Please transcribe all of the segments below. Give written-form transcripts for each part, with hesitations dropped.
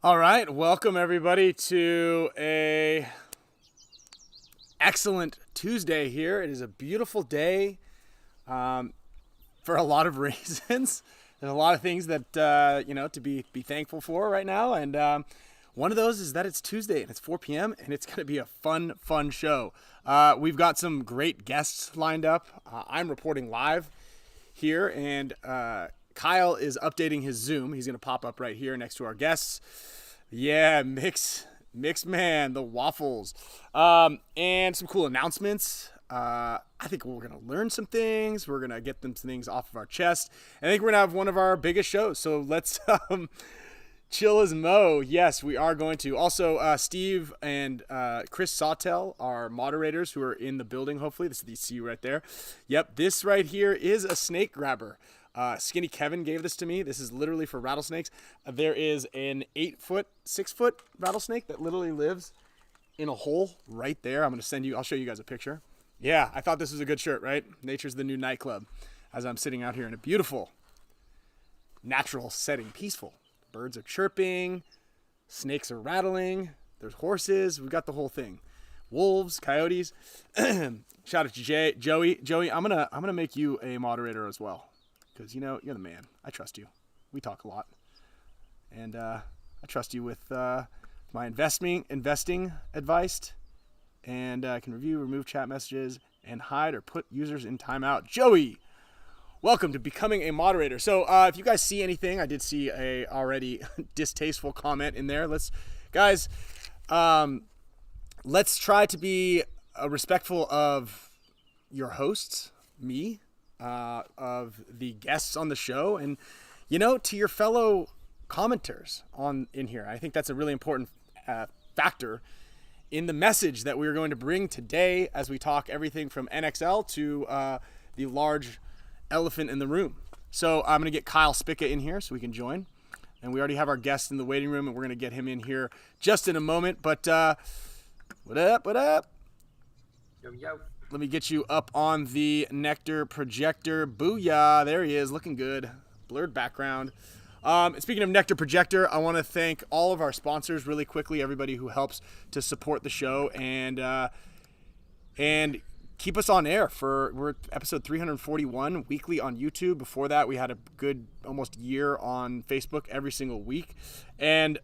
All right, welcome everybody to a excellent Tuesday here. It is a beautiful day for a lot of reasons. There's a lot of things that to be thankful for right now, and one of those is that it's Tuesday and it's 4 p.m. and it's going to be a fun show. We've got some great guests lined up. I'm reporting live here, and Kyle is updating his Zoom. He's going to pop up right here next to our guests. Yeah, mix man, the waffles. And some cool announcements. I think we're going to learn some things. We're going to get some things off of our chest. I think we're going to have one of our biggest shows. So let's chill as Mo. Yes, we are going to. Also, Steve and Chris Sawtell are moderators who are in the building, hopefully. This is the C right there. Yep, this right here is a snake grabber. Skinny Kevin gave this to me. This is literally for rattlesnakes. There is an 6-foot rattlesnake that literally lives in a hole right there. I'll show you guys a picture. Yeah, I thought this was a good shirt, right? Nature's the new nightclub. As I'm sitting out here in a beautiful natural setting, peaceful. Birds are chirping, snakes are rattling, there's horses, we've got the whole thing. Wolves, coyotes. Shout out to Joey. Joey, I'm gonna make you a moderator as well. Because, you're the man. I trust you. We talk a lot. And I trust you with my investing advice. And I can review, remove chat messages, and hide or put users in timeout. Joey, welcome to becoming a moderator. So if you guys see anything, I did see a already distasteful comment in there. Let's try to be respectful of your hosts, me, of the guests on the show, and to your fellow commenters in here. I think that's a really important factor in the message that we're going to bring today as we talk everything from NXL to the large elephant in the room. So I'm going to get Kyle Spicka in here so we can join, and we already have our guest in the waiting room, and we're going to get him in here just in a moment. But what up? Yo. Let me get you up on the Nectar projector. Booyah. There he is, looking good. Blurred background. Speaking of Nectar projector, I want to thank all of our sponsors really quickly, everybody who helps to support the show and keep us on air. We're at episode 341 weekly on YouTube. Before that, we had a good almost year on Facebook every single week. And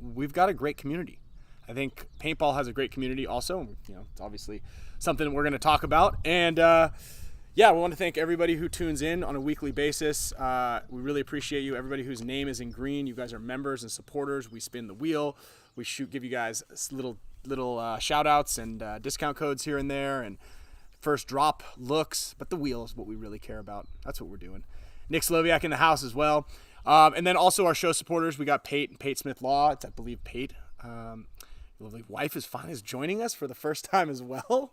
we've got a great community. I think Paintball has a great community also. It's obviously something we're going to talk about. And we want to thank everybody who tunes in on a weekly basis. We really appreciate you. Everybody whose name is in green. You guys are members and supporters. We spin the wheel. We give you guys little shout outs and discount codes here and there and first drop looks. But the wheel is what we really care about. That's what we're doing. Nick Sloviak in the house as well. And then also our show supporters. We got Pate and Pate Smith Law. It's, I believe, Pate. Lovely wife is joining us for the first time as well.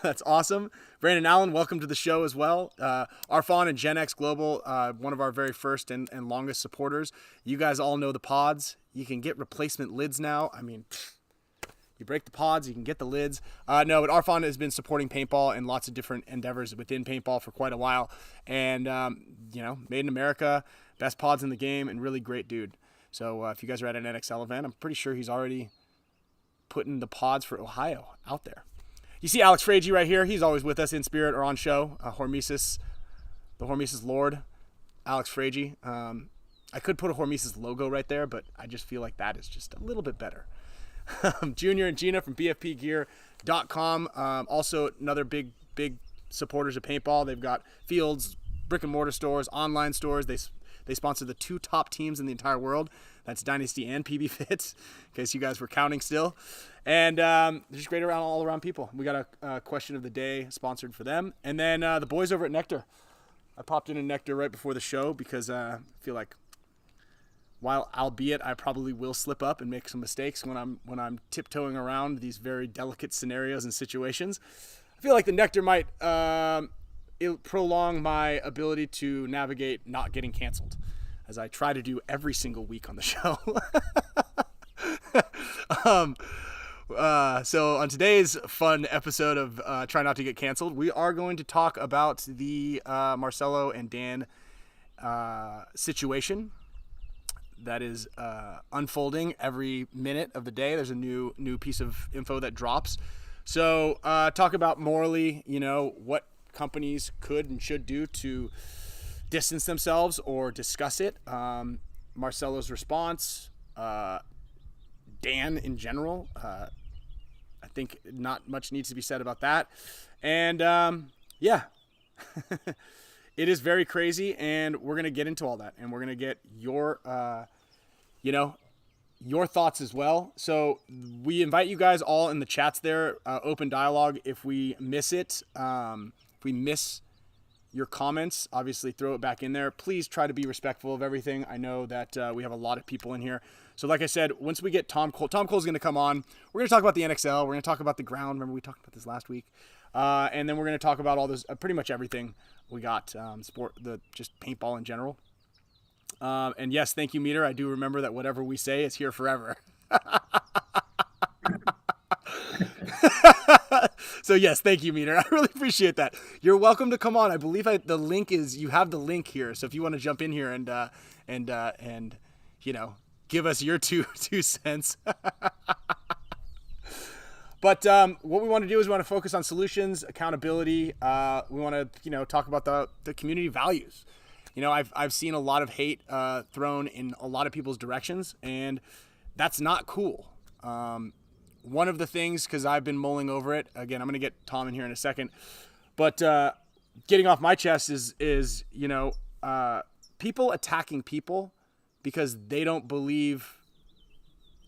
That's awesome. Brandon Allen, welcome to the show as well. Arfon and Gen X Global, one of our very first and longest supporters. You guys all know the pods. You can get replacement lids now. I mean, you break the pods, you can get the lids. But Arfon has been supporting Paintball and lots of different endeavors within Paintball for quite a while. And, made in America, best pods in the game, and really great dude. So if you guys are at an NXL event, I'm pretty sure he's already putting the pods for Ohio out there. You see Alex Fragi right here. He's always with us in spirit or on show. The Hormesis Lord, Alex Fragi. I could put a Hormesis logo right there, but I just feel like that is just a little bit better. Junior and Gina from BFPgear.com. Also another big supporters of Paintball. They've got fields, brick and mortar stores, online stores. They sponsor the 2 top teams in the entire world. That's Dynasty and PB Fits, in case you guys were counting still. And they're just great all around people. We got a question of the day sponsored for them. And then the boys over at Nectar. I popped in a Nectar right before the show because I feel like, albeit I probably will slip up and make some mistakes when I'm tiptoeing around these very delicate scenarios and situations, I feel like the Nectar might prolong my ability to navigate not getting canceled, as I try to do every single week on the show. So on today's fun episode of Try Not to Get Canceled, we are going to talk about the Marcello and Dan situation. that is unfolding every minute of the day. There's a new piece of info that drops. So talk about morally, what companies could and should do to distance themselves or discuss it. Marcelo's response, Dan in general. I think not much needs to be said about that. And yeah, it is very crazy, and we're going to get into all that, and we're going to get your, your thoughts as well. So we invite you guys all in the chats there, open dialogue. If we miss it, if we miss your comments, obviously throw it back in there. Please try to be respectful of everything. I know that we have a lot of people in here. So like I said, once we get Tom Cole's going to come on. We're going to talk about the NXL. We're going to talk about the ground. Remember we talked about this last week. And then we're going to talk about all this, pretty much everything we got, just paintball in general. And yes, thank you, Meter. I do remember that whatever we say is here forever. So yes, thank you, Meter. I really appreciate that. You're welcome to come on. I believe the link is, you have the link here. So if you want to jump in here and give us your two cents. But what we want to do is we want to focus on solutions, accountability. We want to, talk about the community values. I've seen a lot of hate thrown in a lot of people's directions, and that's not cool. One of the things, because I've been mulling over it, again, I'm going to get Tom in here in a second, but getting off my chest is people attacking people because they don't believe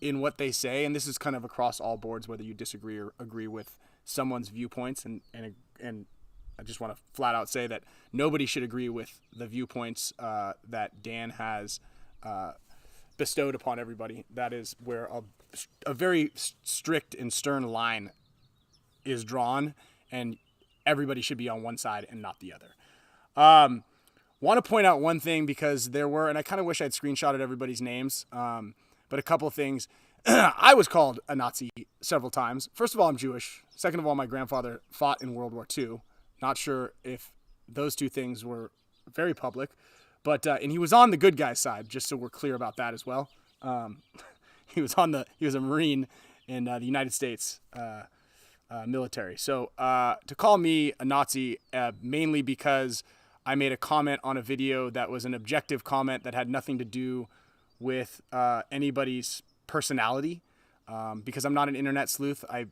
in what they say, and this is kind of across all boards, whether you disagree or agree with someone's viewpoints, and I just want to flat out say that nobody should agree with the viewpoints that Dan has bestowed upon everybody. That is where a very strict and stern line is drawn, and everybody should be on one side and not the other. Want to point out one thing, because there were, and I kind of wish I'd screenshotted everybody's names, but a couple of things. I was called a Nazi several times. First of all, I'm Jewish. Second of all, my grandfather fought in World War II. Not sure if those two things were very public, but and he was on the good guy's side, just so we're clear about that as well. He was a Marine in the United States military. So to call me a Nazi, mainly because I made a comment on a video that was an objective comment that had nothing to do with anybody's personality, because I'm not an internet sleuth. I,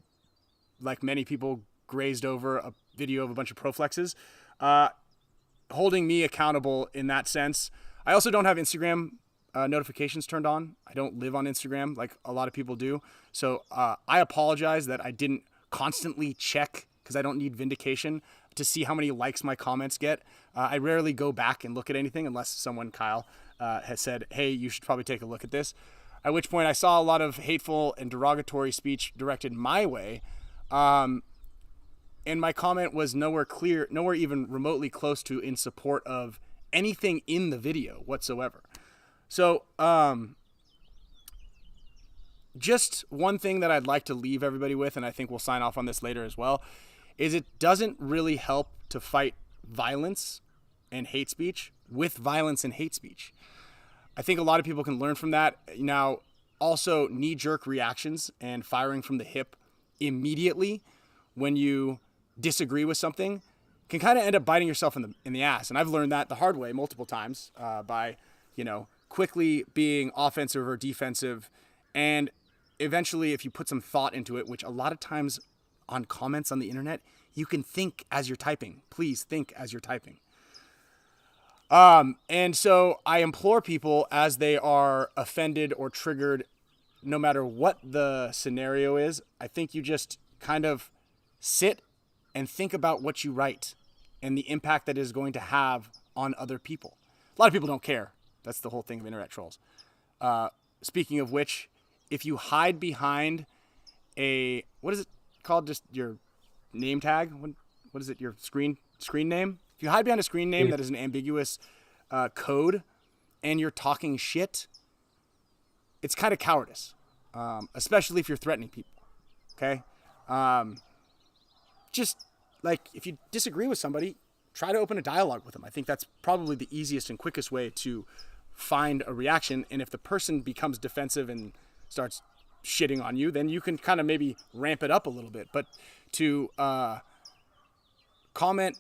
like many people, grazed over a video of a bunch of Proflexes, holding me accountable in that sense. I also don't have Instagram notifications turned on. I don't live on Instagram like a lot of people do. So I apologize that I didn't constantly check, because I don't need vindication to see how many likes my comments get. I rarely go back and look at anything unless someone, Kyle, has said, hey, you should probably take a look at this. At which point I saw a lot of hateful and derogatory speech directed my way. And my comment was nowhere even remotely close to in support of anything in the video whatsoever. So, just one thing that I'd like to leave everybody with, and I think we'll sign off on this later as well, is it doesn't really help to fight violence and hate speech with violence and hate speech. I think a lot of people can learn from that. Now, also knee-jerk reactions and firing from the hip immediately when you disagree with something can kind of end up biting yourself in the ass. And I've learned that the hard way multiple times by, quickly being offensive or defensive. And eventually, if you put some thought into it, which a lot of times on comments on the internet, you can think as you're typing. Please think as you're typing. And so I implore people, as they are offended or triggered, no matter what the scenario is, I think you just kind of sit and think about what you write and the impact that it is going to have on other people. A lot of people don't care. That's the whole thing of internet trolls. Speaking of which, if you hide behind what is it called? Just your name tag? What is it? Your screen name? If you hide behind a screen name that is an ambiguous code and you're talking shit, it's kind of cowardice, especially if you're threatening people. Okay? Just like, if you disagree with somebody, try to open a dialogue with them. I think that's probably the easiest and quickest way to find a reaction. And if the person becomes defensive and starts shitting on you, then you can kind of maybe ramp it up a little bit. But to comment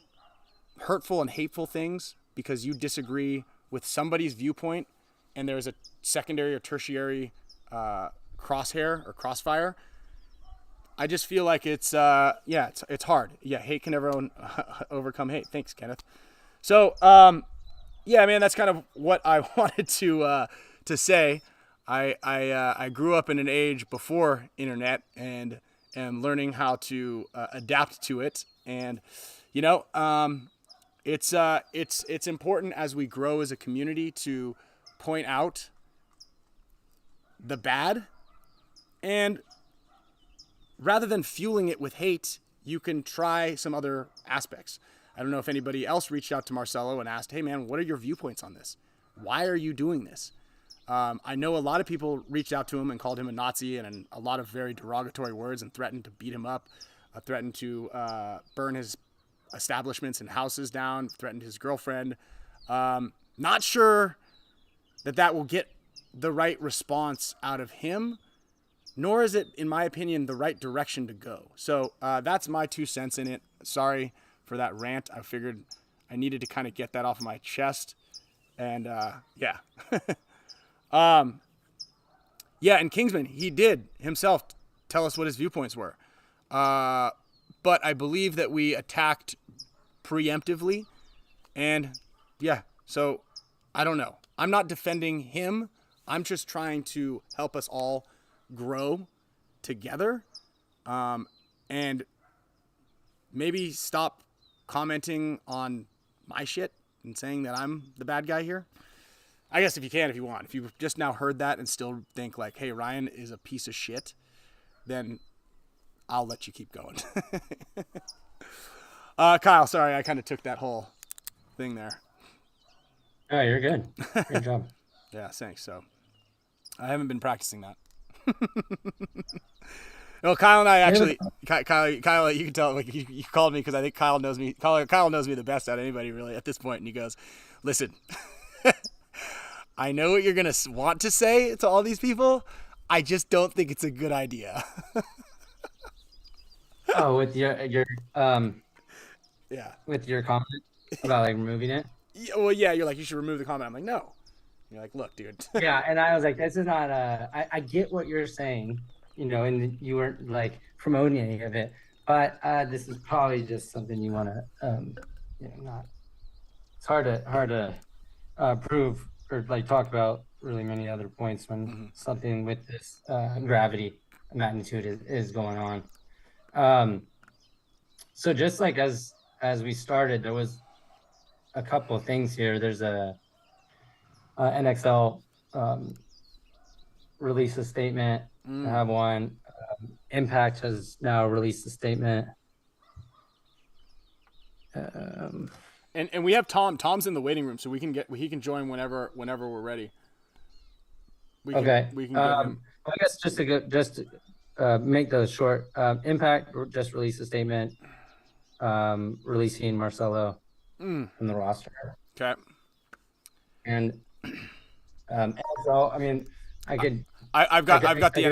hurtful and hateful things because you disagree with somebody's viewpoint and there's a secondary or tertiary crosshair or crossfire, I just feel like it's hard. Yeah, hate can never overcome hate. Thanks, Kenneth. So, yeah, man, that's kind of what I wanted to say. I grew up in an age before internet and am learning how to adapt to it. And, you know, it's important as we grow as a community to point out the bad, and rather than fueling it with hate, you can try some other aspects. I don't know if anybody else reached out to Marcello and asked, hey man, what are your viewpoints on this? Why are you doing this? I know a lot of people reached out to him and called him a Nazi and a lot of very derogatory words and threatened to beat him up, threatened to burn his establishments and houses down, threatened his girlfriend. Not sure that will get the right response out of him, nor is it, in my opinion, the right direction to go. So that's my 2 cents in it. Sorry for that rant. I figured I needed to kind of get that off my chest. And yeah. Yeah, and Kingsman, he did himself tell us what his viewpoints were. But I believe that we attacked preemptively. And yeah, so I don't know. I'm not defending him. I'm just trying to help us all grow together, and maybe stop commenting on my shit and saying that I'm the bad guy here. I guess if you want. If you've just now heard that and still think like, hey, Ryan is a piece of shit, then I'll let you keep going. Kyle, sorry, I kind of took that whole thing there. Oh, you're good. Great job. Yeah, thanks. So I haven't been practicing that. No, Kyle and I actually, Kyle, you can tell, like you called me because I think Kyle knows me. Kyle knows me the best out of anybody really at this point, and he goes, "Listen, I know what you're gonna want to say to all these people. I just don't think it's a good idea." Oh, with your yeah, with your comment about like removing it. Yeah, well, yeah, you're like, you should remove the comment. I'm like, no. You're like, look, dude. Yeah, and I was like, this is not I get what you're saying, you know, and you weren't like promoting any of it, but this is probably just something you want to, you know, not. It's hard to prove or like talk about really many other points when something with this gravity magnitude is going on. So just like as we started, there was a couple of things here. There's a NXL released a statement. I have one. Impact has now released a statement. And we have Tom. Tom's in the waiting room, so he can join whenever we're ready. We can get him. I guess just to make those short. Impact just released a statement, releasing Marcello from the roster. Okay. And so I mean, I've got the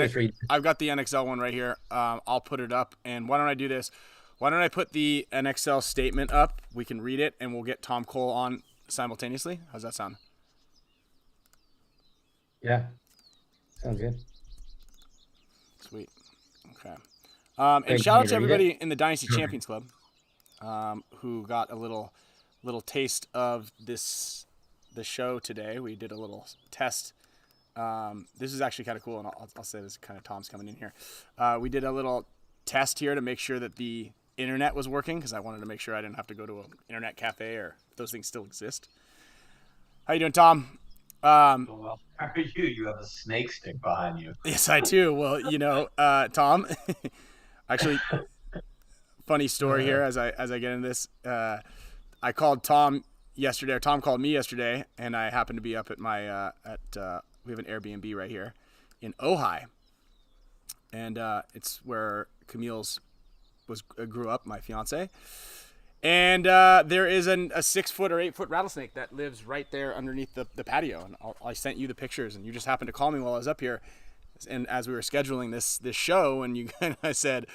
NXL one right here. I'll put it up. And why don't I do this? Why don't I put the NXL statement up? We can read it, and we'll get Tom Cole on simultaneously. How's that sound? Yeah, sounds good. Sweet. Okay. And shout out to everybody in the Dynasty Champions Club, who got a little taste of the show today. We did a little test. This is actually kind of cool, and I'll say this kind of Tom's coming in here. We did a little test here to make sure that the internet was working, because I wanted to make sure I didn't have to go to an internet cafe, or if those things still exist. How you doing, Tom? Well, how are you? You have a snake stick behind you. Yes, I do. Well, you know, Tom, actually, funny story here as I get into this. I called Tom yesterday, or Tom called me yesterday, and I happened to be up at my we have an Airbnb right here in Ojai, and it's where Camille's grew up, my fiance. And there is a 6 foot or 8 foot rattlesnake that lives right there underneath the patio. And I sent you the pictures, and you just happened to call me while I was up here, and as we were scheduling this show, and you and I said,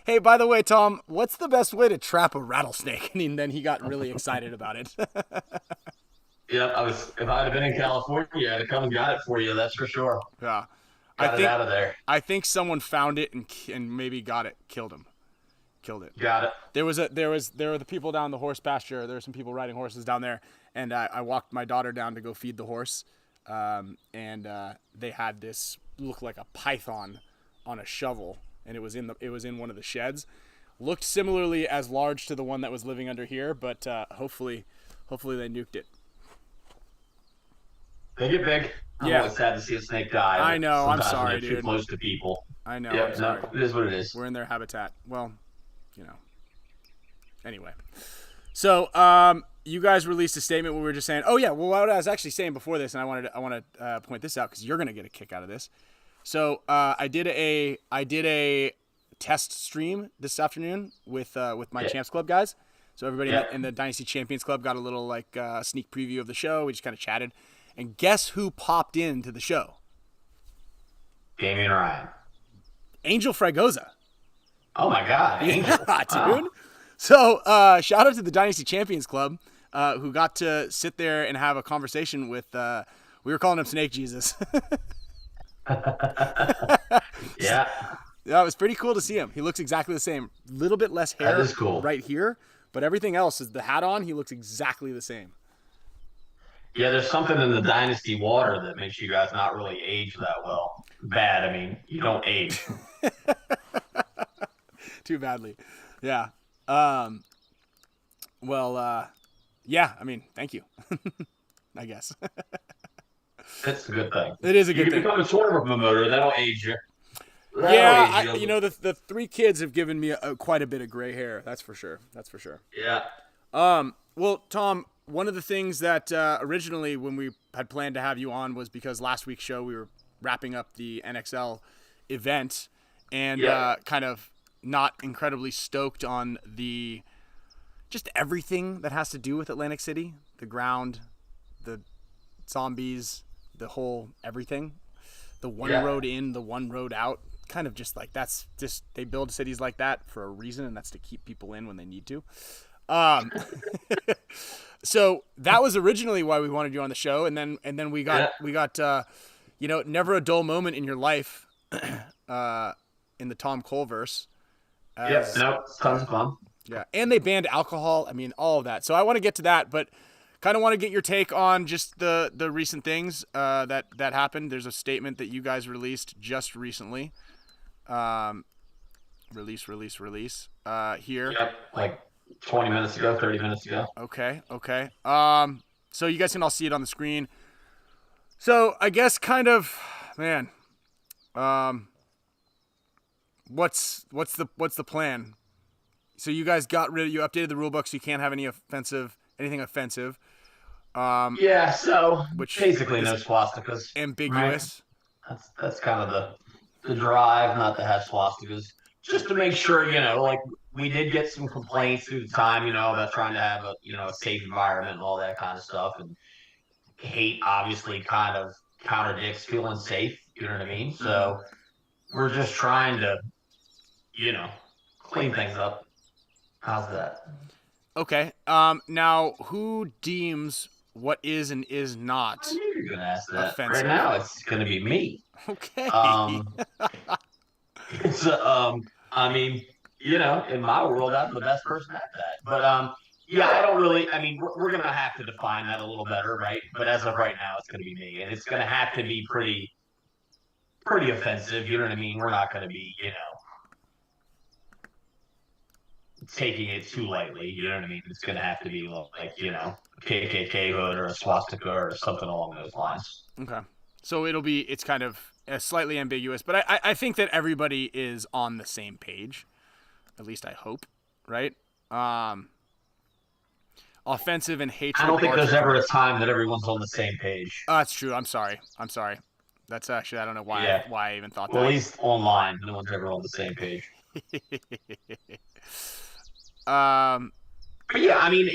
"Hey, by the way, Tom, what's the best way to trap a rattlesnake?" And then he got really excited about it. Yeah, if I'd have been in California, I'd have come and got it for you. That's for sure. Yeah, Got it out of there. I think someone found it and maybe got it, killed it. Got it. There were the people down the horse pasture. There were some people riding horses down there, and I walked my daughter down to go feed the horse, and they had this look like a python on a shovel, and it was in one of the sheds. Looked similarly as large to the one that was living under here, but hopefully they nuked it. They get big. I'm always sad to see a snake die. I know. I'm sorry, dude. Too close to people. I know. Yeah, I'm sorry. no, it is what it is. We're in their habitat. Well, Anyway, so you guys released a statement where we were just saying, oh yeah, well, what I was actually saying before this, and I want to point this out because you're gonna get a kick out of this. So I did a test stream this afternoon with my Champs Club guys. So everybody in the Dynasty Champions Club got a little sneak preview of the show. We just kind of chatted. And guess who popped into the show? Damian Ryan. Angel Fragoza. Oh, my God. Angel. Yeah, dude. So shout out to the Dynasty Champions Club who got to sit there and have a conversation with, we were calling him Snake Jesus. Yeah. Yeah, it was pretty cool to see him. He looks exactly the same. A little bit less hair That is cool. right here, but everything else is the hat on. He looks exactly the same. Yeah, there's something in the Dynasty water that makes you guys not really age that well. Bad. I mean, you don't age. Too badly. Yeah. Yeah, I mean, thank you. I guess. That's a good thing. It is a good you thing. You become a sort of a promoter. That'll age you. Yeah, the 3 kids have given me quite a bit of gray hair. That's for sure. Yeah. Well, Tom, one of the things that originally when we had planned to have you on was because last week's show we were wrapping up the NXL event and kind of not incredibly stoked on just everything that has to do with Atlantic City, the ground, the zombies, the whole everything, the one road in, the one road out. Kind of just like that's just they build cities like that for a reason, and that's to keep people in when they need to. So that was originally why we wanted you on the show, and then we got never a dull moment in your life in the Tom Cole-verse. Tons of fun. Yeah, and they banned alcohol. I mean, all of that. So I want to get to that, but kind of want to get your take on just the recent things that happened. There's a statement that you guys released just recently. Release here. Yep, like 20 minutes ago, 30 minutes ago. Okay. So you guys can all see it on the screen. So I guess kind of, man, what's the plan? So you guys you updated the rule book so you can't have anything offensive. So which basically no swastikas. Ambiguous. Right? That's kind of the drive, not to have swastikas. Just to make sure, we did get some complaints through the time, about trying to have a safe environment and all that kind of stuff. And hate obviously kind of contradicts feeling safe, you know what I mean? So we're just trying to, clean things up. How's that? Okay. Now, who deems what is and is not I knew you were going to ask that. offensive? Right now, it's going to be me. Okay. It's I mean, in my world, I'm the best person at that. But I don't really. I mean, we're gonna have to define that a little better, right? But as of right now, it's gonna be me, and it's gonna have to be pretty offensive. You know what I mean? We're not gonna be, taking it too lightly. You know what I mean? It's gonna have to be like, KKK hood or a swastika or something along those lines. Okay. So it's kind of slightly ambiguous, but I think that everybody is on the same page. At least I hope, right? Offensive and hatred. I don't think there's ever a time that everyone's on the same page. That's true. I'm sorry. That's actually, I don't know why I even thought that. Well, at least online, no one's ever on the same page. But yeah, I mean,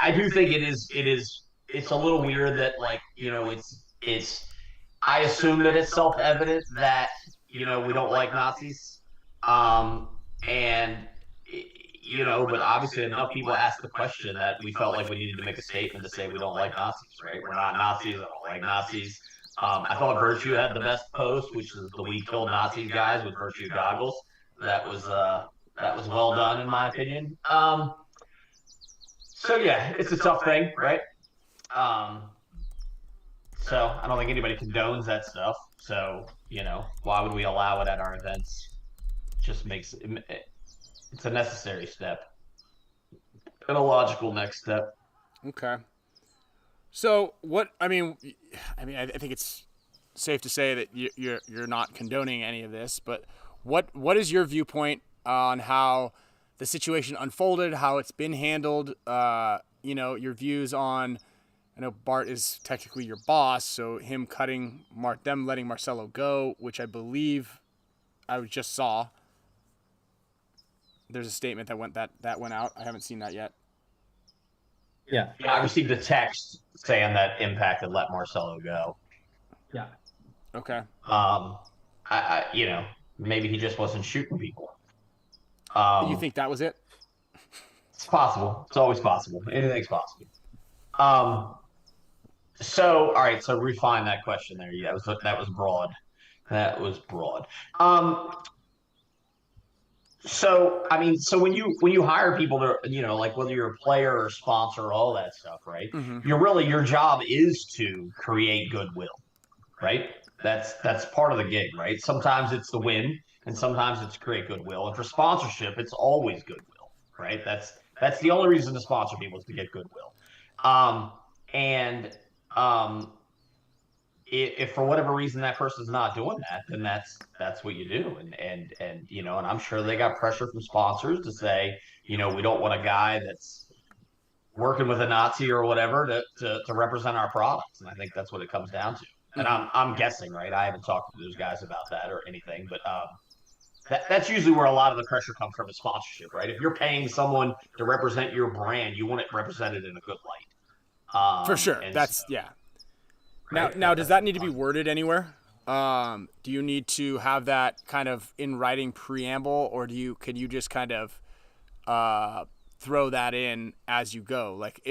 I do think it's a little weird that like, I assume that it's self-evident that, we don't like Nazis. Um, and, but obviously enough people asked the question that we felt like we needed to make a statement to say we don't like Nazis, right? We're not Nazis. I don't like Nazis. I thought Virtue had the best post, which is the "We Killed Nazis" guys with Virtue goggles. That was well done in my opinion. So yeah, it's a tough thing, right? Um, so I don't think anybody condones that stuff. So why would we allow it at our events? Just makes it's a necessary step and a logical next step. Okay. So what? I mean, I think it's safe to say that you're not condoning any of this, but what is your viewpoint on how the situation unfolded, how it's been handled? Your views on. I know Bart is technically your boss, so him cutting them letting Marcello go, which I believe I just saw. There's a statement that went out. I haven't seen that yet. Yeah. I received a text saying that Impact had let Marcello go. Yeah. Okay. Maybe he just wasn't shooting people. You think that was it? It's possible. It's always possible. Anything's possible. So, all right. So refine that question there. Yeah, that was broad. That was broad. So I mean, so when you hire people to, like whether you're a player or a sponsor or all that stuff, right? Mm-hmm. Your job is to create goodwill, right? That's part of the gig, right? Sometimes it's the win, and sometimes it's create goodwill. And for sponsorship, it's always goodwill, right? That's the only reason to sponsor people is to get goodwill. And if for whatever reason that person's not doing that, then that's what you do. And I'm sure they got pressure from sponsors to say, we don't want a guy that's working with a Nazi or whatever to represent our products. And I think that's what it comes down to. And I'm guessing, right? I haven't talked to those guys about that or anything, but that's usually where a lot of the pressure comes from is sponsorship, right? If you're paying someone to represent your brand, you want it represented in a good light. For sure. Yeah. Right? Now, does that need to be worded anywhere? Do you need to have that kind of in writing preamble, or could you just kind of throw that in as you go? Like,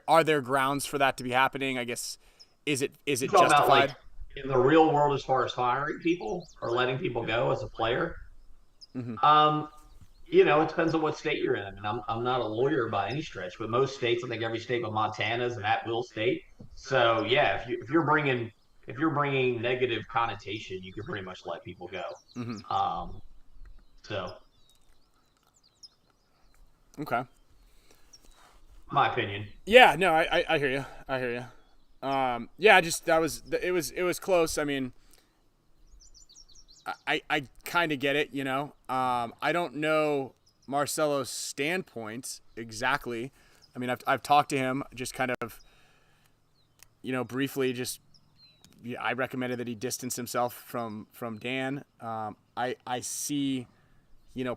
are there grounds for that to be happening? I guess is it justified? About, like, in the real world, as far as firing people or letting people go as a player? Mm-hmm. It depends on what state you're in. I mean, I'm not a lawyer by any stretch, but most states, I think every state but Montana is an at-will state. So yeah, if you're bringing negative connotation, you can pretty much let people go. Mm-hmm. So okay, my opinion. Yeah, no, I hear you. Yeah, it was close. I mean, I kind of get it, I don't know Marcelo's standpoint exactly. I mean, I've talked to him just kind of, briefly. I recommended that he distance himself from Dan. I see,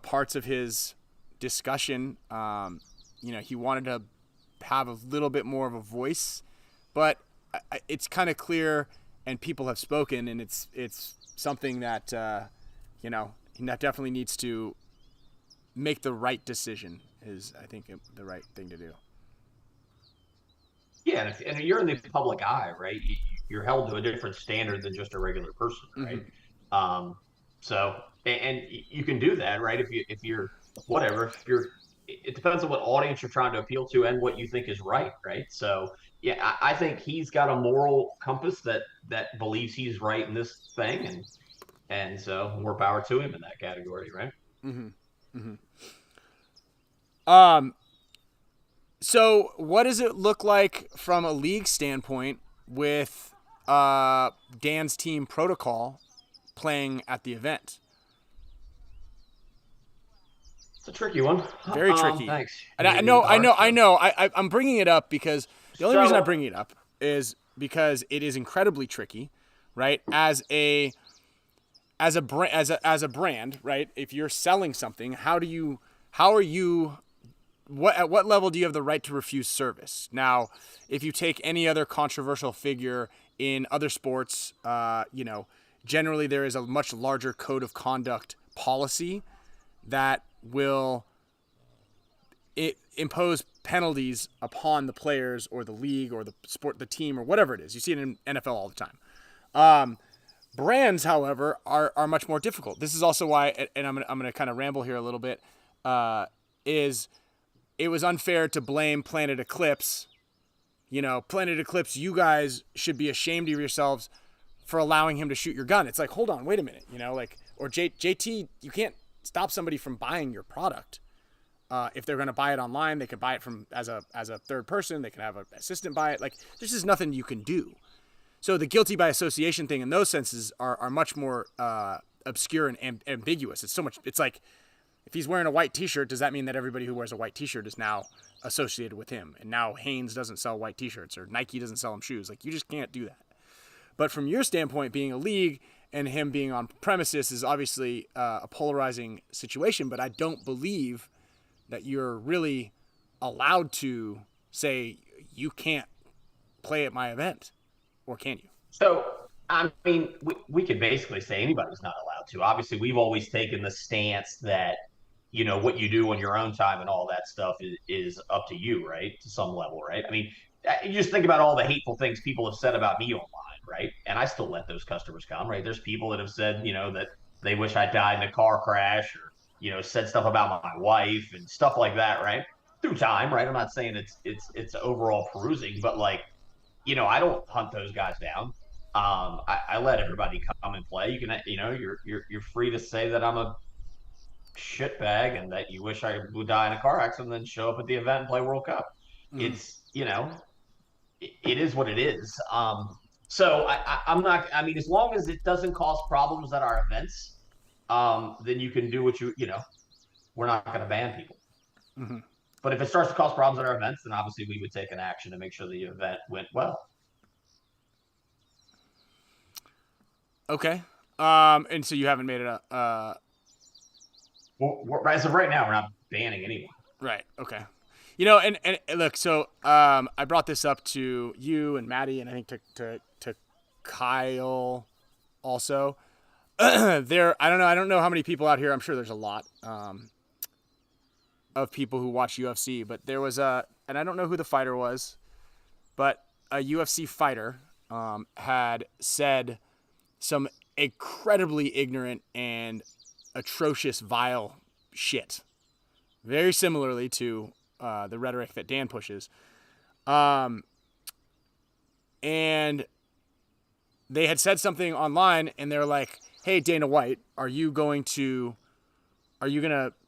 parts of his discussion. He wanted to have a little bit more of a voice, but it's kind of clear, and people have spoken, and it's something that he definitely needs to make the right decision is, I think, the right thing to do. Yeah, and if you're in the public eye, right, you're held to a different standard than just a regular person, right? Mm-hmm. So and you can do that, right? If you're it depends on what audience you're trying to appeal to and what you think is right? So yeah, I think he's got a moral compass that believes he's right in this thing, and so more power to him in that category, right? Mm-hmm. Mm-hmm. So what does it look like from a league standpoint with Dan's team Protocol playing at the event? It's a tricky one. Very tricky. Thanks. And I know. I'm bringing it up because the only reason I'm bringing it up is because it is incredibly tricky, right? As a brand, right? If you're selling something, how are you at what level do you have the right to refuse service? Now, if you take any other controversial figure in other sports, generally there is a much larger code of conduct policy that will impose penalties upon the players or the league or the sport, the team, or whatever it is. You see it in NFL all the time. Brands, however, are much more difficult. This is also why, and I'm gonna kind of ramble here a little bit, is it was unfair to blame Planet Eclipse. Planet Eclipse, you guys should be ashamed of yourselves for allowing him to shoot your gun. It's like, hold on, wait a minute, or JT, you can't stop somebody from buying your product. If they're going to buy it online, they can buy it from as a third person. They can have an assistant buy it. Like, there's just nothing you can do. So the guilty by association thing in those senses are much more obscure and ambiguous. It's like, if he's wearing a white t-shirt, does that mean that everybody who wears a white t-shirt is now associated with him? And now Hanes doesn't sell white t-shirts, or Nike doesn't sell him shoes. Like, you just can't do that. But from your standpoint, being a league and him being on premises is obviously a polarizing situation, but I don't believe that you're really allowed to say you can't play at my event, or can you? So, I mean, we could basically say anybody's not allowed to. Obviously, we've always taken the stance that, what you do on your own time and all that stuff is up to you, right? To some level, right? I mean, you just think about all the hateful things people have said about me online, right? And I still let those customers come, right? There's people that have said, that they wish I died in a car crash, or, said stuff about my wife and stuff like that, right? Through time, right? I'm not saying it's overall perusing, but I don't hunt those guys down. I let everybody come and play. You can, you're free to say that I'm a shitbag and that you wish I would die in a car accident and then show up at the event and play World Cup. It's, it is what it is. So I'm not, as long as it doesn't cause problems at our events, then you can do what we're not going to ban people. Mm-hmm. But if it starts to cause problems at our events, then obviously we would take an action to make sure the event went well. Okay. And so you haven't made it Well, as of right now, we're not banning anyone. Right. Okay. And look, so I brought this up to you and Maddie, and I think to Kyle also. I don't know how many people out here. I'm sure there's a lot of people who watch UFC, but there was and I don't know who the fighter was, but a UFC fighter had said some incredibly ignorant and atrocious, vile shit, very similarly to the rhetoric that Dan pushes. And they had said something online, and they're like, hey, Dana White, are you going to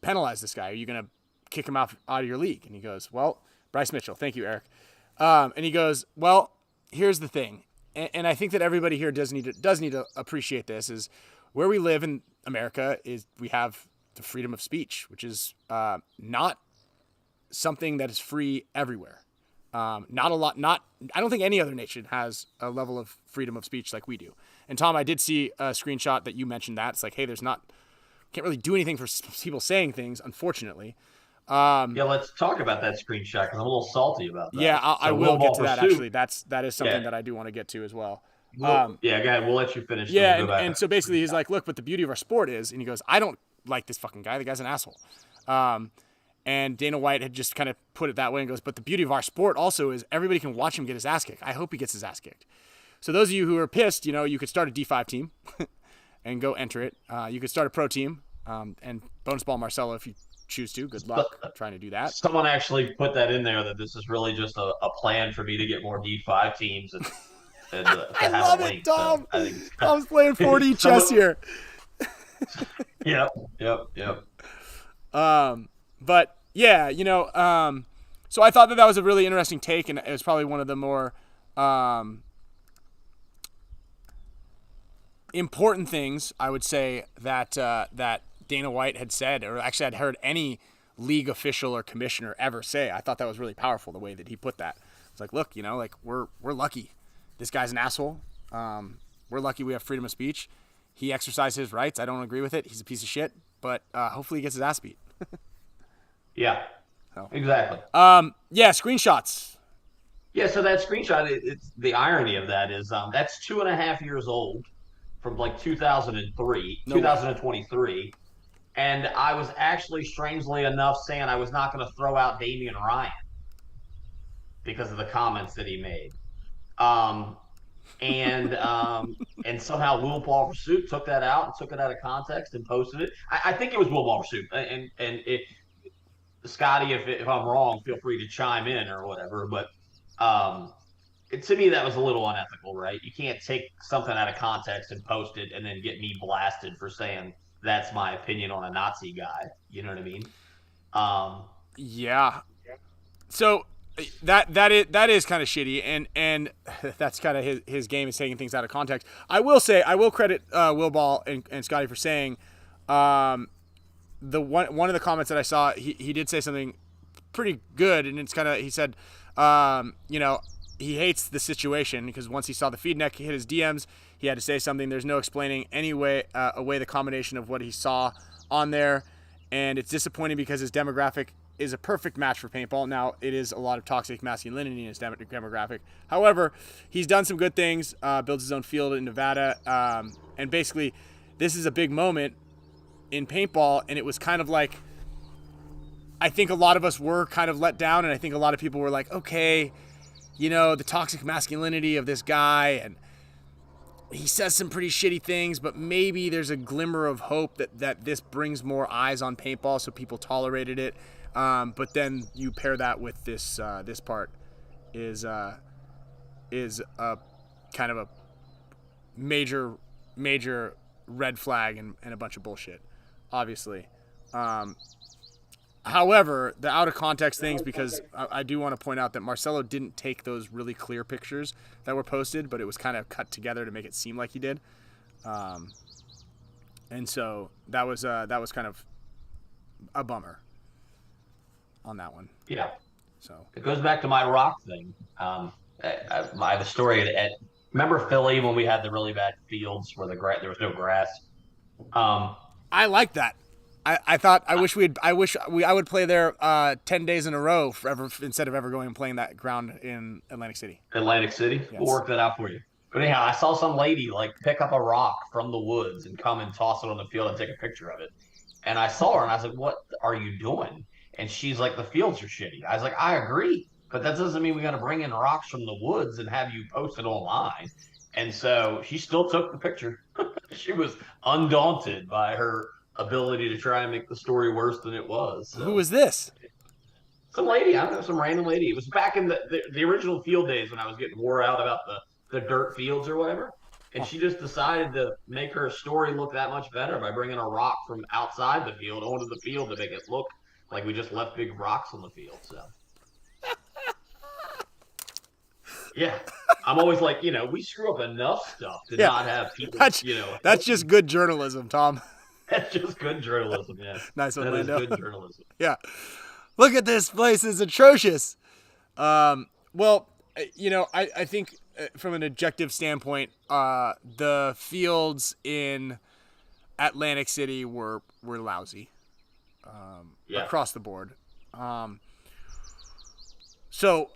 penalize this guy? Are you going to kick him out of your league? And he goes, well, Bryce Mitchell. Thank you, Eric. And he goes, well, here's the thing. And I think that everybody here does need to appreciate this, is where we live in America is we have the freedom of speech, which is not something that is free everywhere. I don't think any other nation has a level of freedom of speech like we do. And Tom, I did see a screenshot that you mentioned that. It's like, hey, can't really do anything for people saying things, unfortunately. Yeah, let's talk about that screenshot, because I'm a little salty about that. Yeah, I will get to that, actually. That is something that I do want to get to as well. Go ahead. We'll let you finish. Yeah, and so basically he's like, look, but the beauty of our sport is, and he goes, I don't like this fucking guy. The guy's an asshole. And Dana White had just kind of put it that way and goes, but the beauty of our sport also is everybody can watch him get his ass kicked. I hope he gets his ass kicked. So those of you who are pissed, you could start a D5 team and go enter it. You could start a pro team and bonus ball Marcello if you choose to. Good luck trying to do that. Someone actually put that in there, that this is really just a plan for me to get more D5 teams and I love it, Tom. So Tom's playing 4D chess here. Yep. But yeah, so I thought that was a really interesting take, and it was probably one of the more important things, I would say, that Dana White had said, or actually I'd heard any league official or commissioner ever say. I thought that was really powerful, the way that he put that. It's like, look, we're lucky. This guy's an asshole. We're lucky we have freedom of speech. He exercised his rights. I don't agree with it. He's a piece of shit, but hopefully he gets his ass beat. Yeah. Exactly. Yeah, screenshots. Yeah, so that screenshot, it's the irony of that is that's 2.5 years old from like 2003, No way. 2023. And I was actually, strangely enough, saying I was not going to throw out Damian Ryan because of the comments that he made. Um, and somehow Will Paul Pursuit took that out and took it out of context and posted it. I think it was Will Paul Pursuit. And Scotty, if I'm wrong, feel free to chime in or whatever. But to me, that was a little unethical, right? You can't take something out of context and post it and then get me blasted for saying that's my opinion on a Nazi guy. You know what I mean? Yeah. So that is kind of shitty, and that's kind of his game, is taking things out of context. I will credit Will Ball and Scotty for saying the one of the comments that I saw, he did say something pretty good, and it's kind of, he said, he hates the situation because once he saw the feed neck hit his DMs, he had to say something. There's no explaining away the combination of what he saw on there, and it's disappointing because his demographic is a perfect match for paintball. Now, it is a lot of toxic masculinity in his demographic. However, he's done some good things, builds his own field in Nevada, and basically this is a big moment in paintball, and it was kind of like, I think a lot of us were kind of let down, and I think a lot of people were like, okay, the toxic masculinity of this guy, and he says some pretty shitty things, but maybe there's a glimmer of hope that this brings more eyes on paintball, so people tolerated it. But then you pair that with this part is a kind of a major red flag and a bunch of bullshit, obviously. However, the out of context things, because I do want to point out that Marcello didn't take those really clear pictures that were posted, but it was kind of cut together to make it seem like he did. And so that was kind of a bummer on that one. Yeah. So it goes back to my rock thing. I have a story remember Philly when we had the really bad fields where there was no grass? I like that. I wish I would play there 10 days in a row instead of ever going and playing that ground in Atlantic City. Atlantic City? Yes. We'll work that out for you. But anyhow, I saw some lady like pick up a rock from the woods and come and toss it on the field and take a picture of it. And I saw her and I was like, what are you doing? And she's like, the fields are shitty. I was like, I agree, but that doesn't mean we got to bring in rocks from the woods and have you post it online. And so she still took the picture. She was undaunted by her ability to try and make the story worse than it was. So. Who was this? Some lady, I don't know, some random lady. It was back in the original field days when I was getting wore out about the dirt fields or whatever. And she just decided to make her story look that much better by bringing a rock from outside the field onto the field to make it look like we just left big rocks on the field. So, yeah, I'm always like, we screw up enough stuff to not have people, That's just good journalism, Tom. That's just good journalism, yeah. Nice one, That is Lando. good journalism. Yeah. Look at this place. It's atrocious. Well, I think from an objective standpoint, the fields in Atlantic City were lousy across the board. So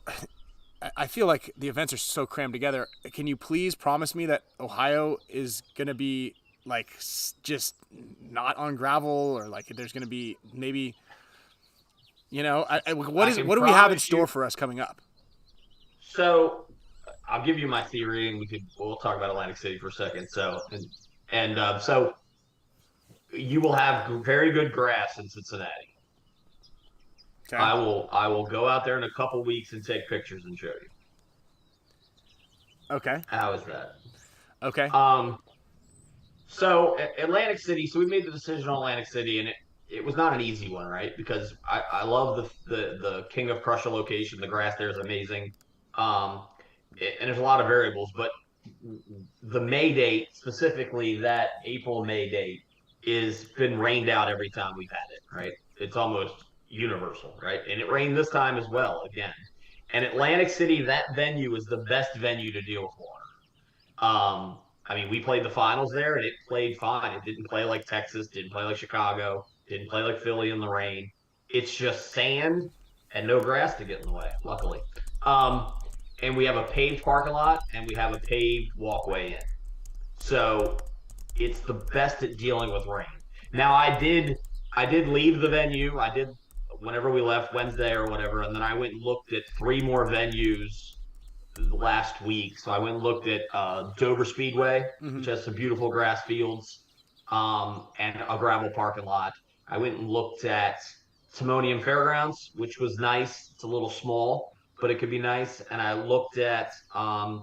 I feel like the events are so crammed together. Can you please promise me that Ohio is going to be like just not on gravel, or like there's going to be maybe, what do we have in store for us coming up? So I'll give you my theory, and we'll talk about Atlantic City for a second. So so you will have very good grass in Cincinnati. Okay. I will go out there in a couple weeks and take pictures and show you. Okay. How is that? Okay. So Atlantic City. So we made the decision on Atlantic City, and it was not an easy one, right? Because I love the King of Prussia location. The grass there is amazing, and there's a lot of variables. But the May date, specifically that April-May date, is been rained out every time we've had it, right? It's almost universal, right? And it rained this time as well, again. And Atlantic City, that venue is the best venue to deal with water. We played the finals there, and it played fine. It didn't play like Texas, didn't play like Chicago, didn't play like Philly in the rain. It's just sand and no grass to get in the way, luckily. And we have a paved parking lot, and we have a paved walkway in. So it's the best at dealing with rain. Now I did leave the venue. I did whenever we left Wednesday or whatever, and then I went and looked at 3 more venues last week. So I went and looked at Dover Speedway, which has some beautiful grass fields, and a gravel parking lot. I went and looked at Timonium Fairgrounds, which was nice. It's a little small, but it could be nice. And I looked at a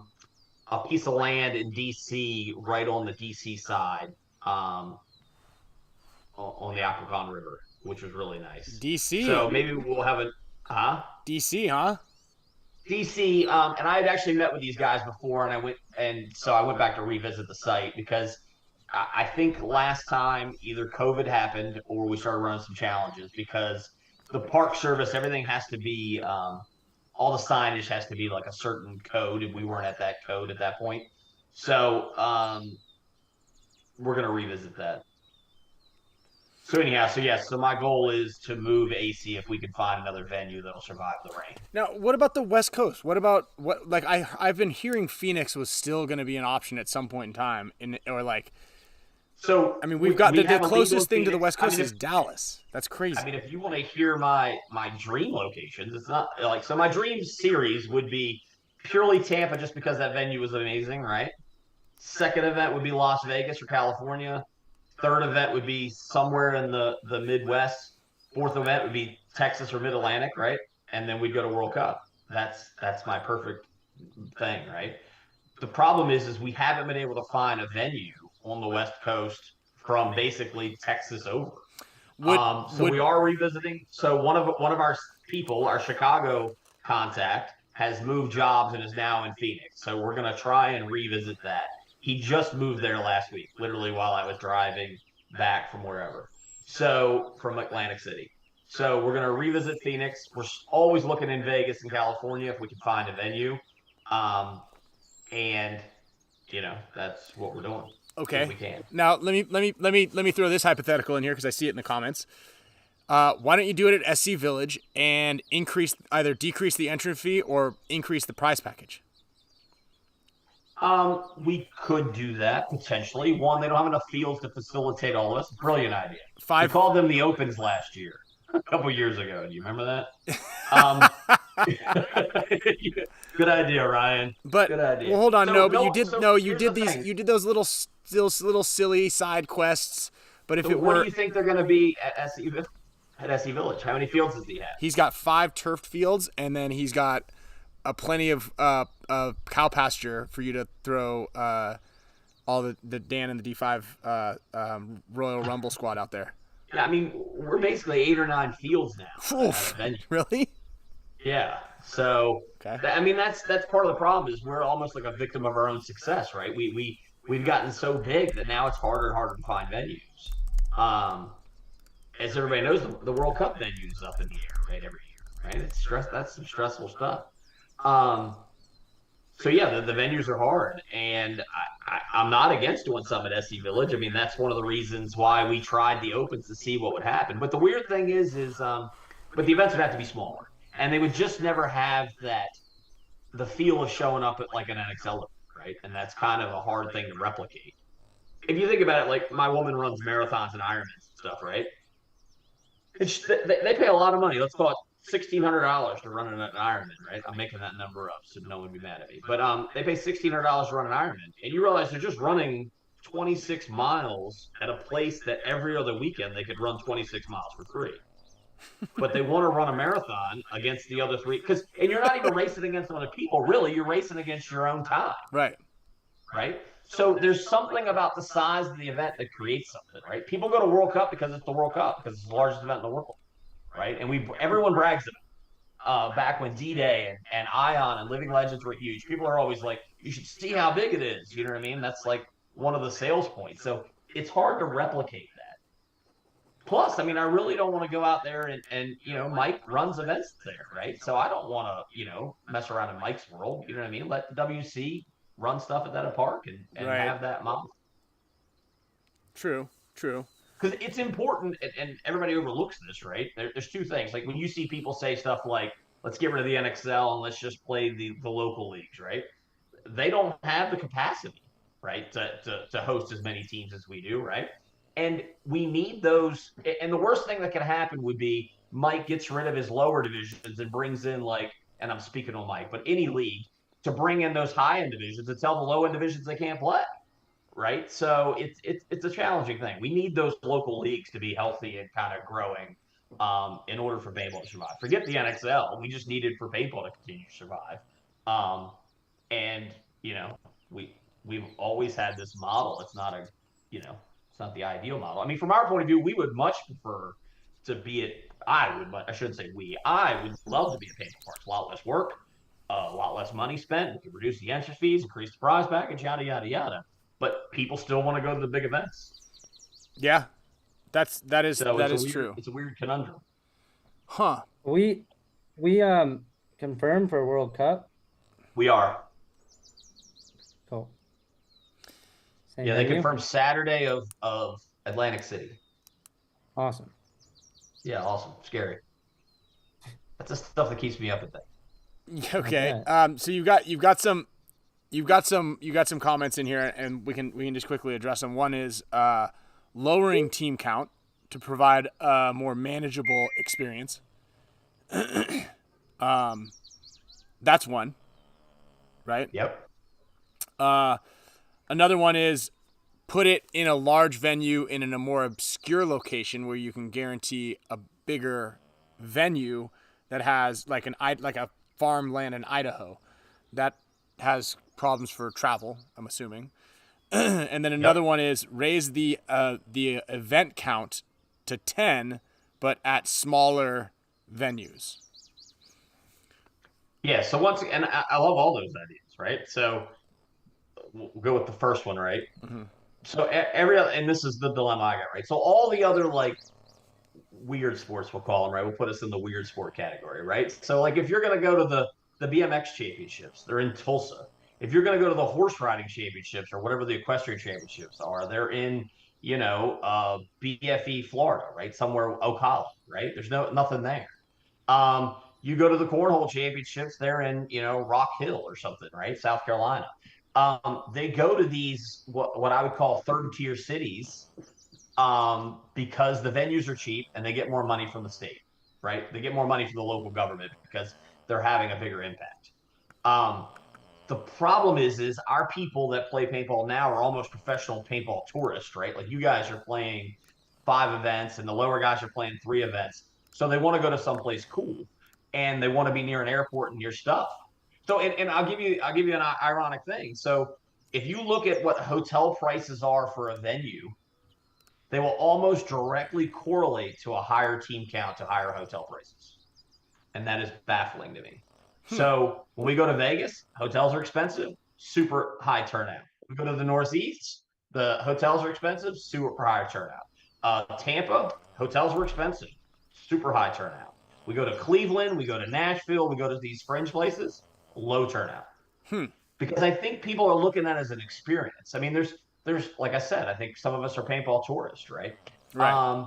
piece of land in DC, right on the DC side, on the Occoquan River, which was really nice. DC. So maybe we'll have DC, huh? DC, and I had actually met with these guys before, and I went back to revisit the site because I think last time either COVID happened or we started running some challenges because the Park Service, everything has to be, all the signage has to be like a certain code, and we weren't at that code at that point. So we're going to revisit that. So anyhow, so my goal is to move AC if we can find another venue that'll survive the rain. Now, what about the West Coast? What about I've been hearing Phoenix was still going to be an option at some point in time, So I mean, we've got the closest thing to the West Coast is Dallas. That's crazy. I mean, if you want to hear my dream locations, it's not like so. My dream series would be purely Tampa, just because that venue was amazing, right? Second event would be Las Vegas or California. Third event would be somewhere in the Midwest. Fourth event would be Texas or Mid-Atlantic, right? And then we'd go to World Cup. That's my perfect thing, right? The problem is we haven't been able to find a venue on the West Coast from basically Texas over. We are revisiting. So one of our people, our Chicago contact, has moved jobs and is now in Phoenix. So we're going to try and revisit that. He just moved there last week, literally while I was driving back from wherever. So from Atlantic City. So we're going to revisit Phoenix. We're always looking in Vegas and California if we can find a venue. And that's what we're doing. Okay. If we can. Now let me throw this hypothetical in here because I see it in the comments. Why don't you do it at SC Village and either decrease the entrance fee or increase the prize package? We could do that potentially. One, they don't have enough fields to facilitate all this. Brilliant idea. We called them the Opens last year, a couple years ago. Do you remember that? Good idea, Ryan. Good idea. Well, hold on. You did those little silly side quests. But what do you think they're going to be at SC Village? How many fields does he have? He's got 5 turfed fields, and then he's got plenty of cow pasture for you to throw all the Dan and the D5 Royal Rumble squad out there. Yeah, I mean, we're basically 8 or 9 fields now. Really? Yeah. So, okay. I mean, that's part of the problem is we're almost like a victim of our own success, right? We've gotten so big that now it's harder and harder to find venues. As everybody knows, the World Cup venue is up in the air, right, every year, right? That's some stressful stuff. So yeah, the venues are hard, and I'm not against doing some at SC Village. I mean, that's one of the reasons why we tried the Opens to see what would happen. But the weird thing is but the events would have to be smaller, and they would just never have the feel of showing up at like an NXL event, right? And that's kind of a hard thing to replicate. If you think about it, like my woman runs marathons and Ironmans and stuff, right? They pay a lot of money. Let's call it $1,600 to run an Ironman, right? I'm making that number up, so no one would be mad at me. But they pay $1,600 to run an Ironman, and you realize they're just running 26 miles at a place that every other weekend they could run 26 miles for free. But they want to run a marathon against the other 3 and you're not even racing against other people, really. You're racing against your own time, right? So there's something about the size of the event that creates something, right? People go to World Cup because it's the World Cup, because it's the largest event in the world. Right, and everyone brags about back when D-Day and Ion and Living Legends were huge. People are always like, you should see how big it is. You know what I mean? That's like one of the sales points. So it's hard to replicate that. Plus, I mean, I really don't want to go out there and Mike runs events there, right? So I don't want to, mess around in Mike's world. You know what I mean? Let the WC run stuff at that park and right. Have that model. True. because it's important, and everybody overlooks this, right? There's two things. Like when you see people say stuff like, let's get rid of the NXL and let's just play the local leagues, right? They don't have the capacity, right, to host as many teams as we do, right? And we need those. And the worst thing that can happen would be Mike gets rid of his lower divisions and brings in like, and I'm speaking on Mike, but any league to bring in those high end divisions and tell the low end divisions they can't play, right? So it's a challenging thing. We need those local leagues to be healthy and kind of growing in order for paintball to survive. Forget the NXL. We just need it for paintball to continue to survive. And you know, we've always had this model. It's not a, it's not the ideal model. I mean, from our point of view, we would much prefer to be at. I shouldn't say we. I would love to be at paintball parks. A lot less work, a lot less money spent. We could reduce the entrance fees, increase the prize package, yada yada yada. But people still want to go to the big events. Yeah, that is true. It's a weird conundrum. Huh. We confirmed for World Cup. We are. Cool. Same they confirmed Saturday of Atlantic City. Awesome. Yeah, awesome. Scary. That's the stuff that keeps me up at night. Okay. So you've got some comments in here, and we can just quickly address them. One is lowering team count to provide a more manageable experience. That's one, right? Yep. Another one is put it in a large venue in a more obscure location where you can guarantee a bigger venue that has like a farmland in Idaho that has problems for travel, I'm assuming. And then another one is raise the event count to 10, but at smaller venues. Yeah. So once again, I love all those ideas, right? So we'll go with the first one, right? Mm-hmm. So and this is the dilemma I got, right? So all the other like weird sports, we'll call them, right? We'll put us in the weird sport category, right? So like if you're going to go to the BMX championships, they're in Tulsa. If you're going to go to the horse riding championships or whatever the equestrian championships are, they're in, BFE, Florida, right? Somewhere Ocala, right? There's nothing there. You go to the cornhole championships, they're in, Rock Hill or something, right? South Carolina. They go to these, what I would call third tier cities, because the venues are cheap and they get more money from the state, right? They get more money from the local government because they're having a bigger impact. The problem is our people that play paintball now are almost professional paintball tourists, right? Like you guys are playing 5 events and the lower guys are playing 3 events. So they want to go to someplace cool and they want to be near an airport and near stuff. So, and I'll give you an ironic thing. So if you look at what hotel prices are for a venue, they will almost directly correlate to a higher team count to higher hotel prices. And that is baffling to me. So when we go to Vegas, hotels are expensive, super high turnout. We go to the Northeast, the hotels are expensive, super high turnout. Tampa, hotels were expensive, super high turnout. We go to Cleveland, we go to Nashville, we go to these fringe places, low turnout. Because I think people are looking at it as an experience. I mean, there's like I said, I think some of us are paintball tourists, right? Right.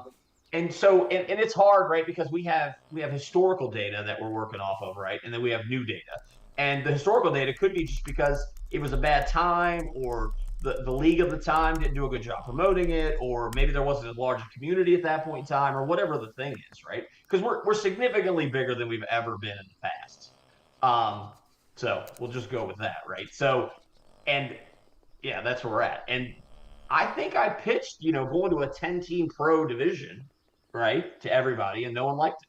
And so, and it's hard, right? Because we have historical data that we're working off of, right? And then we have new data. And the historical data could be just because it was a bad time, or the league of the time didn't do a good job promoting it, or maybe there wasn't a large community at that point in time, or whatever the thing is, right? Because we're significantly bigger than we've ever been in the past. So we'll just go with that, right? So, and yeah, that's where we're at. And I think I pitched, going to a 10-team pro division, right, to everybody, and no one liked it.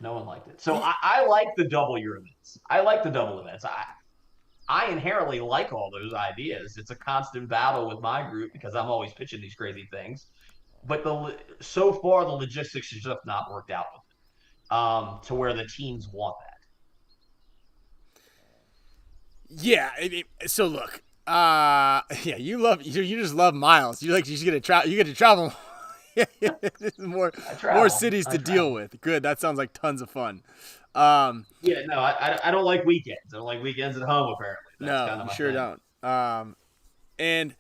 No one liked it. So I like the double year events. I like the double events. I inherently like all those ideas. It's a constant battle with my group because I'm always pitching these crazy things. But so far, the logistics has just not worked out with it, to where the teams want that. Yeah. So look, you just love miles. You just get to travel. more cities to deal with. Good. That sounds like tons of fun. I don't like weekends. I don't like weekends at home, apparently. That's no, you sure thing. Don't. And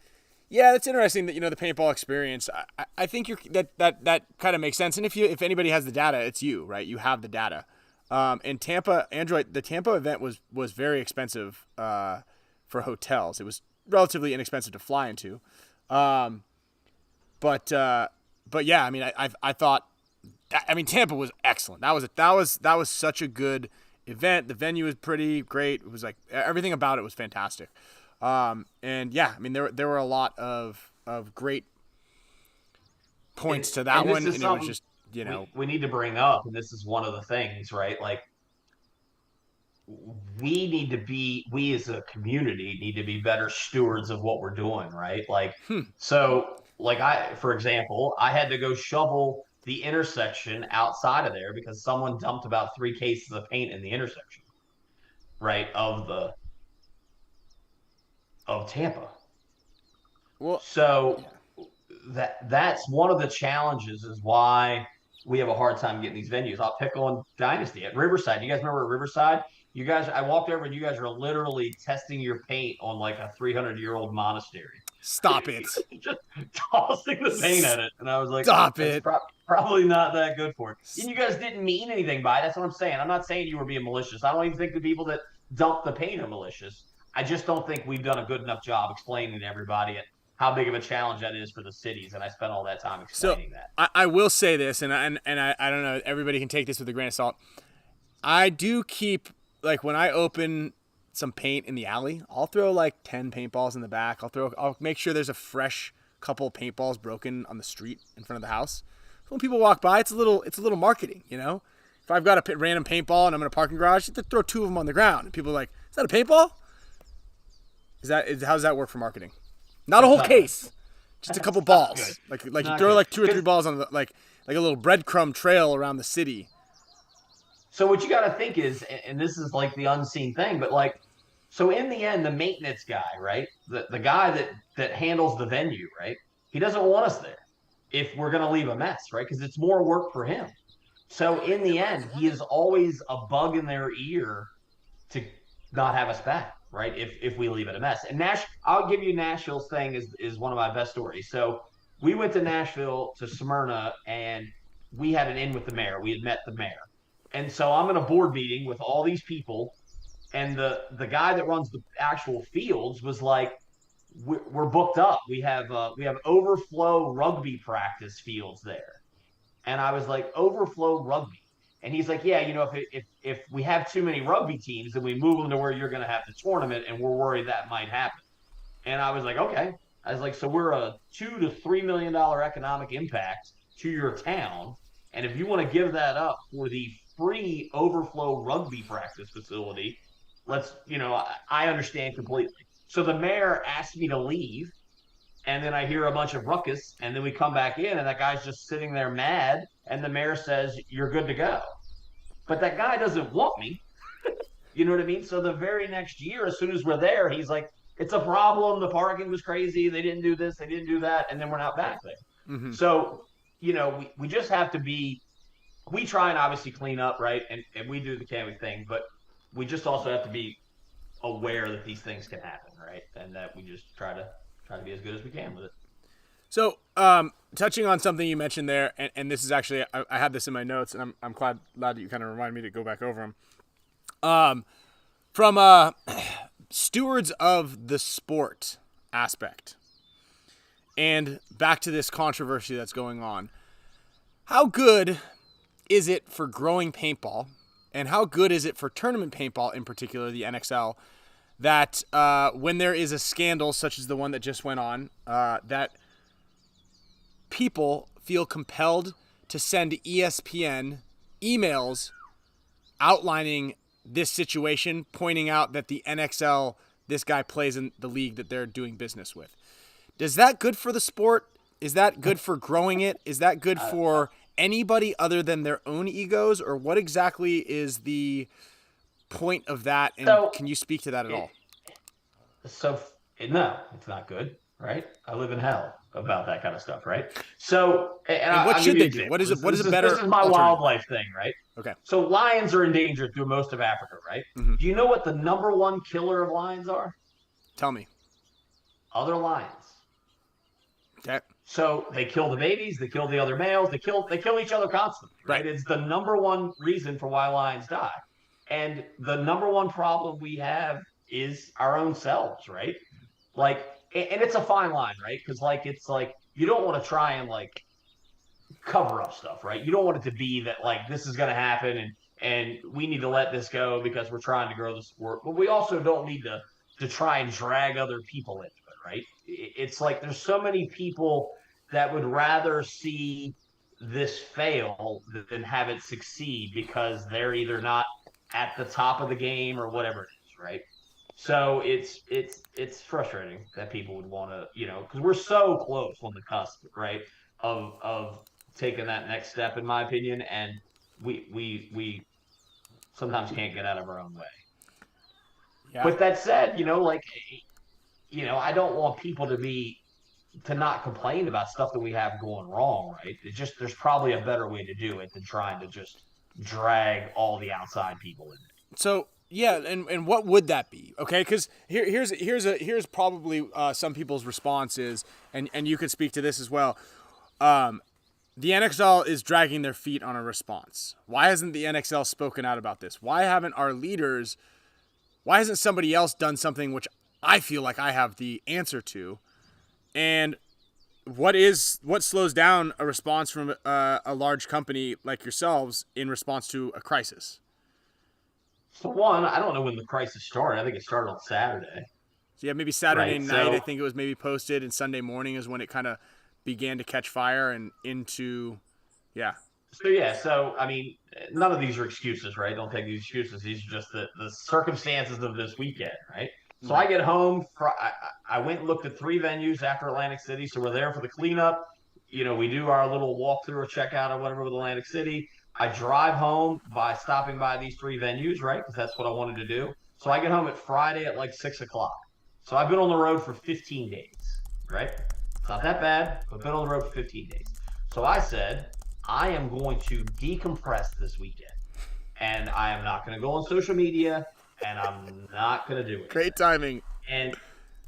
Yeah, that's interesting that the paintball experience. I think that kind of makes sense. And if anybody has the data, it's you, right? You have the data. And the Tampa event was very expensive for hotels. It was relatively inexpensive to fly into. But yeah, I mean, I thought, I mean, Tampa was excellent. That was such a good event. The venue was pretty great. It was like everything about it was fantastic. And yeah, I mean, there were a lot of great points to that one, and it was just we need to bring up, and this is one of the things, right? Like we as a community need to be better stewards of what we're doing, right? Like so, like for example, I had to go shovel the intersection outside of there because someone dumped about 3 cases of paint in the intersection, right, of Tampa. Well, so that's one of the challenges is why we have a hard time getting these venues. I'll pick on Dynasty at Riverside. You guys remember Riverside? You guys, I walked over and you guys are literally testing your paint on like a 300-year-old monastery. Stop it. Just tossing the paint at it. And I was like, stop it. Probably not that good for it. And you guys didn't mean anything by it. That's what I'm saying. I'm not saying you were being malicious. I don't even think the people that dumped the paint are malicious. I just don't think we've done a good enough job explaining to everybody how big of a challenge that is for the cities. And I spent all that time explaining that. I will say this, and I don't know, everybody can take this with a grain of salt. I do keep, like, when I open some paint in the alley, I'll throw like 10 paintballs in the back. I'll make sure there's a fresh couple paintballs broken on the street in front of the house. So when people walk by, it's a little marketing, If I've got a random paintball and I'm in a parking garage, I throw 2 of them on the ground. And people are like, is that a paintball? How does that work for marketing? Not a whole case, just a couple balls. Like you throw like 2 or 3 balls on like a little breadcrumb trail around the city. So what you got to think is, and this is like the unseen thing, but like, so in the end, the maintenance guy, right? The guy that handles the venue, right? He doesn't want us there if we're going to leave a mess, right? Because it's more work for him. So in the end, he is always a bug in their ear to not have us back, right? If we leave it a mess. And I'll give you Nashville's thing is one of my best stories. So we went to Nashville to Smyrna and we had an in with the mayor. We had met the mayor. And so I'm in a board meeting with all these people, and the guy that runs the actual fields was like, "We're booked up. We have overflow rugby practice fields there." And I was like, "Overflow rugby?" And he's like, "Yeah, if we have too many rugby teams, then we move them to where you're going to have the tournament, and we're worried that might happen." And I was like, "Okay." I was like, "So we're a $2 to $3 million economic impact to your town, and if you want to give that up for the free overflow rugby practice facility, I understand completely." So the mayor asked me to leave, and then I hear a bunch of ruckus, and then we come back in, and that guy's just sitting there mad, and the mayor says, "You're good to go." But that guy doesn't want me. You know what I mean? So the very next year, as soon as we're there, he's like, "It's a problem. The parking was crazy. They didn't do this. They didn't do that." And then we're not back there. Mm-hmm. So, we just have to be – we try and obviously clean up, right? And we do the canvas thing, but we just also have to be aware that these things can happen, right? And that we just try to be as good as we can with it. So, touching on something you mentioned there, and this is actually, I had this in my notes, and I'm glad that you kind of reminded me to go back over them. From stewards of the sport aspect, and back to this controversy that's going on, how good is it for growing paintball, and how good is it for tournament paintball in particular, the NXL, that when there is a scandal such as the one that just went on, that people feel compelled to send ESPN emails outlining this situation, pointing out that the NXL, this guy plays in the league that they're doing business with? Is that good for the sport? Is that good for growing it? Is that good for anybody other than their own egos, or what exactly is the point of that? And can you speak to that at all? So no, it's not good, right? I live in hell about that kind of stuff, right? So, and what should they do? What is it? What is a better? This is my wildlife thing, right? Okay. So lions are endangered through most of Africa, right? Mm-hmm. Do you know what the number one killer of lions are? Tell me. Other lions. Okay. So they kill the babies, they kill the other males, they kill each other constantly, right? It's the number one reason for why lions die. And the number one problem we have is our own selves, right? Like, and it's a fine line, right? Because it's like you don't want to try and cover up stuff, right? You don't want it to be that this is going to happen and we need to let this go because we're trying to grow the sport, but we also don't need to try and drag other people into it, right? It's like there's so many people that would rather see this fail than have it succeed because they're either not at the top of the game or whatever it is, right? So it's frustrating that people would want to, because we're so close on the cusp, right, of taking that next step, in my opinion, and we sometimes can't get out of our own way. Yeah. With that said, I don't want people to not complain about stuff that we have going wrong, right? There's probably a better way to do it than trying to just drag all the outside people in it. So yeah, and what would that be? Okay, because here's probably some people's responses, and you could speak to this as well. The NXL is dragging their feet on a response. Why hasn't the NXL spoken out about this? Why hasn't somebody else done something which I feel like I have the answer to? And what slows down a response from a large company like yourselves in response to a crisis? So one, I don't know when the crisis started. I think it started on Saturday. So yeah, maybe Saturday night. I think it was maybe posted, and Sunday morning is when it kind of began to catch fire and into, yeah. So I mean, none of these are excuses, right? Don't take these excuses. These are just the circumstances of this weekend, right? So I get home. I went and looked at 3 venues after Atlantic City. So we're there for the cleanup. We do our little walkthrough or checkout or whatever with Atlantic City. I drive home by stopping by these 3 venues, right? Because that's what I wanted to do. So I get home at Friday at 6 o'clock. So I've been on the road for 15 days, right? It's not that bad, but I've been on the road for 15 days. So I said, I am going to decompress this weekend. And I am not going to go on social media, and I'm not going to do it. Great timing.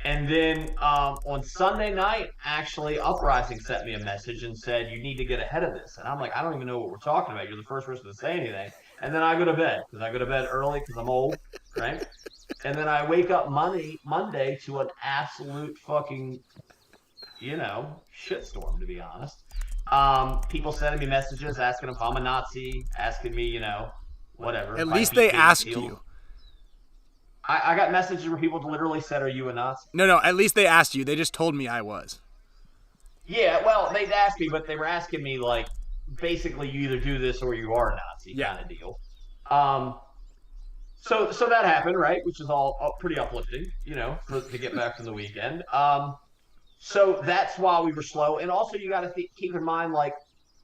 And then on Sunday night, actually, Uprising sent me a message and said, you need to get ahead of this. And I'm like, I don't even know what we're talking about. You're the first person to say anything. And then I go to bed, because I go to bed early because I'm old, right? And then I wake up Monday to an absolute fucking, shitstorm, to be honest. People sending me messages asking if I'm a Nazi, asking me, whatever. At least they asked you. I got messages where people literally said, are you a Nazi? No, at least they asked you. They just told me I was. Yeah, well, they'd asked me, but they were asking me, basically, you either do this or you are a Nazi kind of deal. So that happened, right, which is all pretty uplifting, to get back from the weekend. So that's why we were slow. And also you got to keep in mind,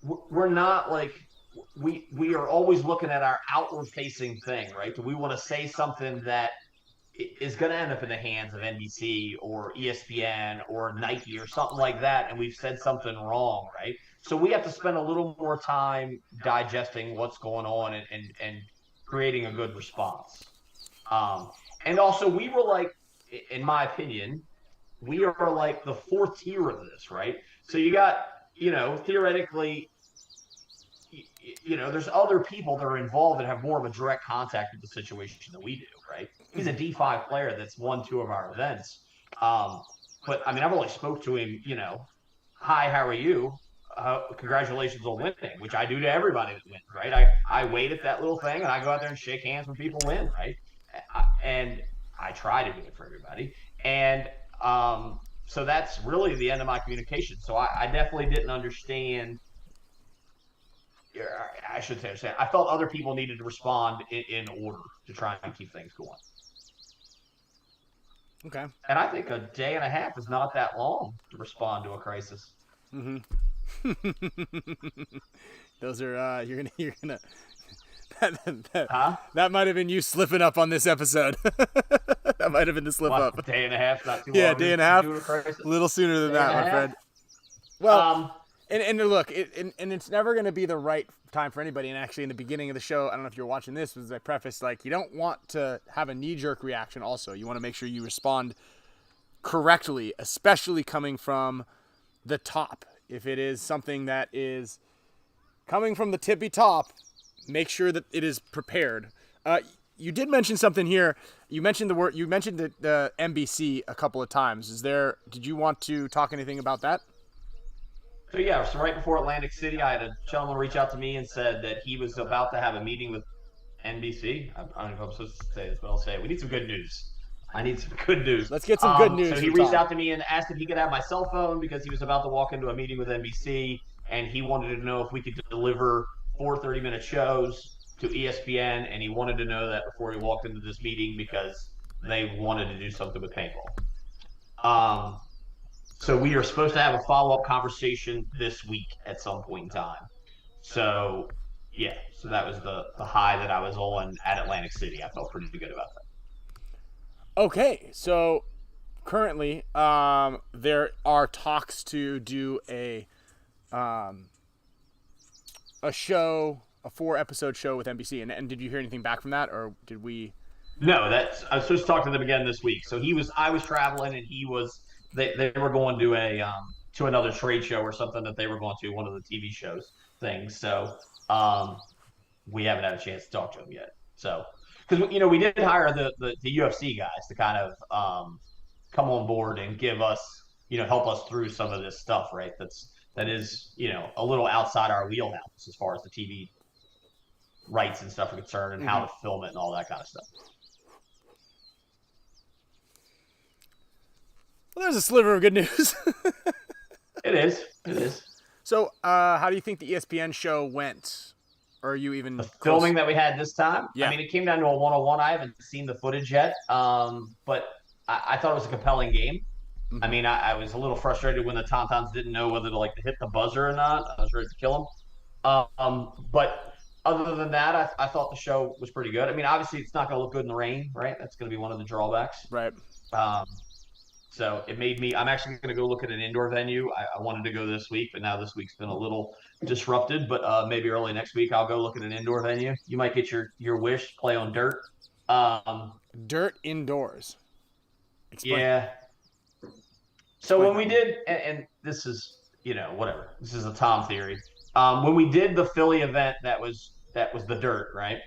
we're not we are always looking at our outward facing thing, right? Do we want to say something that is going to end up in the hands of NBC or ESPN or Nike or something like that, and we've said something wrong, right? So we have to spend a little more time digesting what's going on and creating a good response. And also we were in my opinion, we are the 4th tier of this, right? So you got, theoretically, there's other people that are involved that have more of a direct contact with the situation than we do, right? He's a D5 player that's won 2 of our events. But, I mean, I've only spoke to him, hi, how are you? Congratulations on winning, which I do to everybody that wins, right? I wait at that little thing, and I go out there and shake hands when people win, right? And I try to do it for everybody. And so that's really the end of my communication. So I definitely didn't understand. I should say understand. I felt other people needed to respond in order to try and keep things going. Okay. And I think a day and a half is not that long to respond to a crisis. Mm-hmm. Those are you're gonna that might have been you slipping up on this epised. That might have been the slip up. A day and a half, not too long. Yeah, day and a half. A little sooner than that, my friend. Well, and look, and it's never going to be the right time for anybody. And actually, in the beginning of the show, I don't know if you're watching this, as I preface, you don't want to have a knee-jerk reaction. Also, you want to make sure you respond correctly, especially coming from the top. If it is something that is coming from the tippy top, make sure that it is prepared. You did mention something here. You mentioned the NBC a couple of times. Did you want to talk anything about that? So yeah, so right before Atlantic City, I had a gentleman reach out to me and said that he was about to have a meeting with NBC. I don't know if I'm supposed to say this, but I'll say it. We need some good news. I need some good news. Let's get some good news. So he reached out to me and asked if he could have my cell phone because he was about to walk into a meeting with NBC, and he wanted to know if we could deliver 4 30-minute shows to ESPN, and he wanted to know that before he walked into this meeting because they wanted to do something with paintball. So we are supposed to have a follow-up conversation this week at some point in time. So yeah, so that was the high that I was on at Atlantic City. I felt pretty good about that. Okay, so currently there are talks to do a show, a 4-episode show with NBC. And did you hear anything back from that, or did we? No, I was supposed to talk to them again this week. So I was traveling, and they were going to another trade show or something that they were going to, one of the TV shows things. So we haven't had a chance to talk to them yet. So. Because we did hire the UFC guys to kind of come on board and give us, help us through some of this stuff, right? That is a little outside our wheelhouse as far as the TV rights and stuff are concerned, and how to film it and all that kind of stuff. Well, there's a sliver of good news. It is. So, how do you think the ESPN show went? Or are you even the filming that we had this time? Yeah. I mean, it came down to a 1-on-1. I haven't seen the footage yet, but I thought it was a compelling game. I mean, I was a little frustrated when the Tauntauns didn't know whether to hit the buzzer or not. I was ready to kill them. But other than that, I thought the show was pretty good. I mean, obviously, it's not going to look good in the rain, right? That's going to be one of the drawbacks. Right. So it made me – I'm actually going to go look at an indoor venue. I wanted to go this week, but now this week's been a little disrupted. But maybe early next week I'll go look at an indoor venue. You might get your wish, play on dirt. Dirt indoors. Explain. Yeah. So when we did – and this is, whatever. This is a Tom theory. When we did the Philly event that was the dirt, right?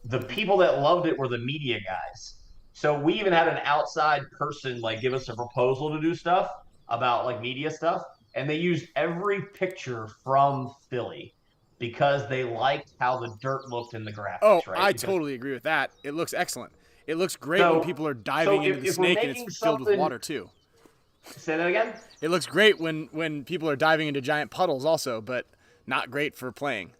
The people that loved it were the media guys. So we even had an outside person give us a proposal to do stuff about media stuff, and they used every picture from Philly because they liked how the dirt looked in the graphics. Oh, right? I totally agree with that. It looks excellent. It looks great when people are diving into the snake and it's filled with water too. Say that again? It looks great when people are diving into giant puddles also, but not great for playing.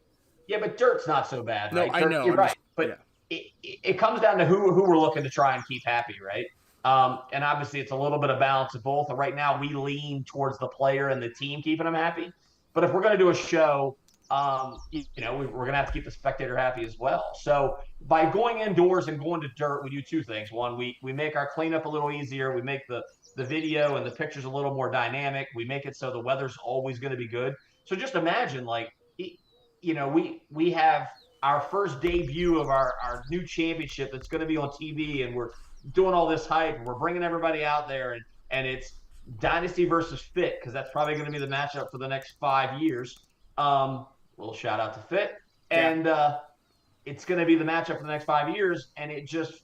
Yeah, but dirt's not so bad, right? No, I know. You're right. But yeah. It comes down to who we're looking to try and keep happy, right? And obviously it's a little bit of balance of both. And right now we lean towards the player and the team keeping them happy. But if we're going to do a show, we're going to have to keep the spectator happy as well. So by going indoors and going to dirt, we do two things. One, we make our cleanup a little easier. We make the video and the pictures a little more dynamic. We make it so the weather's always going to be good. So just imagine, we have our first debut of our new championship that's going to be on TV, and we're doing all this hype, and we're bringing everybody out there, and it's Dynasty versus Fit, because that's probably going to be the matchup for the next 5 years. Little shout out to Fit. And it's going to be the matchup for the next 5 years, and it just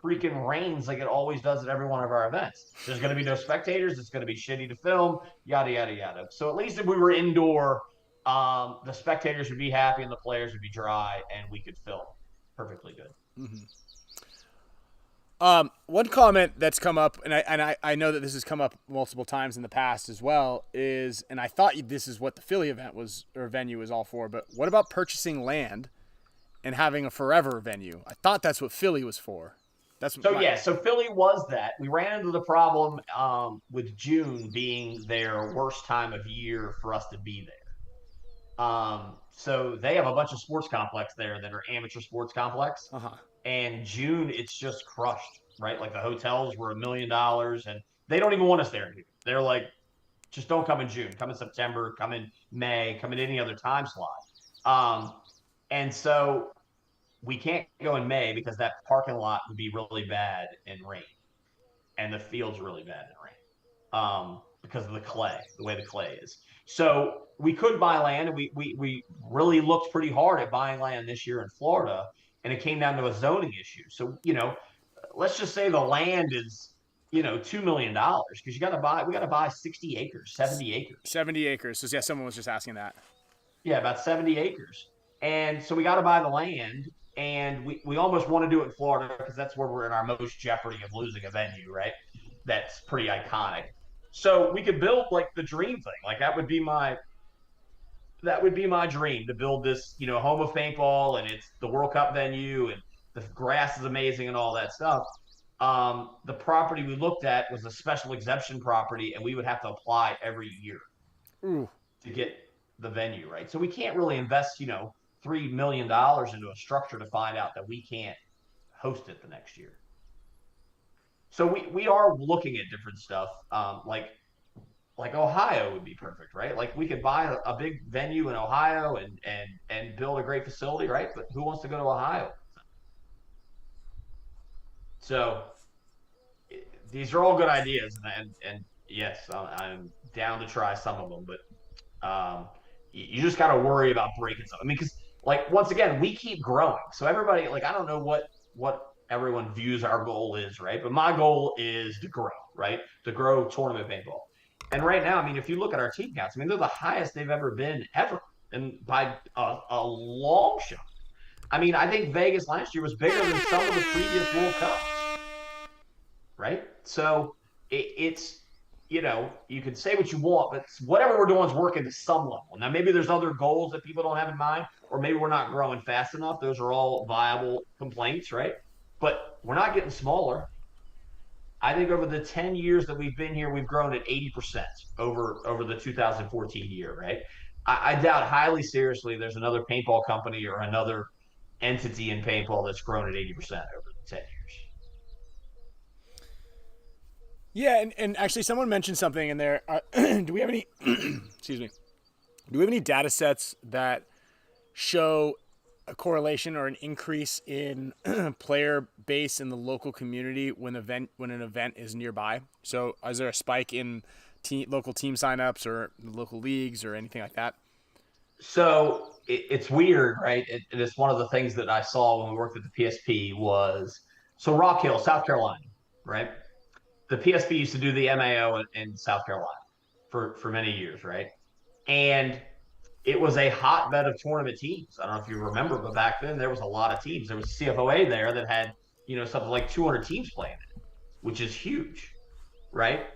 freaking rains like it always does at every one of our events. There's going to be no spectators. It's going to be shitty to film, yada, yada, yada. So at least if we were indoor, the spectators would be happy and the players would be dry, and we could film perfectly good. One comment that's come up, and I know that this has come up multiple times in the past as well, is, and I thought this is what the Philly event was, or venue was all for, but what about purchasing land and having a forever venue? I thought that's what Philly was for. So Philly was that. We ran into the problem with June being their worst time of year for us to be there. So they have a bunch of sports complex there that are amateur sports complex. And June, it's just crushed, right? Like the hotels were $1 million, and they don't even want us there. They're like, just don't come in June. Come in September. Come in May. Come in any other time slot. And so we can't go in May because that parking lot would be really bad in rain, and the field's really bad in rain. because of the way the clay is. So we could buy land, and we really looked pretty hard at buying land this year in Florida, and it came down to a zoning issue. So, let's just say the land is, $2 million because we got to buy 60 acres, 70 acres. 70 acres. So yeah, someone was just asking that. Yeah, about 70 acres. And so we got to buy the land, and we almost want to do it in Florida because that's where we're in our most jeopardy of losing a venue, right? That's pretty iconic. So we could build like the dream thing. Like that would be my dream, to build this, home of paintball, and it's the World Cup venue, and the grass is amazing and all that stuff. The property we looked at was a special exemption property, and we would have to apply every year to get the venue, right? So we can't really invest, $3 million into a structure to find out that we can't host it the next year. So we are looking at different stuff, like Ohio would be perfect, right? Like we could buy a big venue in Ohio and build a great facility, right? But who wants to go to Ohio? So these are all good ideas, and yes, I'm down to try some of them, but you just got to worry about breaking something. I mean, because once again, we keep growing. So everybody, I don't know what everyone views our goal is, right? But my goal is to grow, right? To grow tournament paintball. And right now, I mean, if you look at our team counts, I mean, they're the highest they've ever been ever, and by a long shot. I mean, I think Vegas last year was bigger than some of the previous World Cups, right? So it's, you can say what you want, but whatever we're doing is working to some level. Now, maybe there's other goals that people don't have in mind, or maybe we're not growing fast enough. Those are all viable complaints, right? But we're not getting smaller. I think over the 10 years that we've been here, we've grown at 80% over the 2014 year, right? I doubt highly seriously there's another paintball company or another entity in paintball that's grown at 80% over the 10 years. Yeah, and actually someone mentioned something in there. Do we have any excuse me. Do we have any data sets that show a correlation or an increase in player base in the local community when an event is nearby? So is there a spike in local team signups or local leagues or anything like that? So it's weird, right? And it's one of the things that I saw when we worked at the PSP was, so Rock Hill, South Carolina, right? The PSP used to do the MAO in South Carolina for many years, right? And it was a hotbed of tournament teams. I don't know if you remember, but back then there was a lot of teams. There was CFOA there that had, something like 200 teams playing it, which is huge, right?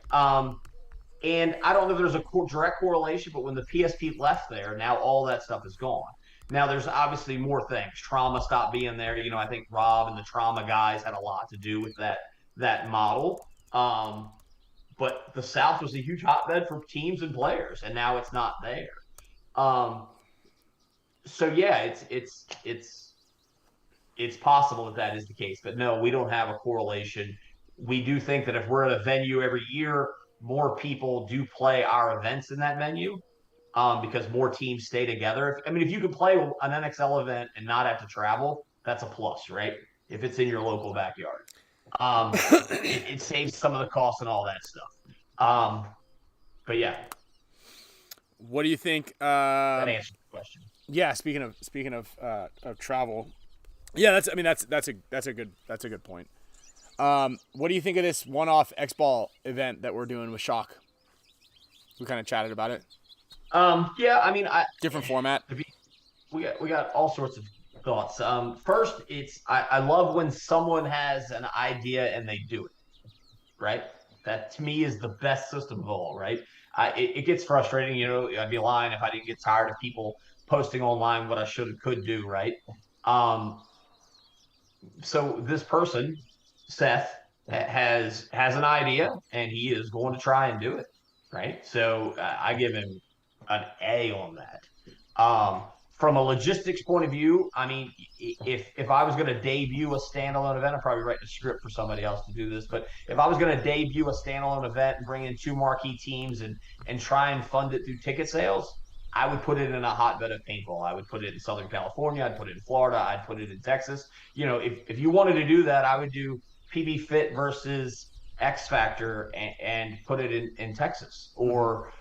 And I don't know if there's a direct correlation, but when the PSP left there, now all that stuff is gone. Now there's obviously more things. Trauma stopped being there. I think Rob and the Trauma guys had a lot to do with that model. But the South was a huge hotbed for teams and players, and now it's not there. So yeah, it's possible that is the case, but no, we don't have a correlation. We do think that if we're at a venue every year, more people do play our events in that venue, because more teams stay together. If you could play an NXL event and not have to travel, that's a plus, right? If it's in your local backyard, it saves some of the costs and all that stuff. But yeah. What do you think? That answers the question. Yeah. Speaking of travel, yeah, that's a good point. What do you think of this one-off Xball event that we're doing with Shock? We kind of chatted about it. Yeah, different format. We got all sorts of thoughts. First, I love when someone has an idea and they do it, right? That to me is the best system of all, right? It gets frustrating, I'd be lying if I didn't get tired of people posting online what I should and could do, right? So this person, Seth, has an idea and he is going to try and do it, right? So I give him an A on that. From a logistics point of view, if I was going to debut a standalone event, I'd probably write a script for somebody else to do this. But if I was going to debut a standalone event and bring in 2 marquee teams and try and fund it through ticket sales, I would put it in a hotbed of paintball. I would put it in Southern California. I'd put it in Florida. I'd put it in Texas. If you wanted to do that, I would do PB Fit versus X Factor and put it in Texas, or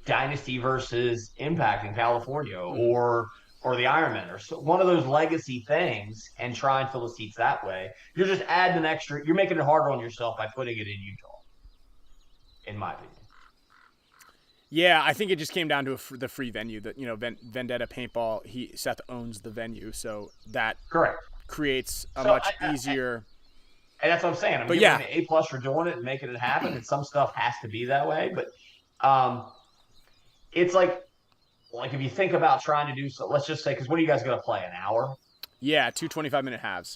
Dynasty versus Impact in California, or the Ironman, or one of those legacy things, and try and fill the seats that way. You're just adding an extra. You're making it harder on yourself by putting it in Utah, in my opinion. Yeah, I think it just came down to the free venue. That Vendetta Paintball, Seth owns the venue, so that correct creates a much easier. And that's what I'm saying. I'm giving an A+ for doing it and making it happen. And some stuff has to be that way, but it's like if you think about trying to do so, let's just say, because what are you guys going to play, an hour? Yeah, 2 25-minute halves.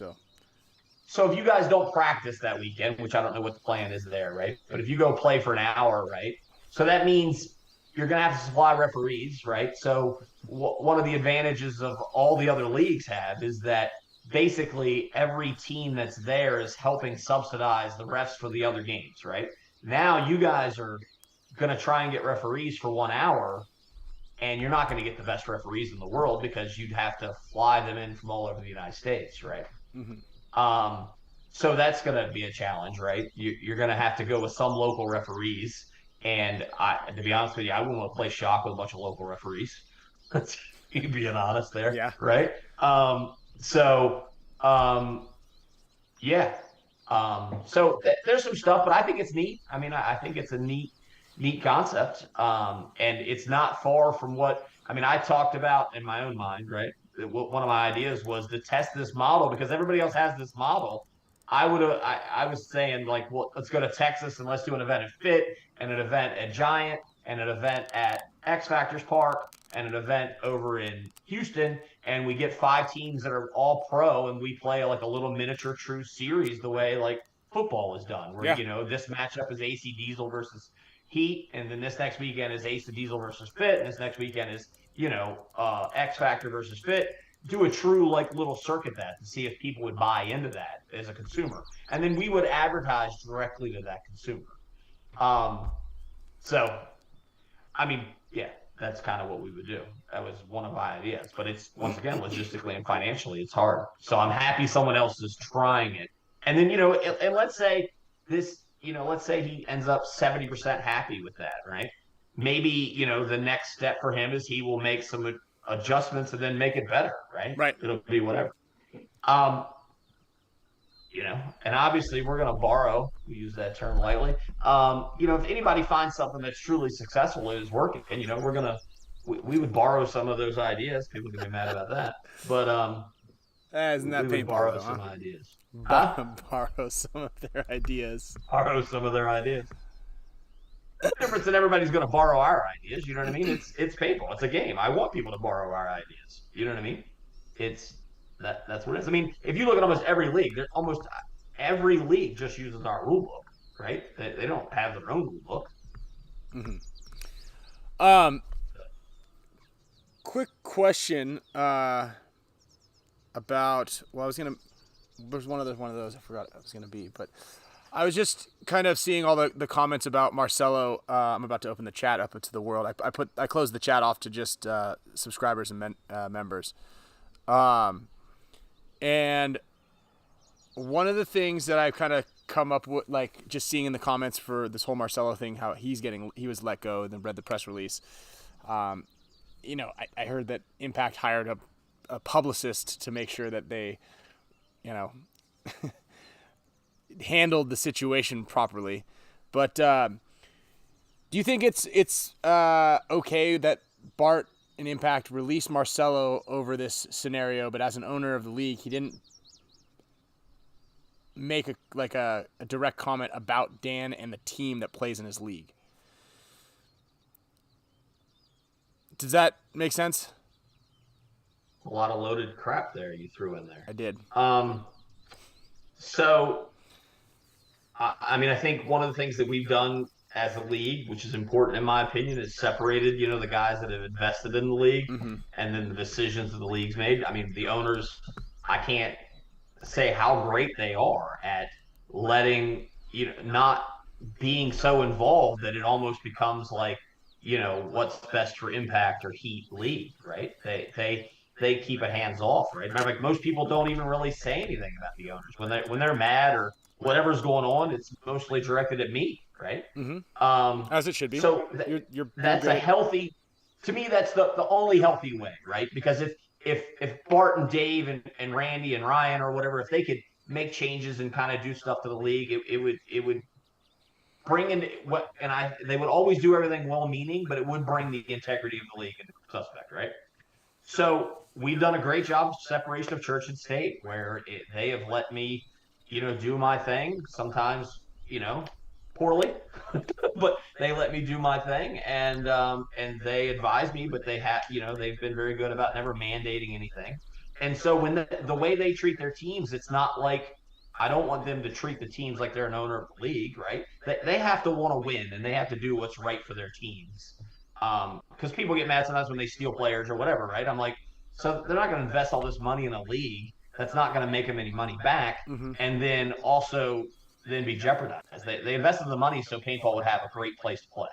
So if you guys don't practice that weekend, which I don't know what the plan is there, right? But if you go play for an hour, right? So that means you're going to have to supply referees, right? So one of the advantages of all the other leagues have is that basically every team that's there is helping subsidize the refs for the other games, right? Now you guys are going to try and get referees for 1 hour, and you're not going to get the best referees in the world because you'd have to fly them in from all over the United States, right? Mm-hmm. So that's going to be a challenge, right? You're going to have to go with some local referees. And to be honest with you, I wouldn't want to play shock with a bunch of local referees. That's you being honest there, right? So there's some stuff, but I think it's neat. I mean, I think it's a neat concept. And it's not far from what I talked about in my own mind, right? One of my ideas was to test this model because everybody else has this model. I was saying, like, well, let's go to Texas and let's do an event at Fit and an event at Giant and an event at X Factors Park and an event over in Houston, and we get 5 teams that are all pro, and we play like a little miniature true series the way like football is done, where this matchup is AC Diesel versus Heat, and then this next weekend is AC Diesel versus Fit, and this next weekend is X Factor versus Fit. Do a true like little circuit that to see if people would buy into that as a consumer, and then we would advertise directly to that consumer. So, I mean, yeah, that's kind of what we would do. That was one of my ideas, but it's once again logistically and financially it's hard. So I'm happy someone else is trying it, and then and let's say this, let's say he ends up 70% happy with that, right? Maybe the next step for him is he will make some adjustments and then make it better, right? It'll be whatever. And obviously we're going to borrow, we use that term lightly. If anybody finds something that's truly successful and is working, we would borrow some of those ideas. People can be mad about that, but isn't that we would borrow some ideas. Borrow some of their ideas. Borrow some of their ideas. The difference in everybody's going to borrow our ideas. You know what I mean? It's paintball. It's a game. I want people to borrow our ideas. You know what I mean? That's what it is. I mean, if you look at almost every league, almost every league just uses our rule book, right? They don't have their own rule book. Mm-hmm. Quick question about. Well, there's one of those I forgot I was gonna be, but I was just kind of seeing all the comments about Marcello. I'm about to open the chat up to the world. I closed the chat off to just subscribers and members. And one of the things that I've kind of come up with, like just seeing in the comments for this whole Marcello thing, how he was let go, and then read the press release. I heard that Impact hired a publicist to make sure that they, handled the situation properly. But do you think it's okay that Bart and Impact released Marcello over this scenario, but as an owner of the league, he didn't make a direct comment about Dan and the team that plays in his league? Does that make sense? A lot of loaded crap there you threw in there. I did. So, I think one of the things that we've done as a league, which is important in my opinion, is separated, the guys that have invested in the league and then the decisions that the league's made. I mean, the owners, I can't say how great they are at letting, not being so involved that it almost becomes like, what's best for Impact or Heat league, right? They keep it hands off, right? Like most people don't even really say anything about the owners when they're mad or whatever's going on, it's mostly directed at me, right? As it should be. So that's you're a healthy. To me, that's the only healthy way, right? Because if Bart and Dave and Randy and Ryan or whatever, if they could make changes and kind of do stuff to the league, it would bring in they would always do everything well-meaning, but it would bring the integrity of the league into suspect, right? So we've done a great job of separation of church and state, where they have let me, do my thing. Sometimes, poorly, but they let me do my thing, and they advise me. But they've been very good about never mandating anything. And so when the way they treat their teams, it's not like I don't want them to treat the teams like they're an owner of the league, right? They have to want to win, and they have to do what's right for their teams. Because people get mad sometimes when they steal players or whatever, right? I'm like, so they're not going to invest all this money in a league that's not going to make them any money back, and then also then be jeopardized. They invested the money so paintball would have a great place to play.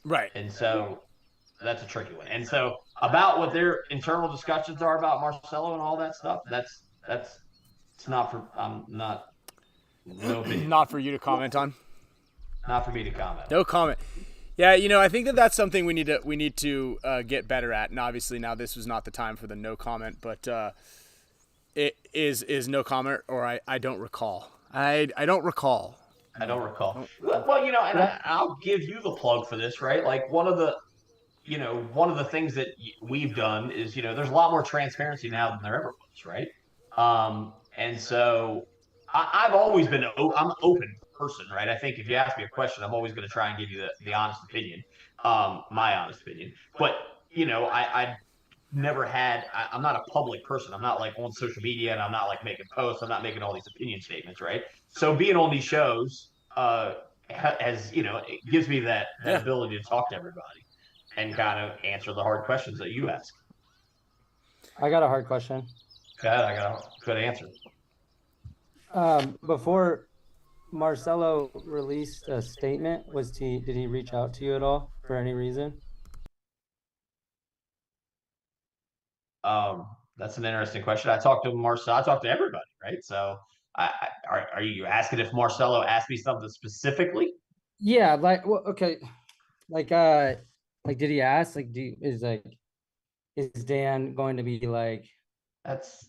Right. And so that's a tricky one. And so about what their internal discussions are about Marcello and all that stuff, it's not for no opinion. Not for you to comment on. Not for me to comment. No comment. Yeah, I think that's something we need to get better at. And obviously now this was not the time for the no comment, but it is no comment, or I don't recall. I don't recall. I don't recall. Well, and I'll give you the plug for this, right? Like one of the things that we've done is, there's a lot more transparency now than there ever was, right? And so I've always been, I'm an open person, right? I think if you ask me a question, I'm always going to try and give you the honest opinion, my honest opinion. But, I never had, I'm not a public person. I'm not like on social media, and I'm not like making posts. I'm not making all these opinion statements, right? So being on these shows it gives me that ability to talk to everybody and kind of answer the hard questions that you ask. I got a hard question. God, I got a good answer. Before Marcello released a statement, did he reach out to you at all for any reason? That's an interesting question. I talked to Marcelo. I talked to everybody, right? So, are you asking if Marcello asked me something specifically? Yeah, okay, did he ask? Like, is Dan going to be That's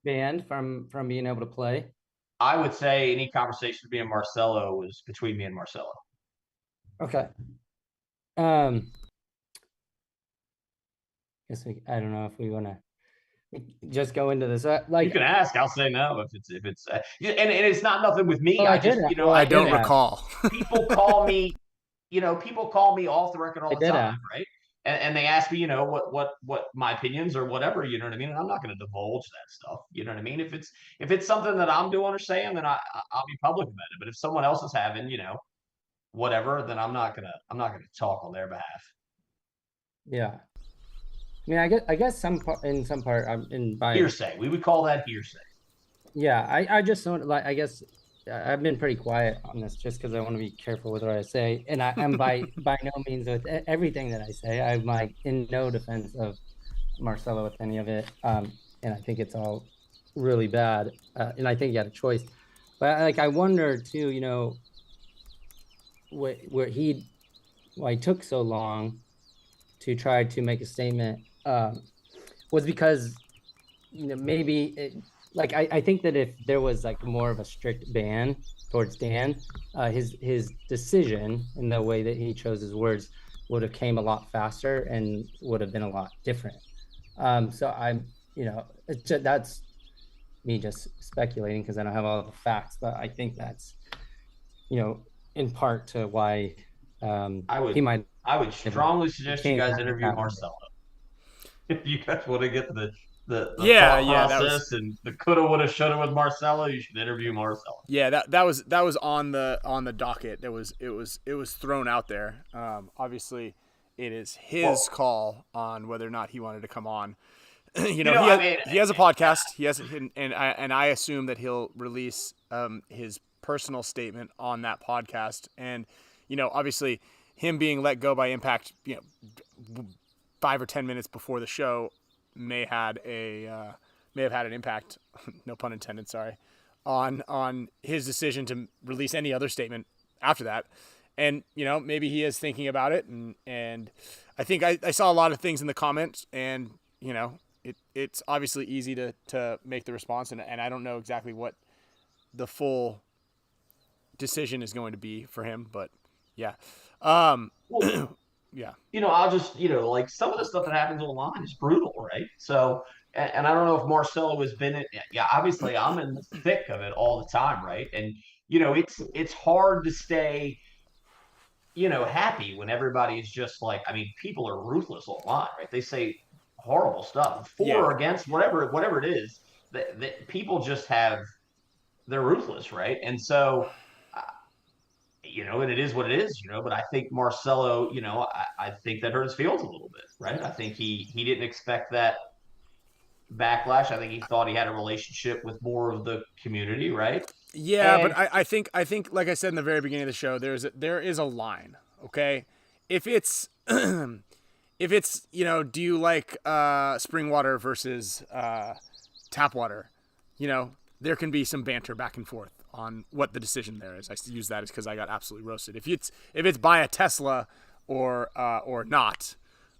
banned from being able to play? I would say any conversation with me and Marcello was between me and Marcello. Okay. I don't know if we want to just go into this. You can ask. I'll say no if it's and it's not nothing with me. Well, I just I don't recall. People call me, people call me off the record all the time, ask. right? And they ask me, what my opinions or whatever, you know what I mean? And I'm not going to divulge that stuff. You know what I mean? If it's something that I'm doing or saying, then I'll be public about it. But if someone else is having, whatever, then I'm not gonna talk on their behalf. Yeah. I mean, I guess in some part I'm in by hearsay. We would call that hearsay. Yeah, I just don't I guess I've been pretty quiet on this just because I want to be careful with what I say, and I'm by no means with everything that I say. I'm in no defense of Marcello with any of it, and I think it's all really bad, and I think he had a choice. But I wonder too, why he took so long to try to make a statement, was because maybe I think that if there was more of a strict ban towards Dan, his decision and the way that he chose his words would have came a lot faster and would have been a lot different. So I'm, that's me just speculating because I don't have all the facts, but I think that's, in part to why he might. I would strongly suggest you guys interview Marcello. If you guys want to get the thought process and the coulda, woulda, shoulda with Marcello, you should interview Marcello. Yeah, that was on the docket. It was thrown out there. Obviously, it is his call on whether or not he wanted to come on. He has a podcast. He has, and I assume that he'll release his personal statement on that podcast. And obviously, him being let go by Impact, 5 or 10 minutes before the show may have had an impact, no pun intended, sorry, on his decision to release any other statement after that. And, you know, maybe he is thinking about it. And I think I saw a lot of things in the comments, and, you know, it's obviously easy to make the response. And I don't know exactly what the full decision is going to be for him, but yeah. Well, Yeah. you know, I'll just, you know, like some of the stuff that happens online is brutal, right? So, and I don't know if Marcello has been in, yeah, obviously I'm in the thick of it all the time, right? And, you know, it's hard to stay, you know, happy when everybody is just like, I mean, people are ruthless online, right? They say horrible stuff for or against whatever it is that people just have, they're ruthless, right? And so, you know, and it is what it is, you know, but I think Marcello, you know, I think that hurt his feelings a little bit, right? I think he didn't expect that backlash. I think he thought he had a relationship with more of the community, right? Yeah, And but I think like I said in the very beginning of the show, there is a line, okay? If it's if it's, you know, do you like spring water versus tap water, you know, there can be some banter back and forth on what the decision there is. I use that as because I got absolutely roasted. If it's buy a Tesla or not,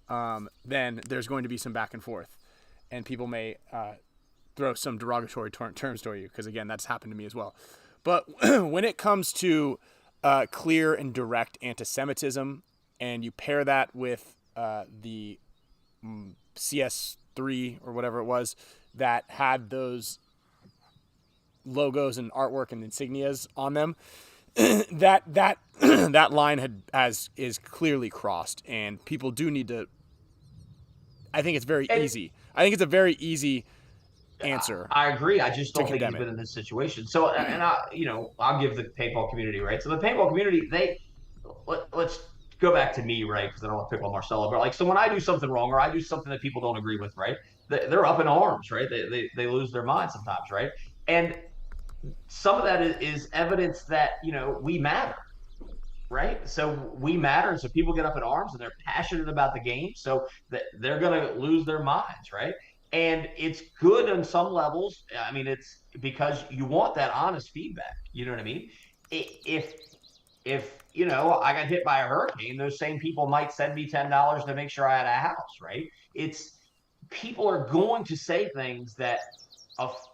then there's going to be some back and forth, and people may throw some derogatory terms toward you, because again, that's happened to me as well. But when it comes to clear and direct anti-Semitism, and you pair that with the CS3 or whatever it was that had those logos and artwork and insignias on them, that that line is clearly crossed, and people do need to. I think it's very easy. I think it's a very easy answer. I agree. I just don't think he's been in this situation. So, and I'll give the paintball community, right? So the paintball community, let's go back to me, right? Because I don't want to pick on Marcello, but like, so when I do something wrong or I do something that people don't agree with, right? They're up in arms, right? They lose their mind sometimes, right? And some of that is evidence that, you know, we matter, right? So we matter. And so people get up in arms and they're passionate about the game. So that they're going to lose their minds, right? And it's good on some levels. I mean, it's because you want that honest feedback. You know what I mean? If you know, I got hit by a hurricane, those same people might send me $10 to make sure I had a house, right? It's people are going to say things that,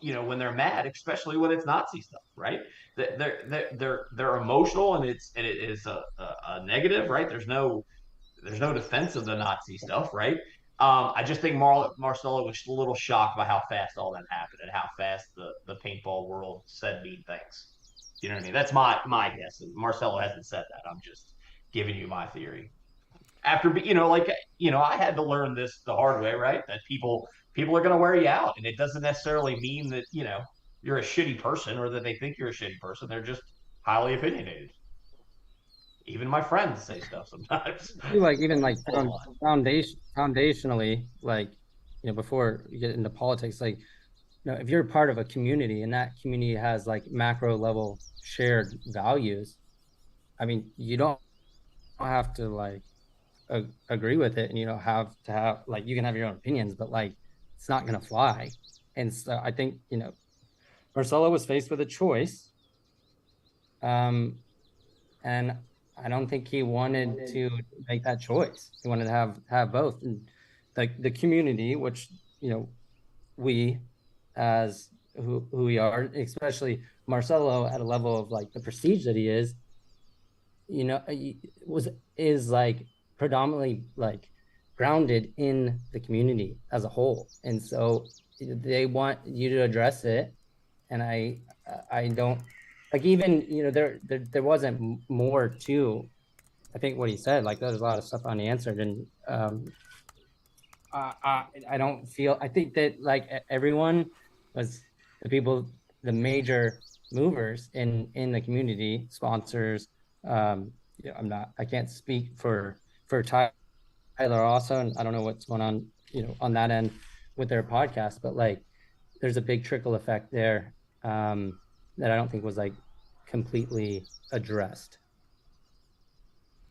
you know, when they're mad, especially when it's Nazi stuff, right? They're emotional, and it is a negative, right? There's no defense of the Nazi stuff, right? I just think Marcello was a little shocked by how fast all that happened and how fast the paintball world said mean things. You know what I mean? That's my guess. Marcello hasn't said that. I'm just giving you my theory. After, you know, like, you know, I had to learn this the hard way, right? That people are going to wear you out, and it doesn't necessarily mean that, you know, you're a shitty person or that they think you're a shitty person. They're just highly opinionated. Even my friends say stuff sometimes. Like, even like foundationally, like, you know, before you get into politics, like, you know, if you're part of a community and that community has like macro level shared values, I mean, you don't have to like agree with it, and you don't have to have, like, you can have your own opinions, but like, it's not going to fly. And so I think, you know, Marcello was faced with a choice, and I don't think he wanted to make that choice. He wanted to have both. And like the community, which, you know, we as who we are, especially Marcello at a level of like the prestige that he is, you know, is like predominantly like grounded in the community as a whole. And so they want you to address it. And I don't, like, even, you know, there wasn't more to, I think, what he said. Like, there's a lot of stuff unanswered, and I don't feel, I think that like everyone was, the major movers in the community, sponsors. Yeah, I can't speak for Tyler also, and I don't know what's going on, you know, on that end with their podcast, but like, there's a big trickle effect there that I don't think was like completely addressed.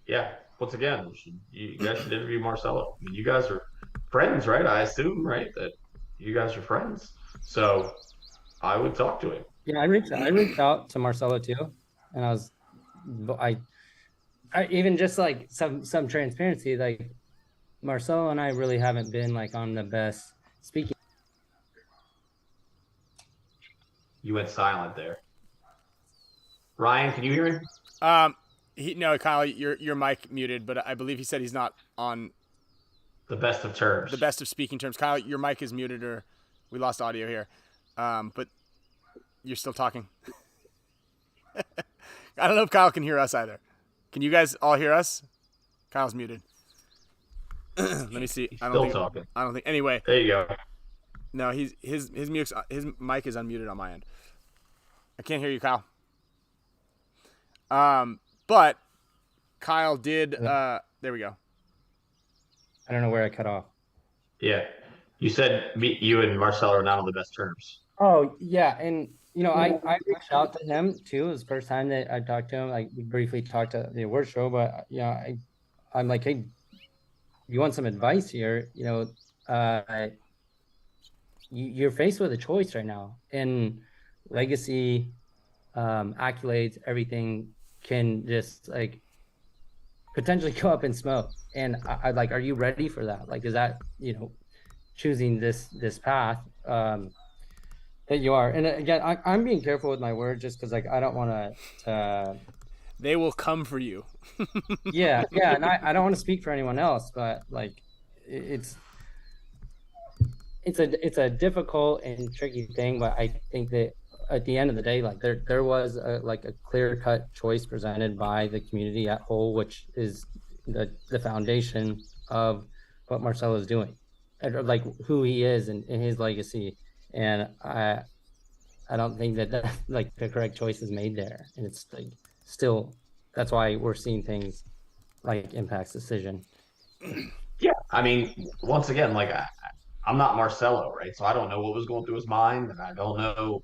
Yeah. Once again, you guys should interview Marcello. I mean, you guys are friends, right? I assume, right, that you guys are friends. So I would talk to him. Yeah, I reached out to Marcello too, and I even just like some transparency, like Marcello and I really haven't been like on the best speaking. You went silent there. Ryan, can you hear me? No, Kyle, your mic muted, but I believe he said he's not on The best of terms. the best of speaking terms. Kyle, your mic is muted, or we lost audio here. But you're still talking. I don't know if Kyle can hear us either. Can you guys all hear us? Kyle's muted. Let me see. He's still talking. I don't think. Anyway. There you go. No, his mic is unmuted on my end. I can't hear you, Kyle. But Kyle did. There we go. I don't know where I cut off. Yeah. You said you and Marcelo are not on the best terms. Oh yeah, and I reached out to him too. It was the first time that I talked to him. Like we briefly talked to the award show, but I'm like, hey, you want some advice here? You're faced with a choice right now, and legacy, accolades, everything can just like potentially go up in smoke. And I like, are you ready for that? Like, is that choosing this path? That you are. And again, I'm being careful with my words just because like I don't want to they will come for you. yeah and I don't want to speak for anyone else, but like it's a difficult and tricky thing. But I think that at the end of the day, like there was a clear-cut choice presented by the community at whole, which is the foundation of what Marcelo is doing, like who he is and his legacy. And I don't think that like the correct choice is made there. And it's like still, that's why we're seeing things like Impact's decision. Yeah. I mean, once again, like I'm not Marcelo, right? So I don't know what was going through his mind, and I don't know,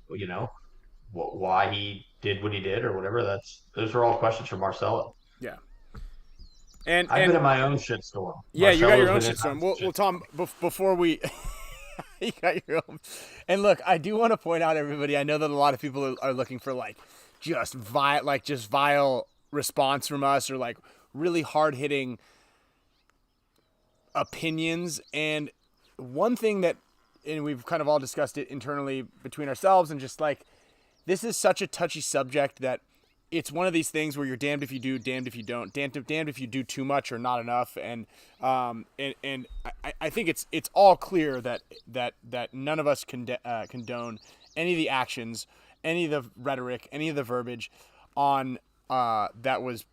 why he did what he did or whatever. Those are all questions for Marcelo. Yeah. And I've been in my own shitstorm. Yeah, you got your own Marcelo's shitstorm. Well, Tom, before we, you got your own. And look, I do want to point out, everybody. I know that a lot of people are looking for like just vile response from us, or like really hard hitting opinions. And one thing that, and we've kind of all discussed it internally between ourselves, and just like, this is such a touchy subject that it's one of these things where you're damned if you do, damned if you don't, damned if you do too much or not enough. And I think it's all clear that none of us condone any of the actions, any of the rhetoric, any of the verbiage on that was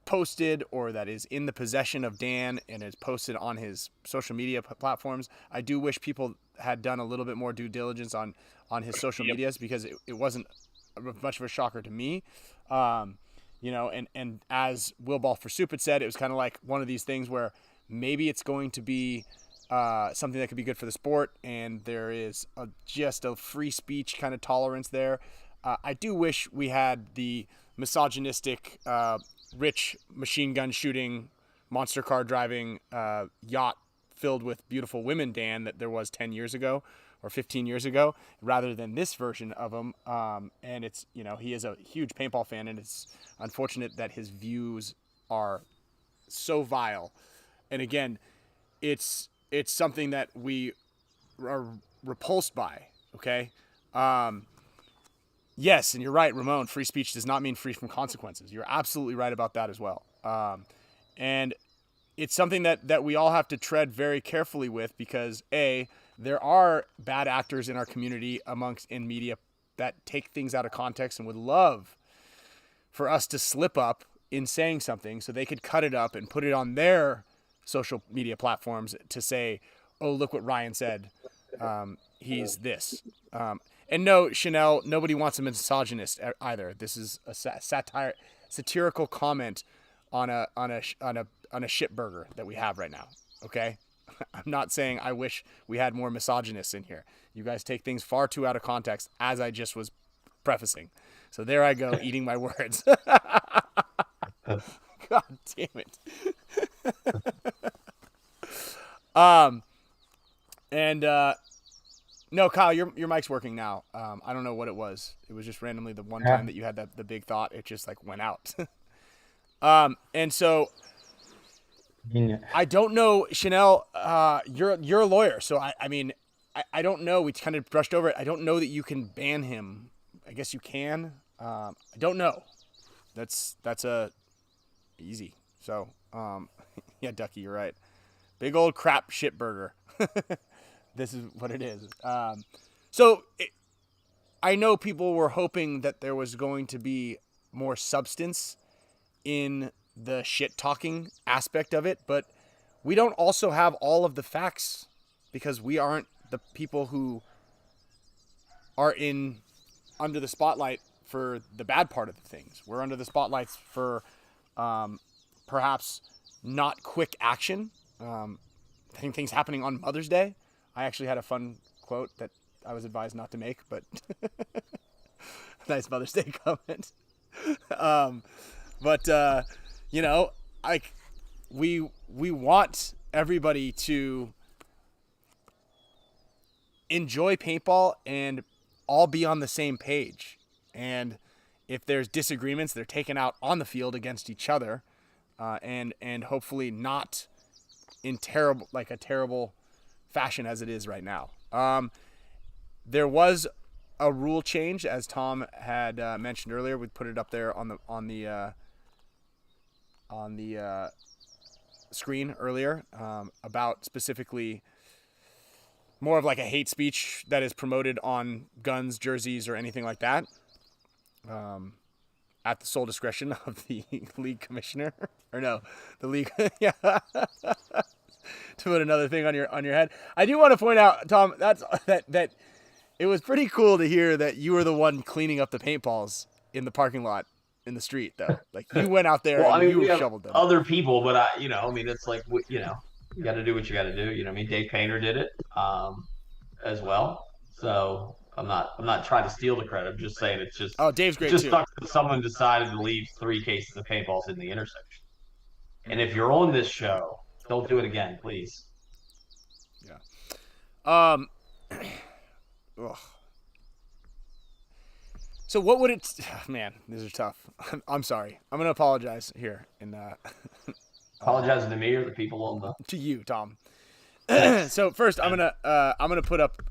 posted or that is in the possession of Dan and is posted on his social media platforms. I do wish people had done a little bit more due diligence on his social medias, because it wasn't much of a shocker to me. And as Will Ball for Soup had said, it was kind of like one of these things where maybe it's going to be something that could be good for the sport, and there is just a free speech kind of tolerance there. I do wish we had the misogynistic, rich machine gun shooting, monster car driving, yacht filled with beautiful women Dan that there was 10 years ago or 15 years ago, rather than this version of him. And it's, he is a huge paintball fan, and it's unfortunate that his views are so vile. And again, it's something that we are repulsed by. Okay. Yes. And you're right, Ramon, free speech does not mean free from consequences. You're absolutely right about that as well. And it's something that we all have to tread very carefully with, because there are bad actors in our community in media that take things out of context and would love for us to slip up in saying something so they could cut it up and put it on their social media platforms to say, oh, look what Ryan said. He's this. And no, Chanel, nobody wants a misogynist either. This is a satirical comment on a shit burger that we have right now. Okay. I'm not saying I wish we had more misogynists in here. You guys take things far too out of context, as I just was prefacing. So there I go, eating my words. God damn it. No, Kyle, your mic's working now. I don't know what it was. It was just randomly the one time that you had the big thought. It just like went out. And so I don't know, Chanel. You're a lawyer, so I mean, I don't know. We kind of brushed over it. I don't know that you can ban him. I guess you can. I don't know. That's a easy. So yeah, Ducky, you're right. Big old crap shit burger. This is what it is. I know people were hoping that there was going to be more substance in the shit talking aspect of it, but we don't also have all of the facts because we aren't the people who are under the spotlight for the bad part of the things. We're under the spotlights for perhaps not quick action. Things happening on Mother's Day. I actually had a fun quote that I was advised not to make, but nice Mother's Day comment. You know, we want everybody to enjoy paintball and all be on the same page. And if there's disagreements, they're taken out on the field against each other, and hopefully not in a terrible fashion as it is right now. There was a rule change, as Tom had mentioned earlier. We put it up there on the screen earlier, about specifically more of like a hate speech that is promoted on guns, jerseys, or anything like that, at the sole discretion of the league commissioner, or no, the league. Yeah. To put another thing on your head, I do want to point out, Tom, that it was pretty cool to hear that you were the one cleaning up the paintballs in the parking lot in the street, though. Like you went out there and you shoveled them. Other people, but it's like, you got to do what you got to do. You know what I mean? Dave Painter did it as well. So I'm not trying to steal the credit. I'm just saying it's just. Oh, Dave's great just too. Sucks that someone decided to leave 3 cases of paintballs in the intersection. And if you're on this show, don't do it again, please. Yeah. Ugh. So what would it? Man, these are tough. I'm sorry. I'm gonna apologize here. Apologizing to me or the people on the. To you, Tom. So first, I'm gonna put up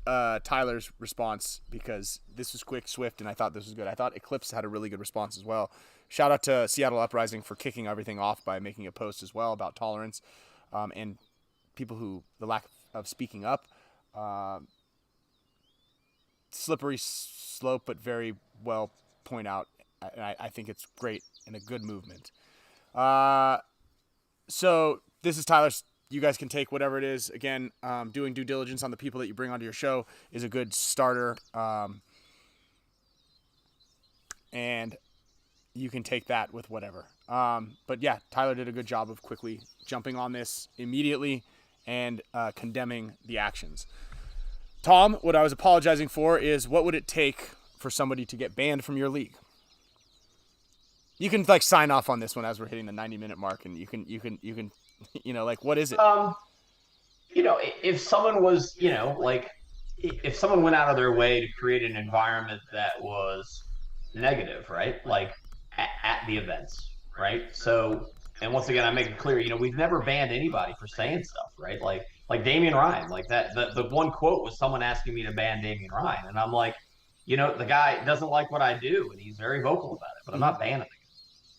Tyler's response because this was quick, swift, and I thought this was good. I thought Eclipse had a really good response as well. Shout out to Seattle Uprising for kicking everything off by making a post as well about tolerance, and people the lack of speaking up. Slippery slope, but very well point out. And I think it's great and a good movement. So this is Tyler's. You guys can take whatever it is. Again, doing due diligence on the people that you bring onto your show is a good starter. And you can take that with whatever. But yeah, Tyler did a good job of quickly jumping on this immediately and condemning the actions. Tom, what I was apologizing for is what would it take for somebody to get banned from your league? You can sign off on this one as we're hitting the 90-minute mark, and you can what is it? If someone was, if someone went out of their way to create an environment that was negative, right? Like at the events, right? So, and once again, I make it clear, we've never banned anybody for saying stuff, right? Like Damian Ryan, like that. The one quote was someone asking me to ban Damian Ryan, and I'm like, the guy doesn't like what I do, and he's very vocal about it, but I'm not banning him.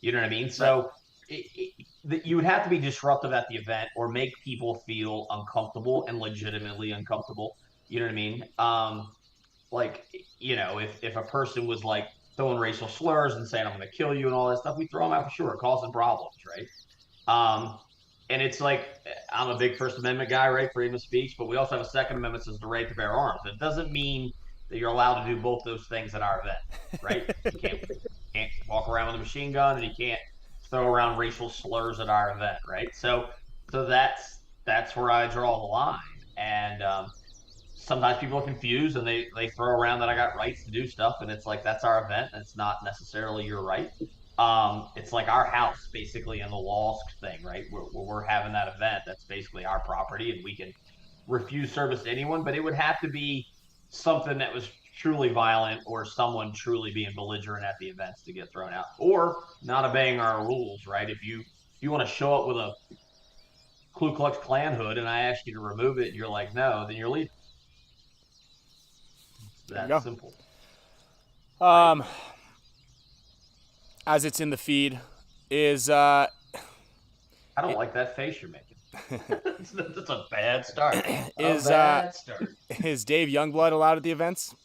You know what I mean? So you would have to be disruptive at the event or make people feel uncomfortable and legitimately uncomfortable. You know what I mean? If a person was like throwing racial slurs and saying, I'm going to kill you and all that stuff, we throw them out for sure, causing problems, right? And it's like, I'm a big First Amendment guy, right? Freedom of speech, but we also have a Second Amendment that says the right to bear arms. It doesn't mean that you're allowed to do both those things at our event, right? You can't walk around with a machine gun, and you can't throw around racial slurs at our event, right? So that's where I draw the line. And sometimes people are confused, and they throw around that I got rights to do stuff, and it's like, that's our event, and it's not necessarily your right. It's like our house, basically, in the Lost thing, right? Where we're having that event, that's basically our property, and we can refuse service to anyone, but it would have to be something that was truly violent or someone truly being belligerent at the events to get thrown out, or not obeying our rules, right? If you want to show up with a Ku Klux Klan hood and I ask you to remove it and you're like, no, then you're leaving. It's that simple. As it's in the feed, is I don't like that face you're making. That's a bad start. Is Dave Youngblood allowed at the events?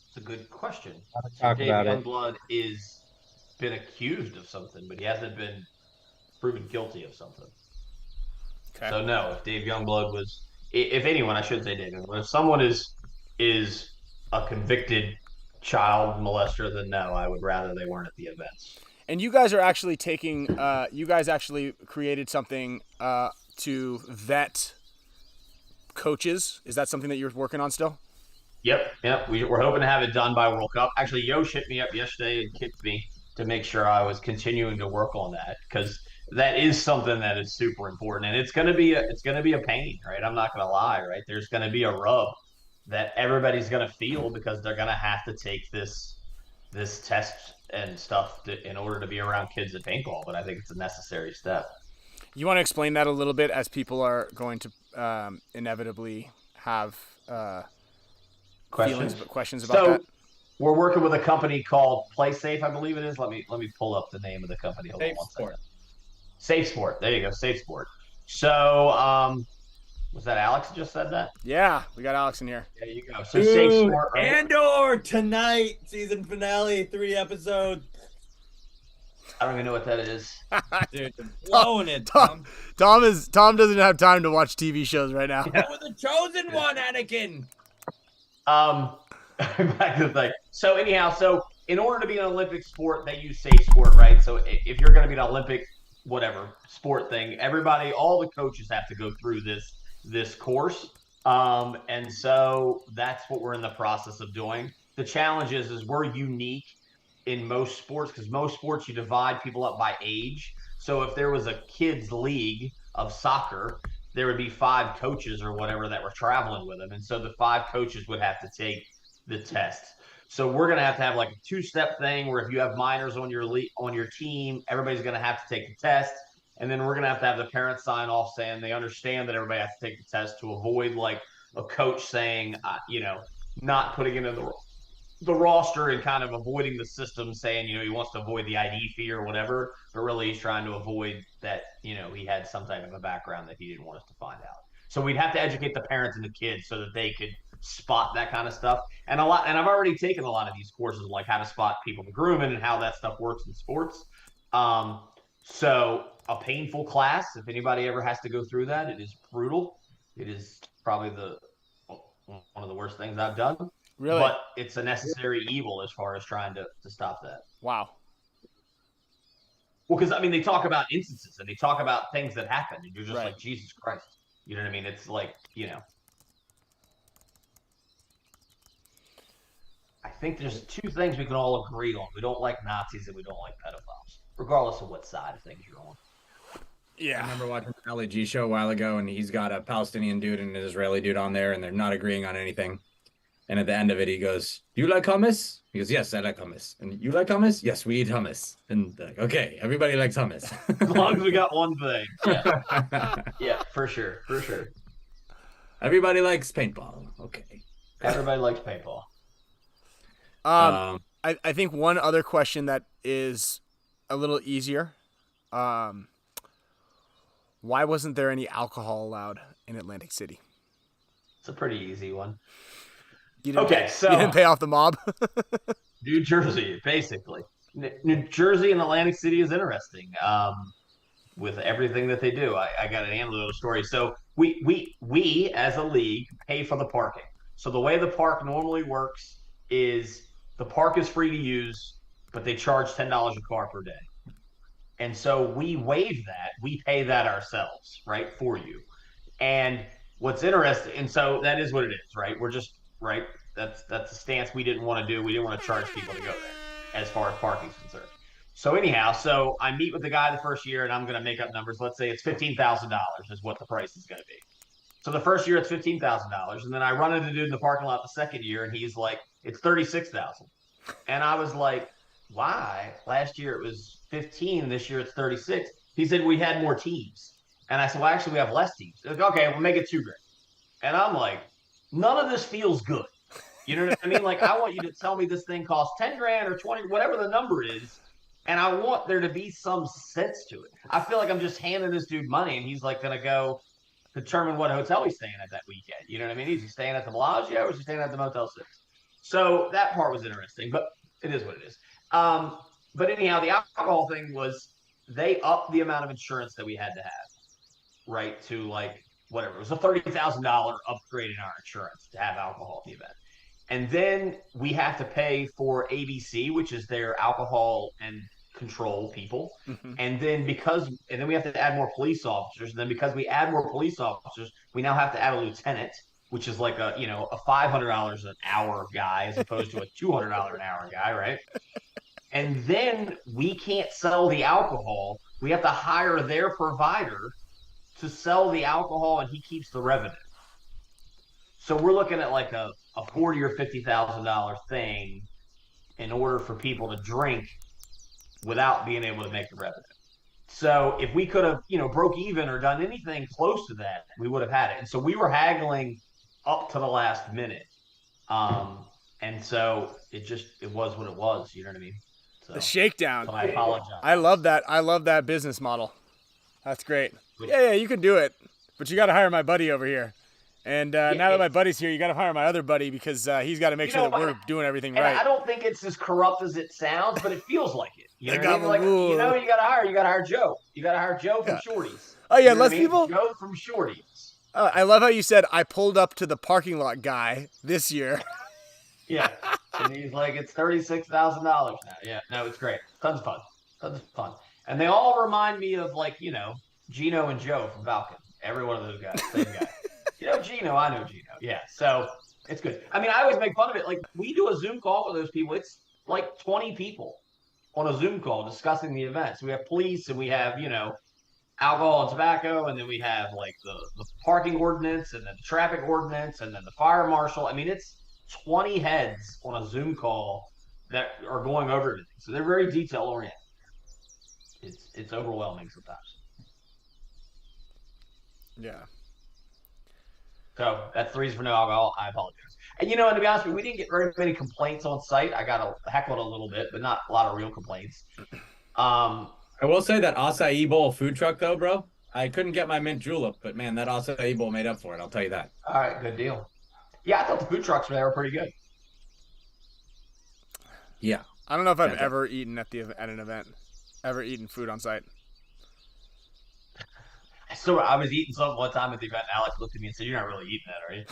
It's a good question. Talk Dave about Youngblood is been accused of something, but he hasn't been proven guilty of something. Okay. So no, if Dave Youngblood was, if anyone, I should say Dave Youngblood, if someone is a convicted child molester, then no, I would rather they weren't at the events. And you guys are actually taking, you guys actually created something to vet coaches. Is that something that you're working on still? Yep. We're hoping to have it done by World Cup. Actually, Yosh hit me up yesterday and kicked me to make sure I was continuing to work on that, because that is something that is super important, and it's gonna be a pain, right? I'm not gonna lie, right? There's gonna be a rub that everybody's gonna feel because they're gonna have to take this test and stuff in order to be around kids at paintball. But I think it's a necessary step. You want to explain that a little bit, as people are going to inevitably have questions about that? We're working with a company called PlaySafe, I believe it is. Let me pull up the name of the company. Hold on one second. Safe Sport. There you go, Safe Sport. So, was that Alex that just said that? Yeah, we got Alex in here. There you go. So Safe Sport, right? Andor tonight, season finale, 3 episodes. I don't even know what that is. Dude, blowing it, Tom. Tom doesn't have time to watch TV shows right now. You were the chosen one, Anakin. Back to the thing. So anyhow, in order to be an Olympic sport, they use Safe Sport, right? So if you're going to be an Olympic whatever sport thing, all the coaches have to go through this course. And so that's what we're in the process of doing. The challenge is we're unique in most sports, because most sports you divide people up by age. So if there was a kids league of soccer, there would be 5 coaches or whatever that were traveling with them. And so the 5 coaches would have to take the test. So we're going to have like a 2-step thing where if you have minors on your team, everybody's going to have to take the test. And then we're going to have the parents sign off saying they understand that everybody has to take the test, to avoid like a coach saying, not putting it in the roster and kind of avoiding the system, saying, he wants to avoid the ID fee or whatever, but really he's trying to avoid that, he had some type of a background that he didn't want us to find out. So we'd have to educate the parents and the kids so that they could spot that kind of stuff. And I've already taken a lot of these courses, like how to spot people grooming and how that stuff works in sports. So a painful class, if anybody ever has to go through that, it is brutal. It is probably one of the worst things I've done. Really? But it's a necessary evil as far as trying to stop that. Wow. Well, because, they talk about instances and they talk about things that happen, and you're just right. like, Jesus Christ. You know what I mean? It's like, I think there's 2 things we can all agree on. We don't like Nazis and we don't like pedophiles, regardless of what side of things you're on. Yeah. I remember watching an Ali G show a while ago, and he's got a Palestinian dude and an Israeli dude on there, and they're not agreeing on anything. And at the end of it, he goes, "Do you like hummus?" He goes, "Yes, I like hummus." "And you like hummus?" "Yes, we eat hummus." And they're like, okay, everybody likes hummus. As long as we got one thing. Yeah, yeah, for sure. Everybody likes paintball. Okay. Everybody likes paintball. I think one other question that is a little easier. Why wasn't there any alcohol allowed in Atlantic City? It's a pretty easy one. You didn't pay off the mob? New Jersey, basically. New Jersey and Atlantic City is interesting with everything that they do. I got an anecdotal story. So we as a league pay for the parking. So the way the park normally works is the park is free to use, but they charge $10 a car per day. And so we waive that. We pay that ourselves, right, for you. And what's interesting, and so that is what it is, right? We're just, right, that's a stance we didn't want to do. We didn't want to charge people to go there as far as parking is concerned. So anyhow, so I meet with the guy the first year, and I'm going to make up numbers. Let's say it's $15,000 is what the price is going to be. So the first year it's $15,000, and then I run into dude in the parking lot the second year, and he's like, it's 36,000, and I was like, why? Last year it was 15, this year it's 36. He said we had more teams, and I said, well, actually we have less teams. Like, okay, we'll make it $2,000, and I'm like, none of this feels good. You know what I mean? Like, I want you to tell me this thing costs $10,000 or 20, whatever the number is, and I want there to be some sense to it. I feel like I'm just handing this dude money, and he's like gonna go determine what hotel he's staying at that weekend. You know what I mean? Is he staying at the Bellagio or is he staying at the Motel 6? So that part was interesting, but it is what it is. But anyhow, the alcohol thing was they upped the amount of insurance that we had to have, right? To like whatever. It was a $30,000 upgrade in our insurance to have alcohol at the event. And then we have to pay for ABC, which is their alcohol and control people. And then we have to add more police officers. And then because we add more police officers, we now have to add a lieutenant, which is like a $500 an hour guy as opposed to a $200 an hour guy, right? And then we can't sell the alcohol. We have to hire their provider to sell the alcohol, and he keeps the revenue. So we're looking at like a $40,000 or $50,000 thing in order for people to drink without being able to make the revenue. So if we could have, broke even or done anything close to that, we would have had it. And so we were haggling up to the last minute. And so it was what it was. You know what I mean? So, The shakedown. So I apologize. I love that. I love that business model. That's great. Yeah, you can do it. But you got to hire my buddy over here. And now that my buddy's here, you got to hire my other buddy because he's got to make sure that we're doing everything right. I don't think it's as corrupt as it sounds, but it feels like it. You know what I mean? Like, you got to hire Joe. You got to hire Joe from Shorty's. Oh, yeah, less people. Joe from Shorty's. I love how you said I pulled up to the parking lot guy this year. Yeah. And he's like, it's $36,000 now. Yeah. No, it's great. Tons of fun. And they all remind me of Gino and Joe from Falcon. Every one of those guys. Same guy. Gino, I know Gino. Yeah. So it's good. I mean, I always make fun of it. Like, we do a Zoom call with those people. It's like 20 people on a Zoom call discussing the event. So we have police and we have, alcohol and tobacco. And then we have like the parking ordinance and then the traffic ordinance and then the fire marshal. I mean, it's 20 heads on a Zoom call that are going over everything. So they're very detail oriented. It's overwhelming sometimes. Yeah. So that's the reason for no alcohol. I apologize. And and to be honest with you, we didn't get very many complaints on site. I got heckled a little bit, but not a lot of real complaints. I will say that acai bowl food truck though, bro. I couldn't get my mint julep, but man, that acai bowl made up for it. I'll tell you that. All right, good deal. Yeah, I thought the food trucks were pretty good. Yeah. I don't know if I've ever eaten at an event. Ever eaten food on site. So I was eating something one time at the event, and Alex looked at me and said, "You're not really eating that, are you?"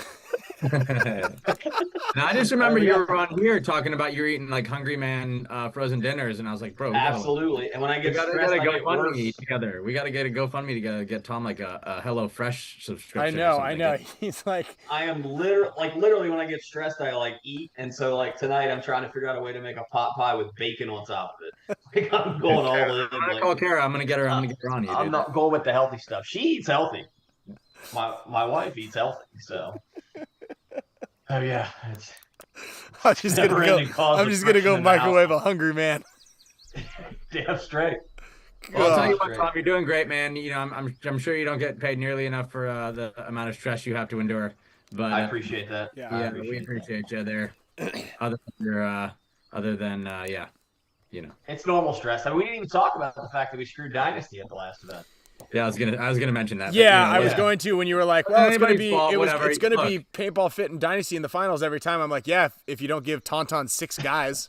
Now, I just remember you were on here talking about you're eating like Hungry Man frozen dinners, and I was like, bro, absolutely. And when I get we stressed, I get worse. GoFundMe together. We got to get a GoFundMe together, get Tom like a Hello Fresh subscription. I know. He's like, I am literally when I get stressed, I eat, and so tonight I'm trying to figure out a way to make a pot pie with bacon on top of it. I'm going all in. I'm gonna call Kara. I'm gonna get her on you. I'm not going with the healthy stuff. She eats healthy. My wife eats healthy, so. Oh yeah, I'm just gonna go microwave a Hungry Man. Damn straight. Well, I'll tell you what, Tom, you're doing great, man. I'm sure you don't get paid nearly enough for the amount of stress you have to endure. But I appreciate that. Yeah, we appreciate you there. Other than it's normal stress. I mean, we didn't even talk about the fact that we screwed Dynasty at the last event. Yeah, I was gonna mention that. Yeah, I was going to when you were like, well, it's gonna be Paintball Fit and Dynasty in the finals every time. I'm like, yeah, if you don't give Tauntaun 6 guys.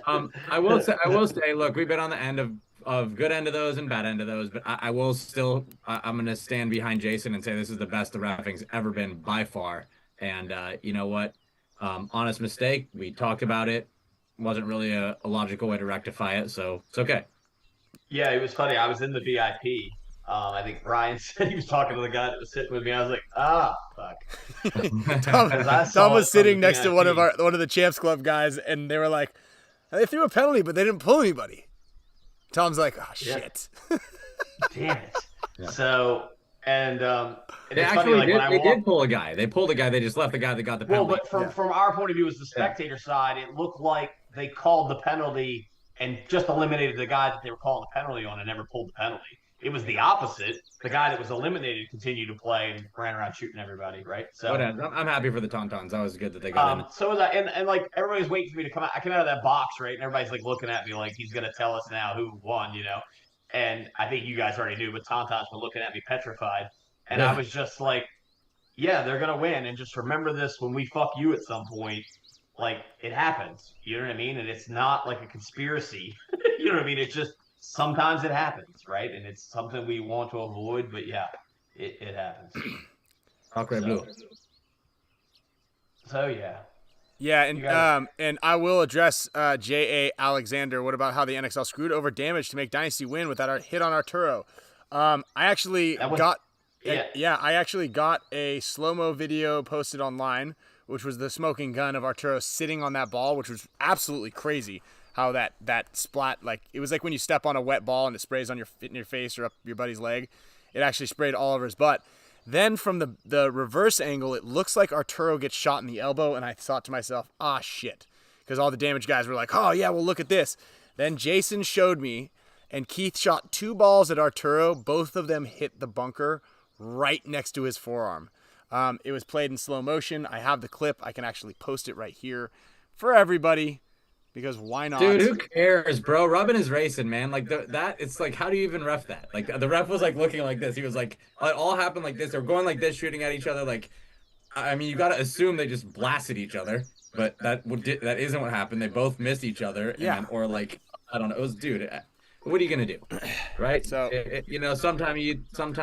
I will say, look, we've been on the end of good end of those and bad end of those, but I'm gonna stand behind Jason and say this is the best the reffing's ever been by far. And you know what? Honest mistake. We talked about it. Wasn't really a logical way to rectify it, so it's okay. Yeah, it was funny. I was in the VIP. I think Ryan said he was talking to the guy that was sitting with me. I was like, fuck. Tom was sitting next to one of the Champs Club guys, and they were like, they threw a penalty, but they didn't pull anybody. Tom's like, oh, shit. Damn it. Yeah. So And They it's actually funny, like did. when I They walked, did pull a guy. They pulled a guy. They just left the guy that got the well, penalty. but from our point of view as the spectator side, it looked like they called the penalty and just eliminated the guy that they were calling the penalty on and never pulled the penalty. It was the opposite. The guy that was eliminated continued to play and ran around shooting everybody, right? So Whatever. I'm happy for the Tauntauns. That was good that they got in. so was I, and like everybody's waiting for me to come out. I come out of that box, right? And everybody's like looking at me like he's gonna tell us now who won, you know. And I think you guys already knew, but Tauntauns were looking at me petrified. And I was just like, yeah, they're gonna win. And just remember this when we fuck you at some point, like it happens. You know what I mean? And it's not like a conspiracy. You know what I mean? It's just sometimes it happens, right? And it's something we want to avoid, but yeah, it happens. Rock Red Blue. So yeah. Yeah, You guys- and I will address J.A. Alexander. What about how the NXL screwed over damage to make Dynasty win without our hit on Arturo? I actually That was- got Yeah. I actually got a slow-mo video posted online, which was the smoking gun of Arturo sitting on that ball, which was absolutely crazy. How that splat, like it was like when you step on a wet ball and it sprays on in your face or up your buddy's leg. It actually sprayed all over his butt. Then from the reverse angle, it looks like Arturo gets shot in the elbow, and I thought to myself, ah, shit. Because all the damage guys were like, oh, yeah, well, look at this. Then Jason showed me, and Keith shot 2 balls at Arturo. Both of them hit the bunker right next to his forearm. It was played in slow motion. I have the clip. I can actually post it right here for everybody. Because why not? Dude, who cares, bro? Rubbing is racing, man. Like it's like, how do you even ref that? Like the ref was like looking like this. He was like, it all happened like this. They're going like this, shooting at each other. Like, I mean, you got to assume they just blasted each other, but that isn't what happened. They both missed each other. Yeah. Or like, I don't know. It was, dude. What are you gonna do, right? So you know, sometimes you win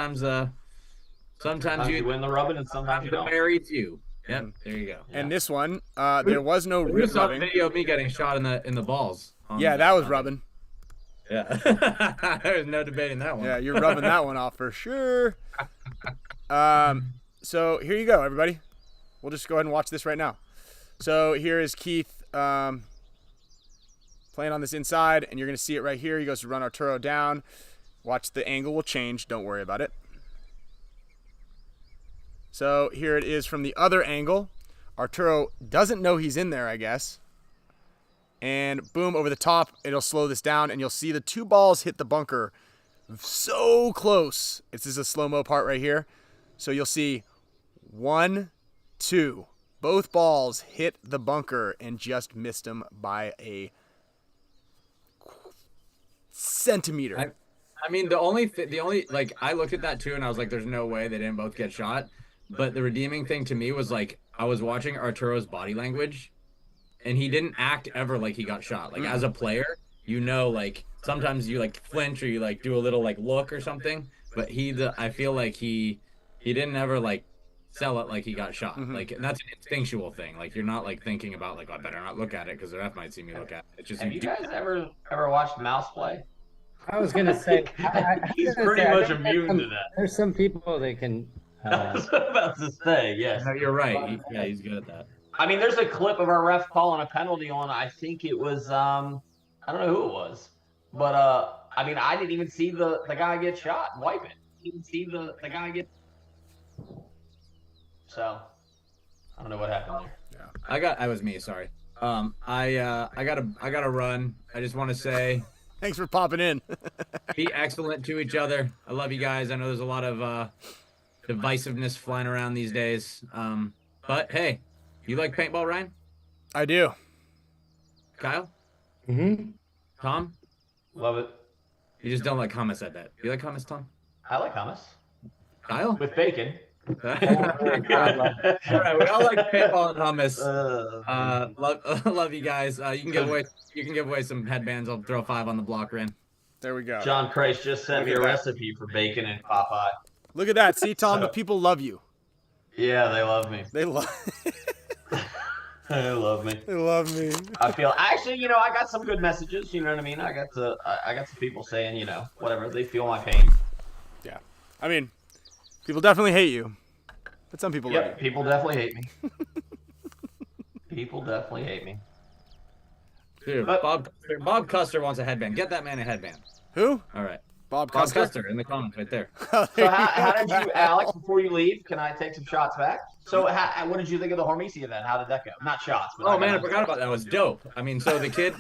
the rubbing and sometimes you the don't. married you. Yep, there you go. And this one, there was no Who rib saw the rubbing. video of me getting shot in the balls? Yeah, that was rubbing. Yeah. There's no debating that one. Yeah, you're rubbing that one off for sure. So here you go, everybody. We'll just go ahead and watch this right now. So here is Keith playing on this inside, and you're going to see it right here. He goes to run Arturo down. Watch, the angle will change. Don't worry about it. So here it is from the other angle. Arturo doesn't know he's in there, I guess. And boom, over the top, it'll slow this down, and you'll see the 2 balls hit the bunker so close. This is a slow-mo part right here. So you'll see 1, 2. Both balls hit the bunker and just missed him by a centimeter. I mean, the only like, I looked at that too, and I was like, there's no way they didn't both get shot. But the redeeming thing to me was like, I was watching Arturo's body language, and he didn't act ever like he got shot. Like, as a player, you know, like sometimes you like flinch or you like do a little like look or something. But I feel like he didn't ever like sell it like he got shot. Like, and that's an instinctual thing. Like, you're not like thinking about like, oh, I better not look at it because the ref might see me look at it. It's just Have you guys ever watched Mouse play? I was gonna say He's pretty much immune to that. There's some people that can. I was about to say, yes. No, you're right. He's good at that. I mean, there's a clip of our ref calling a penalty on. I think it was I don't know who it was, but I mean, I didn't even see the guy get shot and wipe it. Didn't see the guy get. So I don't know what happened there. I was me. Sorry. I gotta run. I just want to say, Thanks for popping in. be excellent to each other. I love you guys. I know there's a lot of divisiveness flying around these days. But hey, you like paintball, Ryan? I do. Kyle? Mm-hmm. Tom? Love it. You just don't like hummus at that. You like hummus, Tom? I like hummus Kyle? with bacon. All right, we all like paintball and hummus. Love you guys. You can give away some headbands. I'll throw 5 on the block, Ren. There we go. John Christ just sent me a recipe for bacon and Popeye. Look at that. See, Tom, the people love you. Yeah, they love me. They love They love me. They love me. I feel actually, you know, I got some good messages. You know what I mean? I got some people saying, you know, whatever, they feel my pain. Yeah. I mean, people definitely hate you, but some people love you. Yep, people definitely hate me. People definitely hate me. Dude, Bob Custer wants a headband. Get that man a headband. Who? All right. Bob Bob Custer. Custer in the comments right there. So how did you, Alex? Before you leave, can I take some shots back? So what did you think of the Hormesia event? How did that go? Not shots, but Oh man, I forgot about that. It was dope. I mean, so the kid,